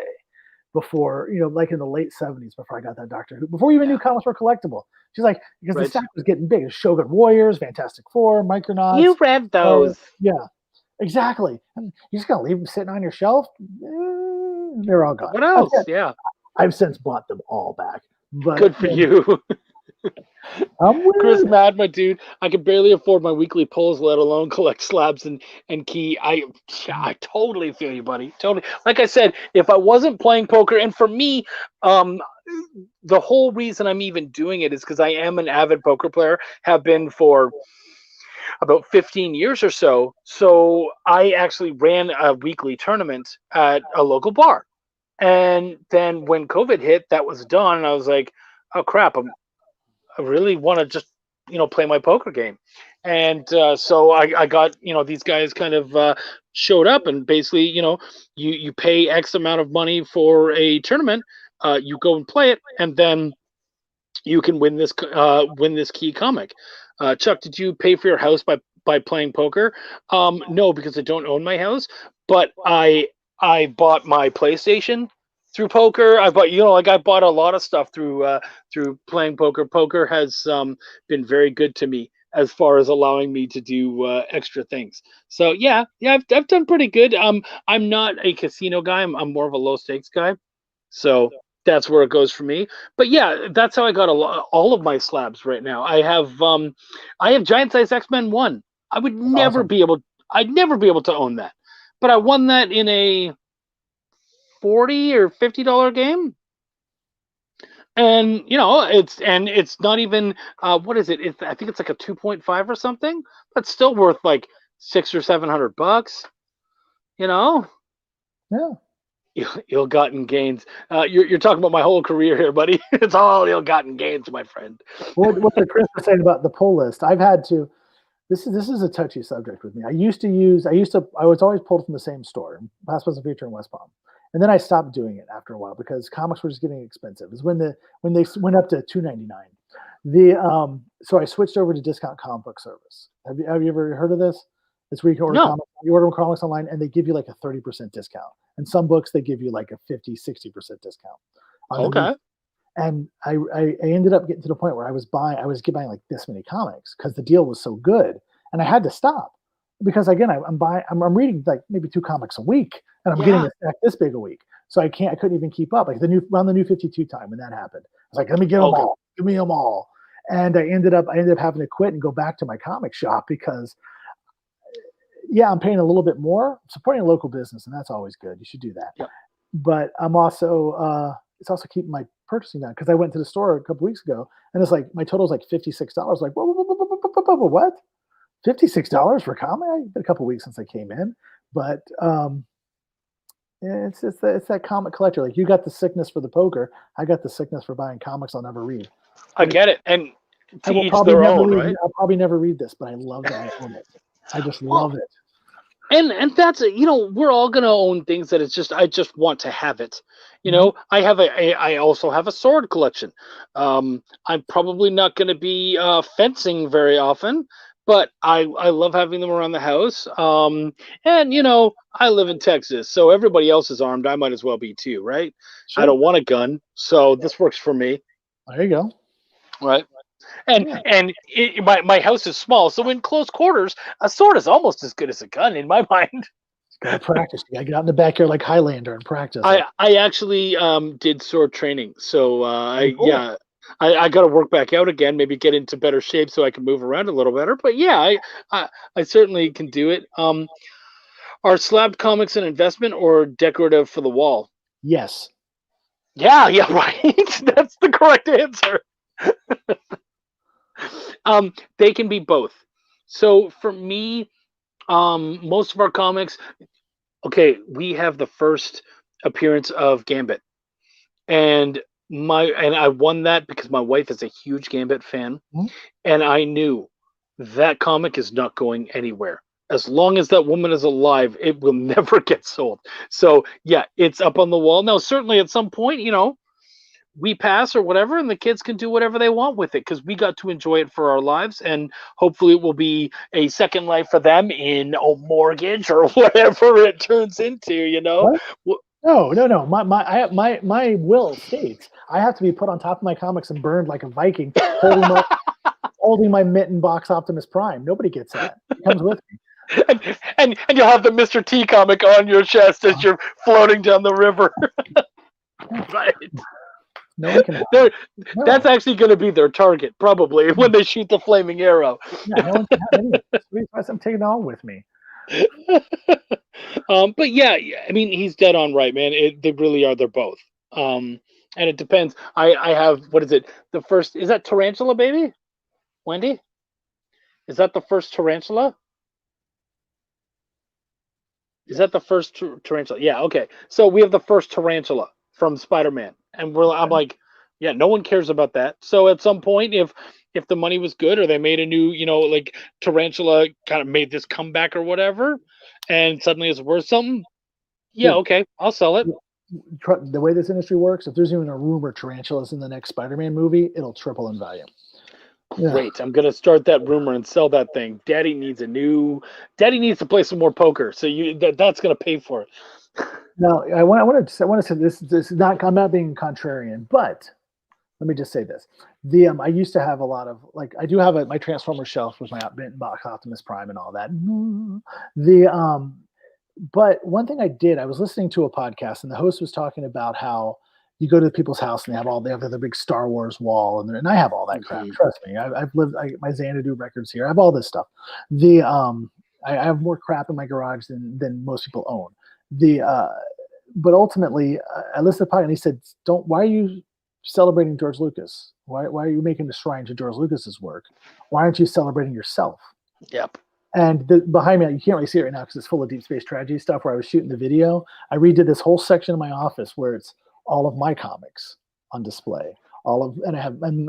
before, like in the late 70s, before I got that Doctor Who, before even knew comics were collectible. She's like, because the stack was getting big. Shogun Warriors, Fantastic Four, Micronauts. You read those. Yeah, exactly. And you're just going to leave them sitting on your shelf? They're all gone. What else? Yeah. I've since bought them all back. But, good for you. Chris Madma, dude, I could barely afford my weekly pulls, let alone collect slabs and key. I totally feel you, buddy. Totally. Like I said, if I wasn't playing poker, and for me, the whole reason I'm even doing it is because I am an avid poker player, have been for about 15 years or so. So I actually ran a weekly tournament at a local bar. And then when COVID hit, that was done. And I was like, oh, crap, I really want to just, play my poker game. And so I got, these guys kind of showed up, and basically, you pay X amount of money for a tournament, you go and play it, and then you can win this key comic. Chuck, did you pay for your house by by playing poker? No, because I don't own my house, but I bought my PlayStation through poker. I bought, like I bought a lot of stuff through playing poker. Poker has been very good to me as far as allowing me to do extra things. So yeah, I've done pretty good. I'm not a casino guy. I'm more of a low stakes guy. So that's where it goes for me. But yeah, that's how I got all of my slabs right now. I have Giant Size X-Men 1. I would never awesome. be able I'd never be able to own that. But I won that in a $40 or $50 game. And it's not even what is it? I think it's like a 2.5 or something, but still worth like $600 or $700. You know, Yeah. ill-gotten gains. You're talking about my whole career here, buddy. It's all ill-gotten gains, my friend. What Chris was saying about the pull list, I've had to. This is a touchy subject with me. I was always pulled from the same store, Past Present Future in West Palm, and then I stopped doing it after a while because comics were just getting expensive. It was when they went up to $2.99. So I switched over to Discount Comic Book Service. Have you ever heard of this? It's where you can order No. comics. You order comics online, and they give you like a 30% discount. And some books they give you like a 50-60% discount. Okay. And I ended up getting to the point where I was buying like this many comics because the deal was so good, and I had to stop because again I'm reading like maybe 2 comics a week, and I'm getting a stack this big a week, so I couldn't even keep up. Like around the New 52 time when that happened, I was like, let me get them all, give me them all, and I ended up having to quit and go back to my comic shop because I'm paying a little bit more, supporting a local business, and that's always good. You should do that. Yep. But I'm also it's also keeping my purchasing down because I went to the store a couple weeks ago and it's like my total is like $56. Like what? $56 for a comic? It's been a couple weeks since I came in, but it's that comic collector. Like you got the sickness for the poker, I got the sickness for buying comics I'll never read. I get it, and I will each probably their never own, read. right? I'll probably never read this, but I love that I own it. I just love it. And that's we're all gonna own things that I just want to have it. I also have a sword collection. I'm probably not gonna be fencing very often, but I love having them around the house. And I live in Texas, so everybody else is armed. I might as well be too, right? Sure. I don't want a gun, so this works for me. There you go. Right. And my house is small, so in close quarters, a sword is almost as good as a gun in my mind. Gotta practice. You gotta get out in the backyard like Highlander and practice. I actually did sword training, so cool. I got to work back out again. Maybe get into better shape so I can move around a little better. But yeah, I certainly can do it. Are slabbed comics an investment or decorative for the wall? Yes. Yeah, right. That's the correct answer. They can be both. So for me, most of our comics, okay, we have the first appearance of Gambit, and I won that because my wife is a huge Gambit fan, and I knew that comic is not going anywhere. As long as that woman is alive, it will never get sold. So yeah, it's up on the wall now. Certainly, at some point, we pass or whatever, and the kids can do whatever they want with it because we got to enjoy it for our lives, and hopefully it will be a second life for them in a mortgage or whatever it turns into. What? No. My will states I have to be put on top of my comics and burned like a Viking, holding my Mitten Box Optimus Prime. Nobody gets that. It comes with me. And you'll have the Mr. T comic on your chest as you're floating down the river. Right. No one can. That's actually going to be their target, probably, when they shoot the flaming arrow. Yeah, no one can have any. I'm taking it all with me. But yeah, I mean, he's dead on right, man. They really are. They're both. And it depends. I have, what is it? The first, is that Tarantula, baby? Wendy? Is that the first Tarantula? Is that the first Tarantula? Yeah, okay. So we have the first Tarantula from Spider-Man. And I'm like, yeah, no one cares about that. So at some point, if the money was good or they made a new, like Tarantula kind of made this comeback or whatever, and suddenly it's worth something, yeah, okay, I'll sell it. The way this industry works, if there's even a rumor Tarantula's in the next Spider-Man movie, it'll triple in value. Great. I'm gonna start that rumor and sell that thing. Daddy needs to play some more poker. So that's gonna pay for it. Now, I want to say this is not. I'm not being contrarian, but let me just say this: I used to have a lot of I do have my Transformer shelf with my box Optimus Prime and all that. But one thing I did, I was listening to a podcast, and the host was talking about how you go to people's house and they have the big Star Wars wall, and I have all that crap. Trust me, I've lived my Xanadu records here. I have all this stuff. I have more crap in my garage than most people own. But ultimately, I listened to the podcast, and he said, why are you celebrating George Lucas? Why are you making a shrine to George Lucas's work? Why aren't you celebrating yourself? Yep. And behind me, you can't really see it right now because it's full of deep space tragedy stuff. Where I was shooting the video, I redid this whole section of my office where it's all of my comics on display. I have I'm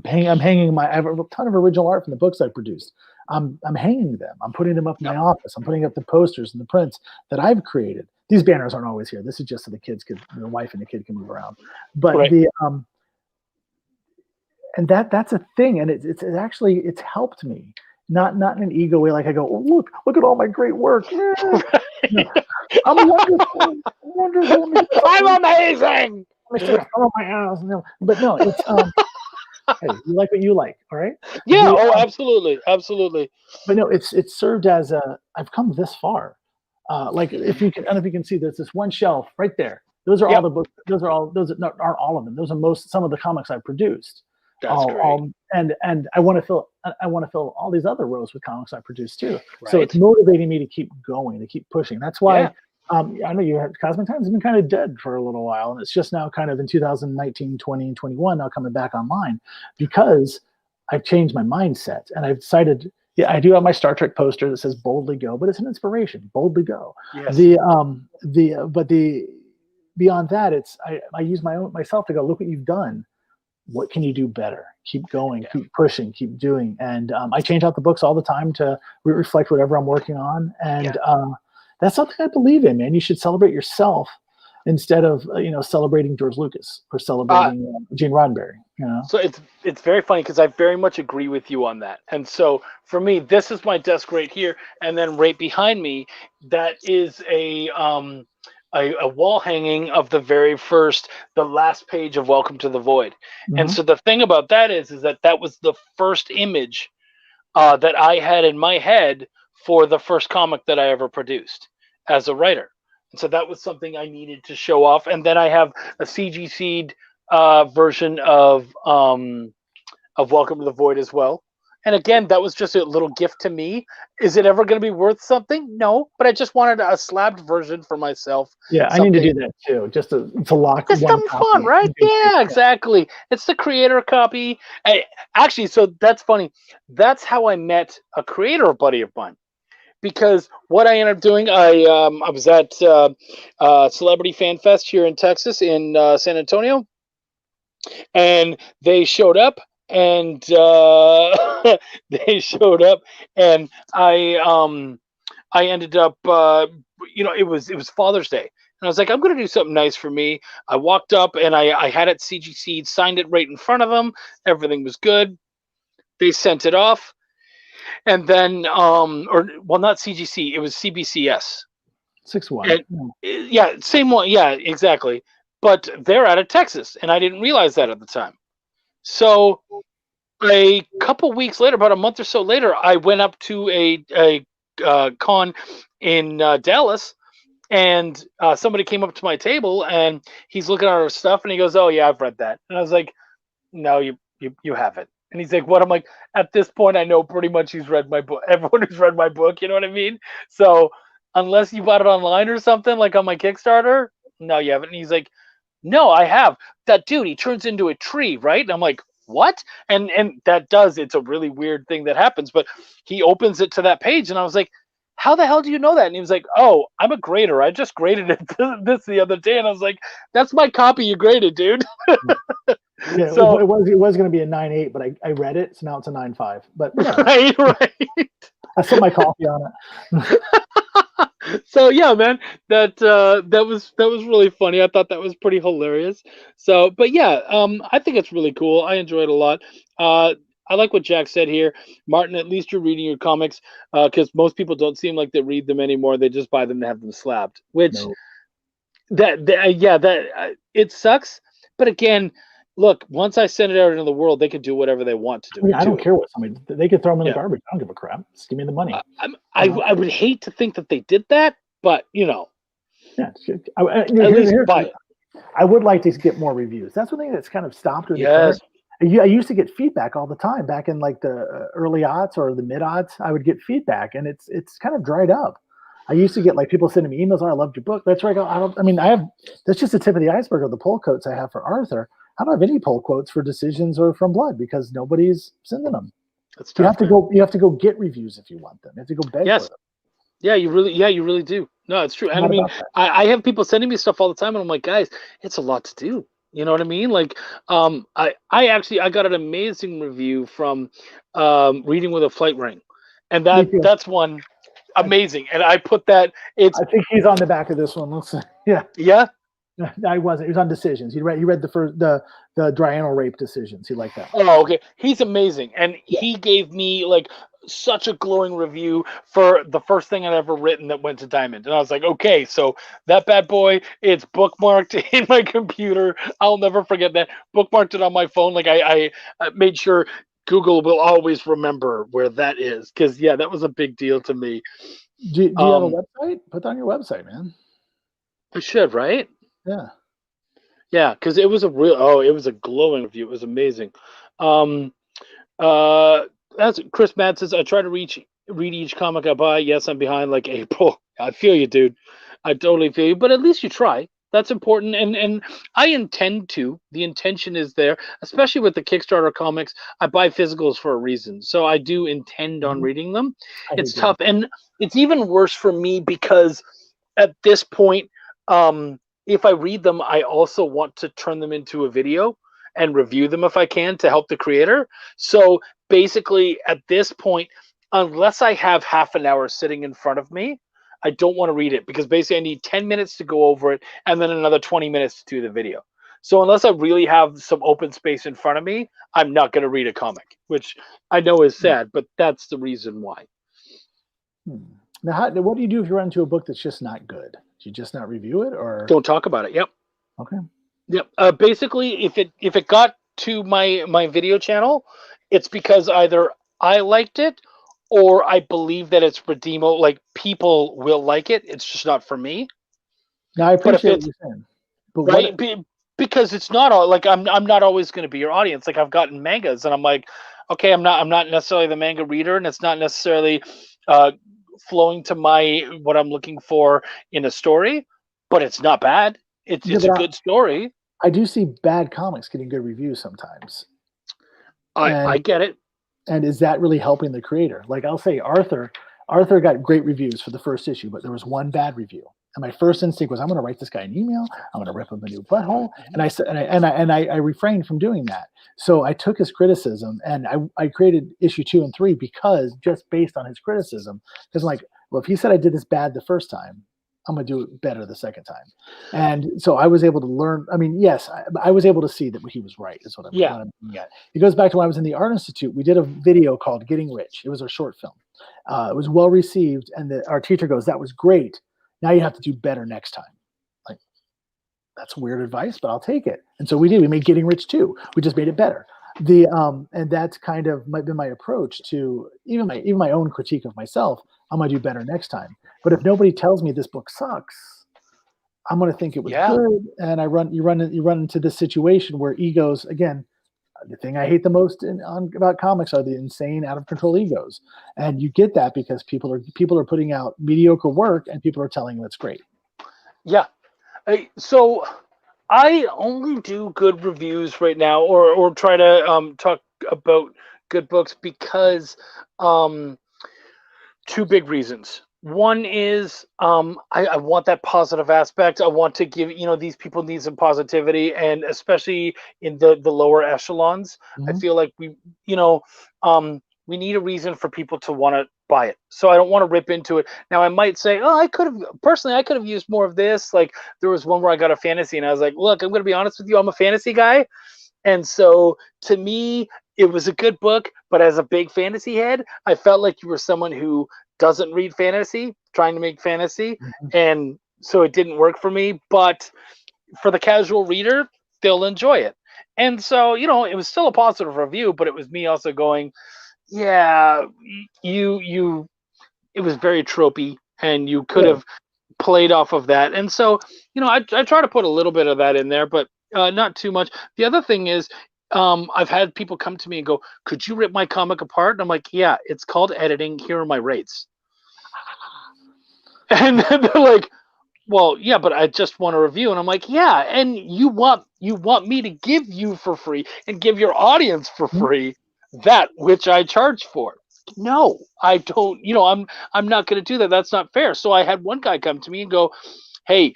hanging I have a ton of original art from the books I produced. I'm hanging them. I'm putting them up in my office. I'm putting up the posters and the prints that I've created. These banners aren't always here. This is just so the wife and the kid can move around. But right. And that's a thing, and it's actually helped me. Not in an ego way, like I go, oh, look at all my great work. I'm wonderful. I'm amazing. My ass. But no, it's hey, you like what you like, all right? Yeah. Absolutely. But no, it's served as I've come this far. If you can, I don't know if you can see, there's this one shelf right there. Those are all the books. Those aren't all of them. Those are some of the comics I've produced. That's great. And I want to fill all these other rows with comics I produce too. Right. So it's motivating me to keep going, to keep pushing. That's why I know you had Cosmic Times has been kind of dead for a little while, and it's just now kind of in 2019, 20, and 21 now coming back online because I've changed my mindset and I've decided. Yeah, I do have my Star Trek poster that says "Boldly Go," but it's an inspiration. Boldly go. Yes. Beyond that, it's I use myself to go, look what you've done. What can you do better? Keep going, keep pushing, keep doing. And I change out the books all the time to reflect whatever I'm working on. And that's something I believe in, man. You should celebrate yourself instead of celebrating George Lucas or celebrating Gene Roddenberry. So it's very funny because I very much agree with you on that. And so for me, this is my desk right here, and then right behind me, that is a wall hanging of the last page of Welcome to the Void. Mm-hmm. And so the thing about that is that was the first image that I had in my head for the first comic that I ever produced as a writer. And so that was something I needed to show off. And then I have a CGC'd version of Welcome to the Void as well. And again, that was just a little gift to me. Is it ever going to be worth something? No, but I just wanted a slabbed version for myself. Yeah, I need to do that too, just to lock. Just something fun, right? Yeah, exactly. It's the creator copy. Actually, so that's funny. That's how I met a creator buddy of mine. Because what I ended up doing, I was at Celebrity Fan Fest here in Texas, in San Antonio, and they showed up. And I ended up, it was Father's Day, and I was like, I'm going to do something nice for me. I walked up and I had it CGC'd, signed it right in front of them. Everything was good. They sent it off, and then, not CGC, it was CBCS. 6-1. Yeah, same one. Yeah, exactly. But they're out of Texas, and I didn't realize that at the time. So a couple weeks later, about a month or so later, I went up to a con in Dallas, and somebody came up to my table, and he's looking at our stuff, and he goes, "Oh yeah, I've read that." And I was like, "No, you haven't." And he's like, "What?" I'm like, "At this point, I know pretty much he's read my book. Everyone who's read my book, you know what I mean? So unless you bought it online or something, like on my Kickstarter, no, you haven't." And he's like, "No, I have. That dude, he turns into a tree, right?" And I'm like, "What?" And it's a really weird thing that happens, but he opens it to that page, and I was like, "How the hell do you know that?" And he was like, "Oh, I'm a grader. I just graded it this the other day." And I was like, "That's my copy you graded, dude." Yeah, so it was going to be a 9.8, but I read it, so now it's a 9.5. But right. I put my coffee on it. So yeah, man, that was really funny. I thought that was pretty hilarious. So, but yeah, I think it's really cool. I enjoy it a lot. I like what Jack said here, Martin. At least you're reading your comics, because most people don't seem like they read them anymore. They just buy them to have them slabbed. Which No. it sucks. But again, look, once I send it out into the world, they can do whatever they want to do. I mean, I don't it. care what somebody. They could throw them in Yeah. the garbage. I don't give a crap. Just give me the money. I would hate to think that they did that, but you know, Yeah. at least buy it. I would like to get more reviews. That's one thing that's kind of stopped with Yes. I used to get feedback all the time back in like the early aughts or the mid aughts. I would get feedback, and it's kind of dried up. I used to get like people sending me emails. Oh, I loved your book. That's right. That's just the tip of the iceberg of the pull quotes I have for Arthur. I don't have any pull quotes for Decisions or From Blood because nobody's sending them. That's You tough, have to go get reviews if you want them. You have to go beg Yes. for them. Yeah, you really do. No, it's true. And I Not mean, about that. I have people sending me stuff all the time, and I'm like, guys, it's a lot to do. You know what I mean? Like, I got an amazing review from Reading with a Flight Ring, and Me too. that's one amazing. And I put that. It's I think he's on the back of this one. Let's see. Yeah. yeah. I wasn't. He was on Decisions. He read the dry anal rape Decisions. He liked that. Oh, okay. He's amazing, and he gave me like such a glowing review for the first thing I'd ever written that went to Diamond, and I was like, okay, so that bad boy, it's bookmarked in my computer. I'll never forget that. Bookmarked it on my phone. Like I made sure Google will always remember where that is, because yeah, that was a big deal to me. Do you have a website? Put that on your website, man. I should, right? Yeah. Yeah, because it was it was a glowing review. It was amazing. As Chris Matt says, I try to read each comic I buy. Yes, I'm behind like April. I feel you, dude. I totally feel you. But at least you try. That's important. And I intend to. The intention is there, especially with the Kickstarter comics. I buy physicals for a reason. So I do intend on reading them. It's tough. And it's even worse for me because at this point, if I read them, I also want to turn them into a video and review them if I can to help the creator. So basically, at this point, unless I have half an hour sitting in front of me, I don't want to read it because basically I need 10 minutes to go over it and then another 20 minutes to do the video. So unless I really have some open space in front of me, I'm not going to read a comic, which I know is sad, but that's the reason why. Now, what do you do if you run into a book that's just not good? Do you just not review it, or don't talk about it? Yep. Okay. Yep. Basically, if it got to my video channel, it's because either I liked it or I believe that it's redeemable. Like people will like it. It's just not for me. Now I appreciate what you're saying, but right? Because it's not all like I'm not always going to be your audience. Like I've gotten mangas, and I'm like, okay, I'm not necessarily the manga reader, and it's not necessarily flowing to what I'm looking for in a story, but it's not bad. It's a good story. I do see bad comics getting good reviews sometimes. I get it. And is that really helping the creator? Like I'll say Arthur got great reviews for the first issue, but there was one bad review. And my first instinct was, I'm going to write this guy an email. I'm going to rip him a new butthole. And I said, I refrained from doing that. So I took his criticism and I created issue 2 and 3 because just based on his criticism, because I'm like, well, if he said I did this bad the first time, I'm going to do it better the second time. And so I was able to learn. I mean, yes, I was able to see that he was right, is what I'm getting at. It goes back to when I was in the Art Institute. We did a video called Getting Rich. It was a short film. It was well received. And our teacher goes, that was great. Now you have to do better next time. Like, that's weird advice, but I'll take it. And so we did. We made Getting Rich too. We just made it better. And that's kind of been my approach to even my own critique of myself. I'm going to do better next time. But if nobody tells me this book sucks, I'm going to think it was good. And you run into this situation where egos, again, the thing I hate the most about comics are the insane, out of control egos. And you get that because people are putting out mediocre work and people are telling you it's great. Yeah. So I only do good reviews right now, or try to talk about good books because two big reasons. One is I want that positive aspect. I want to give, these people need some positivity, and especially in the lower echelons. I feel like we need a reason for people to want to buy it. So I don't want to rip into it. Now I might say, I could have used more of this. Like there was one where I got a fantasy and I was like, look, I'm going to be honest with you. I'm a fantasy guy. And so to me, it was a good book, but as a big fantasy head, I felt like you were someone who doesn't read fantasy, trying to make fantasy. And so it didn't work for me. But for the casual reader, they'll enjoy it. And so, it was still a positive review, but it was me also going, yeah, it was very tropey, and you could have played off of that. And so, I try to put a little bit of that in there, but not too much. The other thing is, I've had people come to me and go, "Could you rip my comic apart?" And I'm like, "Yeah, it's called editing. Here are my rates." And then they're like, "Well, yeah, but I just want a review." And I'm like, "Yeah, and you want me to give you for free and give your audience for free that which I charge for." No, I don't. I'm not going to do that. That's not fair. So I had one guy come to me and go, "Hey,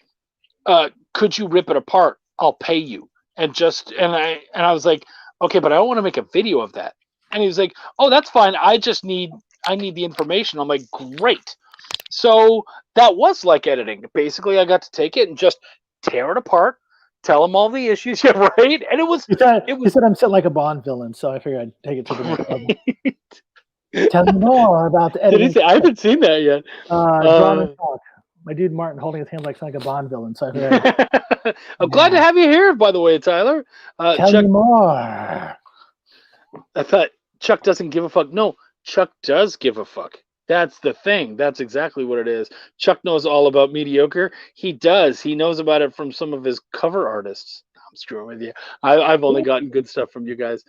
could you rip it apart? I'll pay you." And I was like, "Okay, but I don't want to make a video of that." And he was like, "Oh, that's fine. I need the information." I'm like, "Great." So that was like editing. Basically, I got to take it and just tear it apart, tell him all the issues. Yeah, right. And He said I'm set like a Bond villain, so I figured I'd take it to the next level. Tell me more about the Did he editing. say? I haven't seen that yet. Drama talk. My dude Martin holding his hand like a Bond villain. So I figured I'm glad to have you here, by the way, Tyler. tell me more. I thought Chuck doesn't give a fuck. No, Chuck does give a fuck. That's the thing. That's exactly what it is. Chuck knows all about mediocre. He does. He knows about it from some of his cover artists. I'm screwing with you. I've only gotten good stuff from you guys.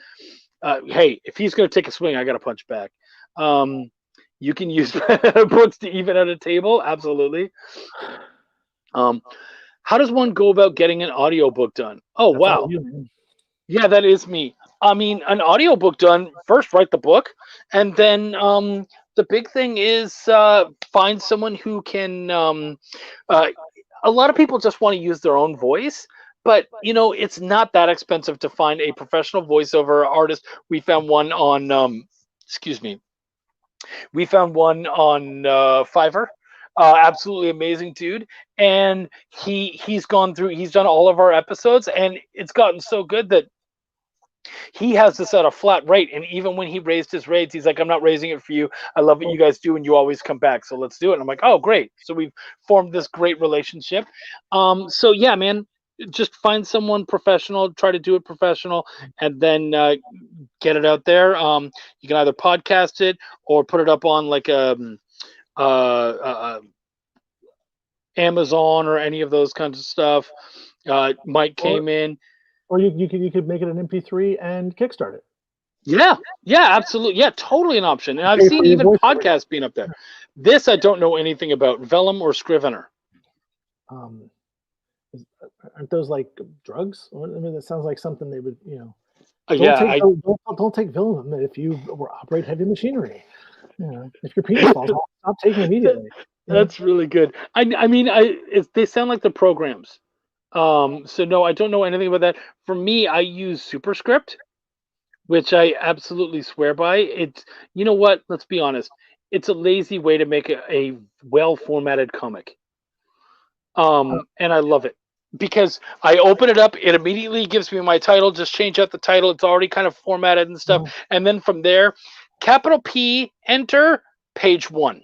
Hey, if he's going to take a swing, I got to punch back. You can use books to even at a table. Absolutely. How does one go about getting an audiobook done? Oh, That's wow. all you. Yeah, that is me. I mean, an audiobook done, first write the book, and then the big thing is find someone who can. A lot of people just want to use their own voice, but it's not that expensive to find a professional voiceover artist. We found one on, excuse me, we found one on Fiverr. Absolutely amazing dude, and he's done all of our episodes, and it's gotten so good that he has this at a flat rate. And even when he raised his rates, he's like, "I'm not raising it for you. I love what you guys do, and you always come back, so let's do it." And I'm like, "Oh, great!" So we've formed this great relationship. So yeah, man, just find someone professional, try to do it professional, and then get it out there. You can either podcast it or put it up on like Amazon or any of those kinds of stuff. Mike came in. Or you could make it an MP3 and kickstart it. Yeah, absolutely. Yeah, totally an option. And I've Pay seen for your even voiceover. podcasts being up there. This I don't know anything about. Vellum or Scrivener. Aren't those like drugs? I mean, that sounds like something they would, don't take Vellum if you operate heavy machinery. If your penis falls off, stop taking it immediately. That's really good. I mean, they sound like the programs. So no, I don't know anything about that. For me, I use Superscript, which I absolutely swear by. It's, you know what? Let's be honest. It's a lazy way to make a well-formatted comic. And I love it because I open it up, it immediately gives me my title. Just change out the title. It's already kind of formatted and stuff. And then from there, capital P, enter, page 1.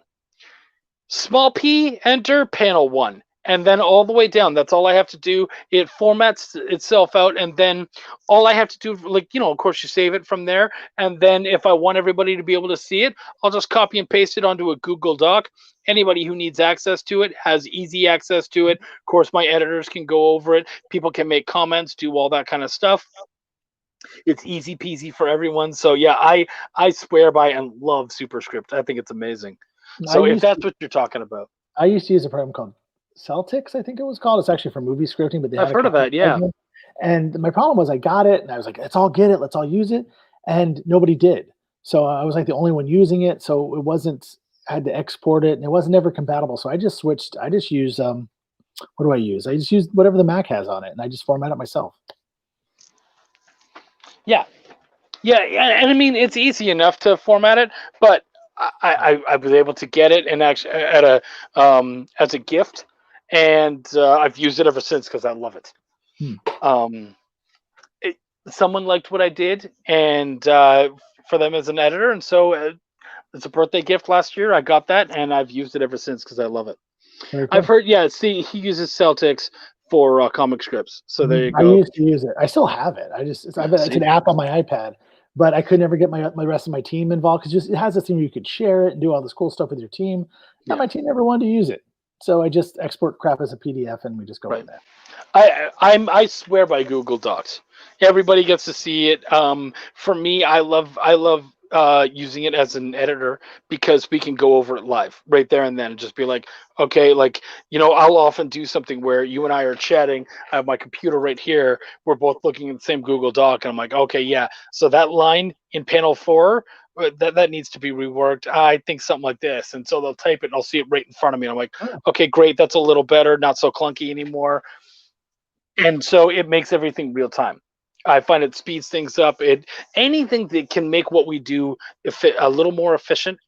Small p, enter, panel 1. And then all the way down. That's all I have to do. It formats itself out, and then all I have to do, of course, you save it from there. And then if I want everybody to be able to see it, I'll just copy and paste it onto a Google Doc. Anybody who needs access to it has easy access to it. Of course, my editors can go over it. People can make comments, do all that kind of stuff. It's easy peasy for everyone. So yeah, I swear by and love Superscript. I think it's amazing. So if that's what you're talking about. I used to use a program called Celtics, I think it was called. It's actually for movie scripting, but I've heard of that, yeah. And my problem was I got it, and I was like, let's all get it, let's all use it, and nobody did. So I was like the only one using it, so it wasn't, I had to export it, and it wasn't ever compatible. So I just switched, I just use, what do I use? I just use whatever the Mac has on it, and I just format it myself. Yeah, and I mean, it's easy enough to format it, but I was able to get it and actually as a gift. And I've used it ever since because I love it. someone liked what I did, and for them as an editor, and so it's a birthday gift last year. I got that, and I've used it ever since because I love it. Very cool. I've heard, yeah. See, he uses Celtics for comic scripts, so there you I go. used to use it. I still have it. It's an app on my iPad, but I could never get my rest of my team involved because it has this thing where you could share it and do all this cool stuff with your team. Yeah. My team never wanted to use it, so I just export crap as a PDF and we just go Right. from there. I swear by Google Docs. Everybody gets to see it. For me, I love using it as an editor because we can go over it live right there and then and just be like, okay, like, I'll often do something where you and I are chatting. I have my computer right here. We're both looking at the same Google Doc, and I'm like, okay, yeah. So that line in panel 4, that needs to be reworked. I think something like this, and so they'll type it, and I'll see it right in front of me. And I'm like, okay, great, that's a little better, not so clunky anymore. And so it makes everything real time. I find it speeds things up. Anything that can make what we do a little more efficient.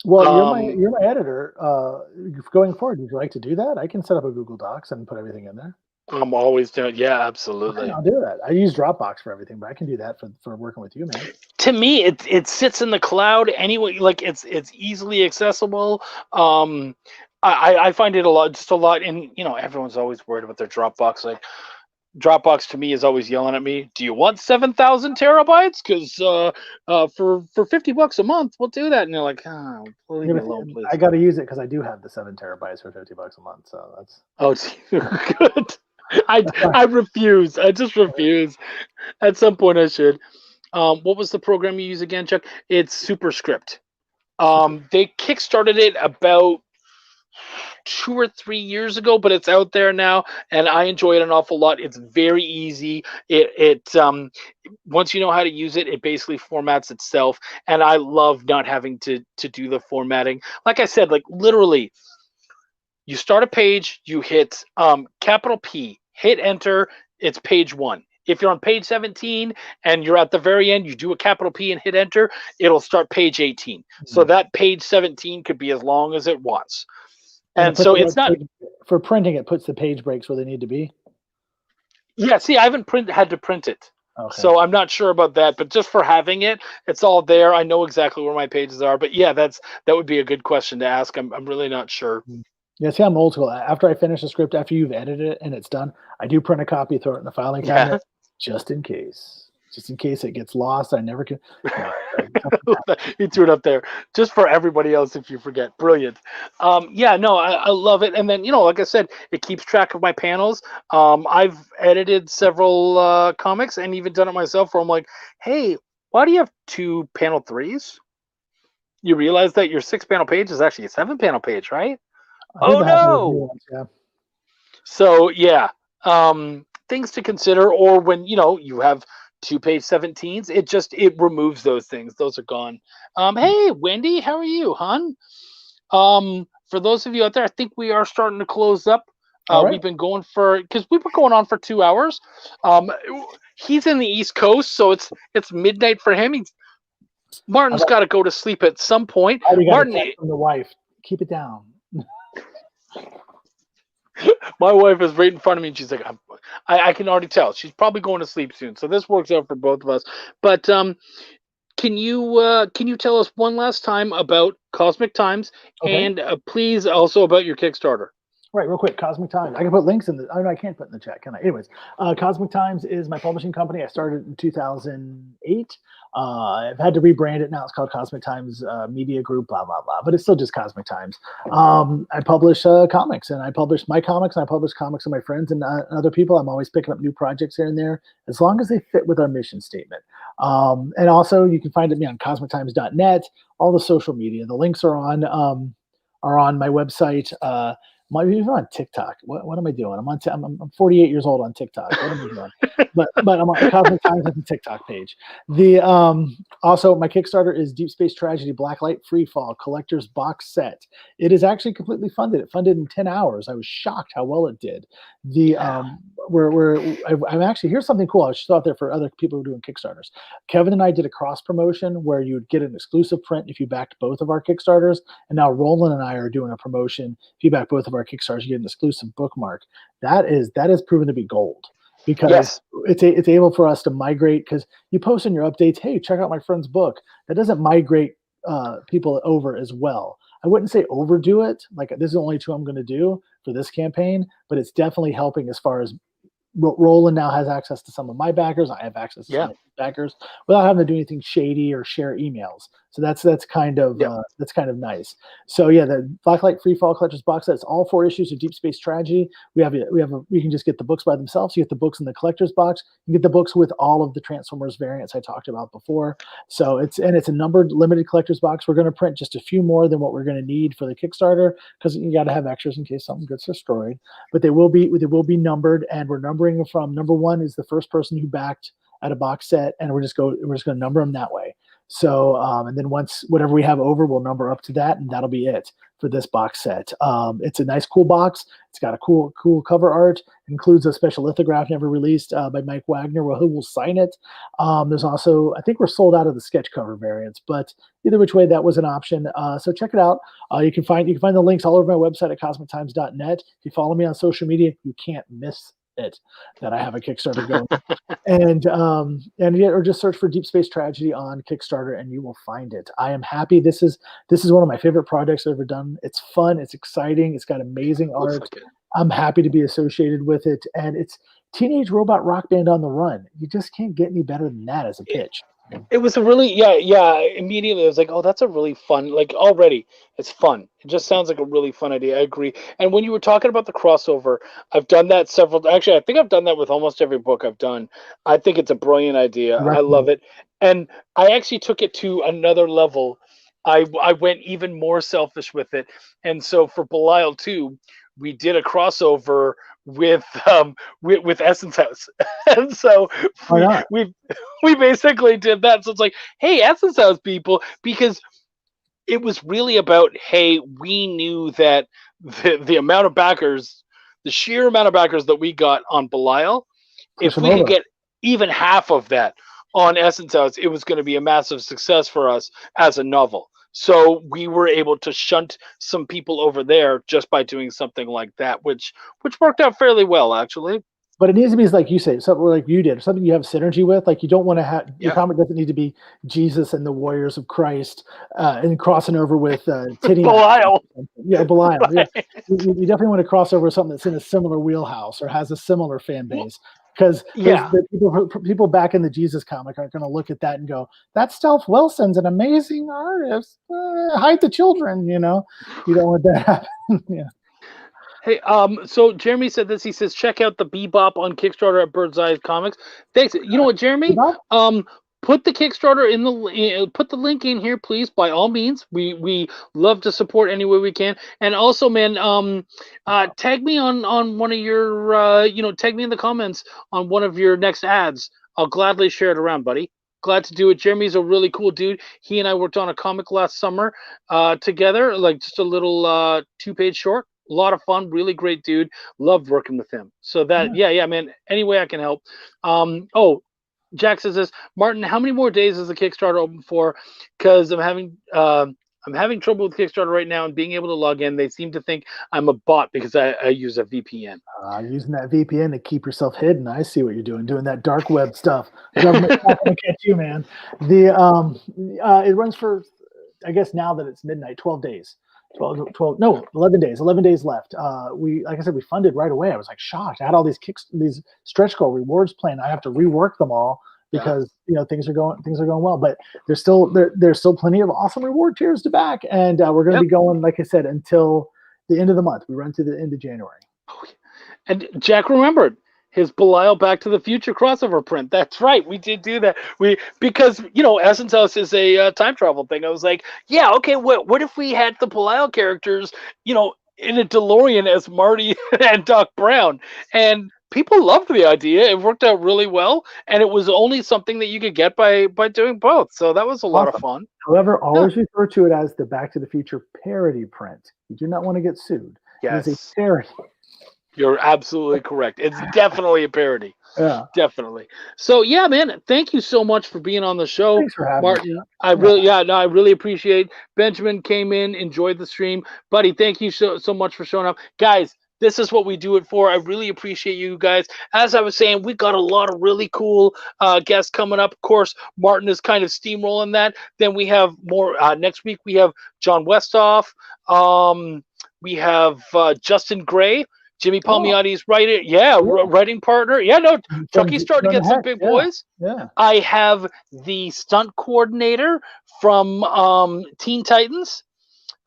Well, you're my editor. Going forward, would you like to do that? I can set up a Google Docs and put everything in there. I'm always doing. Yeah, absolutely. Okay, I'll do that. I use Dropbox for everything, but I can do that for working with you, man. To me, it sits in the cloud anyway. Like it's easily accessible. I find it a lot, and everyone's always worried about their Dropbox. Like Dropbox to me is always yelling at me, do you want 7,000 terabytes? Because for $50 a month, we'll do that. And you're like, leave me alone, please. I got to use it because I do have the 7 terabytes for $50 a month. So that's good. I refuse. I just refuse. At some point, I should. What was the program you use again, Chuck? It's Superscript. They kickstarted it about 2 or 3 years ago, but it's out there now, and I enjoy it an awful lot. It's very easy. It once you know how to use it, it basically formats itself, and I love not having to do the formatting. Like I said, like literally, you start a page, you hit capital P, hit enter, it's page 1. If you're on page 17 and you're at the very end, you do a capital P and hit enter, it'll start page 18. So that page 17 could be as long as it wants. And so it's not for printing. It puts the page breaks where they need to be. Yeah, see, I haven't had to print it, so I'm not sure about that. But just for having it, it's all there. I know exactly where my pages are. But yeah, that would be a good question to ask. I'm really not sure. Yeah, see, I'm old school. After I finish a script, after you've edited it and it's done, I do print a copy, throw it in the filing cabinet, just in case. Just in case it gets lost, I never can. You threw it up there just for everybody else if you forget. Brilliant. I love it. And then, like I said, it keeps track of my panels. I've edited several comics and even done it myself where I'm like, hey, why do you have 2 panel 3s? You realize that your 6-panel page is actually a 7-panel page, right? Oh, no. So, yeah. Things to consider. Or when, you have 2-page 17s, it removes those things. Those are gone. Hey, Wendy, how are you, hon? For those of you out there, I think we are starting to close up. Right. We've been going on for 2 hours. He's in the East Coast, so it's midnight for him. Martin's got to go to sleep at some point. Martin, from the wife, keep it down. My wife is right in front of me, and she's like, I can already tell. She's probably going to sleep soon, so this works out for both of us. But can you tell us one last time about Cosmic Times, and please also about your Kickstarter? Right, real quick, Cosmic Times. I can put links in the. Oh no, I can't put in the chat, can I? Anyways, Cosmic Times is my publishing company. I started in 2008. I've had to rebrand it now. It's called Cosmic Times Media Group, blah, blah, blah. But it's still just Cosmic Times. I publish comics, and I publish my comics, and I publish comics of my friends and other people. I'm always picking up new projects here and there, as long as they fit with our mission statement. And also, you can find me on cosmictimes.net, all the social media. The links are on my website. I'm even on TikTok. What am I doing? I'm 48 years old on TikTok. What am I doing? but I'm on Cosmic Times at the TikTok page. The also my Kickstarter is Deep Space Tragedy Blacklight Freefall Collector's Box Set. It is actually completely funded. It funded in 10 hours. I was shocked how well it did. I'm actually, here's something cool. I should throw out there for other people who are doing Kickstarters. Kevin and I did a cross promotion where you would get an exclusive print if you backed both of our Kickstarters, and now Roland and I are doing a promotion. If you back both of our Kickstarters, you get an exclusive bookmark. That is proven to be gold. because Yes. it's able for us to migrate, because you post in your updates, hey, check out my friend's book. That doesn't migrate people over as well. I wouldn't say overdo it. Like, this is the only two I'm going to do for this campaign, but it's definitely helping as far as Roland now has access to some of my backers. I have access to some Yeah. of his backers without having to do anything shady or share emails. So that's kind of nice. So yeah, the Blacklight Free Fall Collectors box set. It's all 4 issues of Deep Space Tragedy. You can just get the books by themselves. You get the books in the collector's box. You get the books with all of the Transformers variants I talked about before. So it's a numbered limited collector's box. We're going to print just a few more than what we're going to need for the Kickstarter, because you got to have extras in case something gets destroyed. But they will be numbered, and we're numbering from number 1 is the first person who backed at a box set, and we're just going to number them that way. So and then once whatever we have over, we'll number up to that, and that'll be it for this box set. It's a nice, cool box. It's got a cool cover art. It includes a special lithograph never released by Mike Wagner, who will sign it. There's also, I think we're sold out of the sketch cover variants, but either which way, that was an option. So check it out. You can find the links all over my website at cosmictimes.net. If you follow me on social media, you can't miss it that I have a Kickstarter going. Or just search for Deep Space Tragedy on Kickstarter and you will find it. I am happy. This is one of my favorite projects I've ever done. It's fun, it's exciting, it's got amazing art. I'm happy to be associated with it, and it's Teenage Robot Rock Band on the Run. You just can't get any better than that as a pitch. It was a really, immediately I was like, oh, that's a really fun, like, already it's fun. It just sounds like a really fun idea. I agree. And when you were talking about the crossover, I've done that actually, I think I've done that with almost every book I've done. I think it's a brilliant idea. I love it. And I actually took it to another level. I went even more selfish with it. And so for Belial 2, we did a crossover with Essence House. And so we basically did that. So it's like, hey, Essence House people, because it was really about, hey, we knew that the amount of backers, the sheer amount of backers that we got on Belial, if we could get even half of that on Essence House, it was going to be a massive success for us as a novel. So we were able to shunt some people over there just by doing something like that, which worked out fairly well, actually. But it needs to be, like you say, something like you did, something you have synergy with. Like, you don't want to have your comic doesn't need to be Jesus and the Warriors of Christ and crossing over with Belial. Yeah, Belial. Right. Yeah. You definitely want to cross over with something that's in a similar wheelhouse or has a similar fan base. Because people back in the Jesus comic aren't going to look at that and go, "That Stealth Wilson's an amazing artist. Hide the children." You don't want that to happen. Yeah. Hey, so Jeremy said this. He says, check out the Bebop on Kickstarter at Bird's Eye Comics. Thanks. You know what, Jeremy? Put the Kickstarter put the link in here, please. By all means, we love to support any way we can. And also, man, tag me on one of your, tag me in the comments on one of your next ads. I'll gladly share it around, buddy. Glad to do it. Jeremy's a really cool dude. He and I worked on a comic last summer together, like just a little 2-page short. A lot of fun, really great dude. Loved working with him. So that, man, any way I can help. Jack says this, Martin, how many more days is the Kickstarter open for? Because I'm having trouble with Kickstarter right now and being able to log in. They seem to think I'm a bot because I use a VPN. Using that VPN to keep yourself hidden. I see what you're doing that dark web stuff. The government's not going to catch you, man. It runs for, I guess now that it's midnight, 12 days. 11 days. 11 days left. Like I said, we funded right away. I was like shocked. I had all these stretch goal rewards planned. I have to rework them all because things are going well. But there's still plenty of awesome reward tiers to back, and we're going to be going, like I said, until the end of the month. We run to the end of January. And Jack remembered his Belial Back to the Future crossover print. That's right. We did do that. Because Essence House is a time travel thing. I was like, yeah, okay, what if we had the Belial characters, in a DeLorean as Marty and Doc Brown? And people loved the idea. It worked out really well. And it was only something that you could get by doing both. So that was a lot of fun. However, always refer to it as the Back to the Future parody print. You do not want to get sued. Yes. It is a parody. You're absolutely correct. It's definitely a parody. Yeah. Definitely. So yeah, man, thanks you so much for being on the show. Thanks for having Martin. me. I really appreciate. Benjamin came in, enjoyed the stream. Buddy, thank you so much for showing up. Guys, This is what we do it for. I really appreciate you guys. As I was saying, we got a lot of really cool guests coming up. Of course, Martin is kind of steamrolling that. Then we have more next week. We have John Westhoff. We have Justin Gray, Jimmy Palmiotti's writer. Yeah, writing partner. Yeah, no, Chucky's starting to get some big boys. Yeah. I have the stunt coordinator from Teen Titans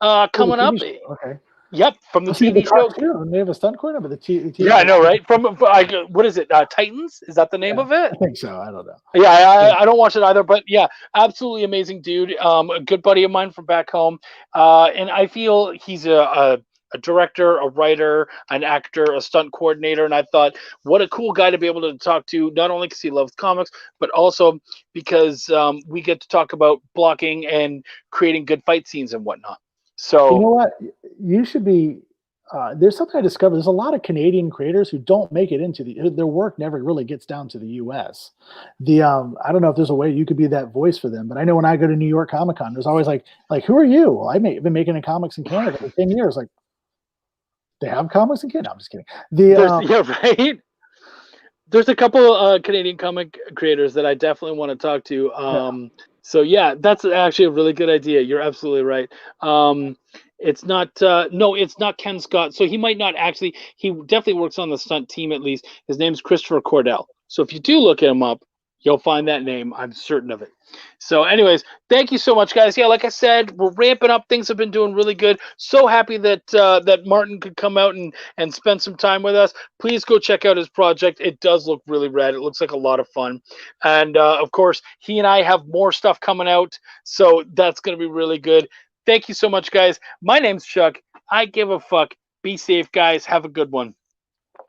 coming up. Okay. Yep, from the TV show. They have a stunt coordinator, but the TV. Yeah, I know, right? From what is it? Titans? Is that the name of it? I think so. I don't know. Yeah, I don't watch it either, but yeah, absolutely amazing dude. A good buddy of mine from back home, and I feel he's a director, a writer, an actor, a stunt coordinator, and I thought, what a cool guy to be able to talk to, not only because he loves comics, but also because we get to talk about blocking and creating good fight scenes and whatnot. So you know what? You should be. There's something I discovered. There's a lot of Canadian creators who don't make it into their work never really gets down to the U.S. I don't know if there's a way you could be that voice for them, but I know when I go to New York Comic Con, there's always like who are you? Well, I've been making comics in Canada for 10 years. Like, they have comics in Canada? No, I'm just kidding. Yeah, right. There's a couple Canadian comic creators that I definitely want to talk to. So yeah, that's actually a really good idea. You're absolutely right. It's not it's not Ken Scott. So he might not actually. He definitely works on the stunt team at least. His name's Christopher Cordell. So if you do look him up, you'll find that name. I'm certain of it. So anyways, thank you so much, guys. Yeah, like I said, we're ramping up. Things have been doing really good. So happy that that Martin could come out and spend some time with us. Please go check out his project. It does look really rad. It looks like a lot of fun. And of course, he and I have more stuff coming out. So that's going to be really good. Thank you so much, guys. My name's Chuck. I give a fuck. Be safe, guys. Have a good one.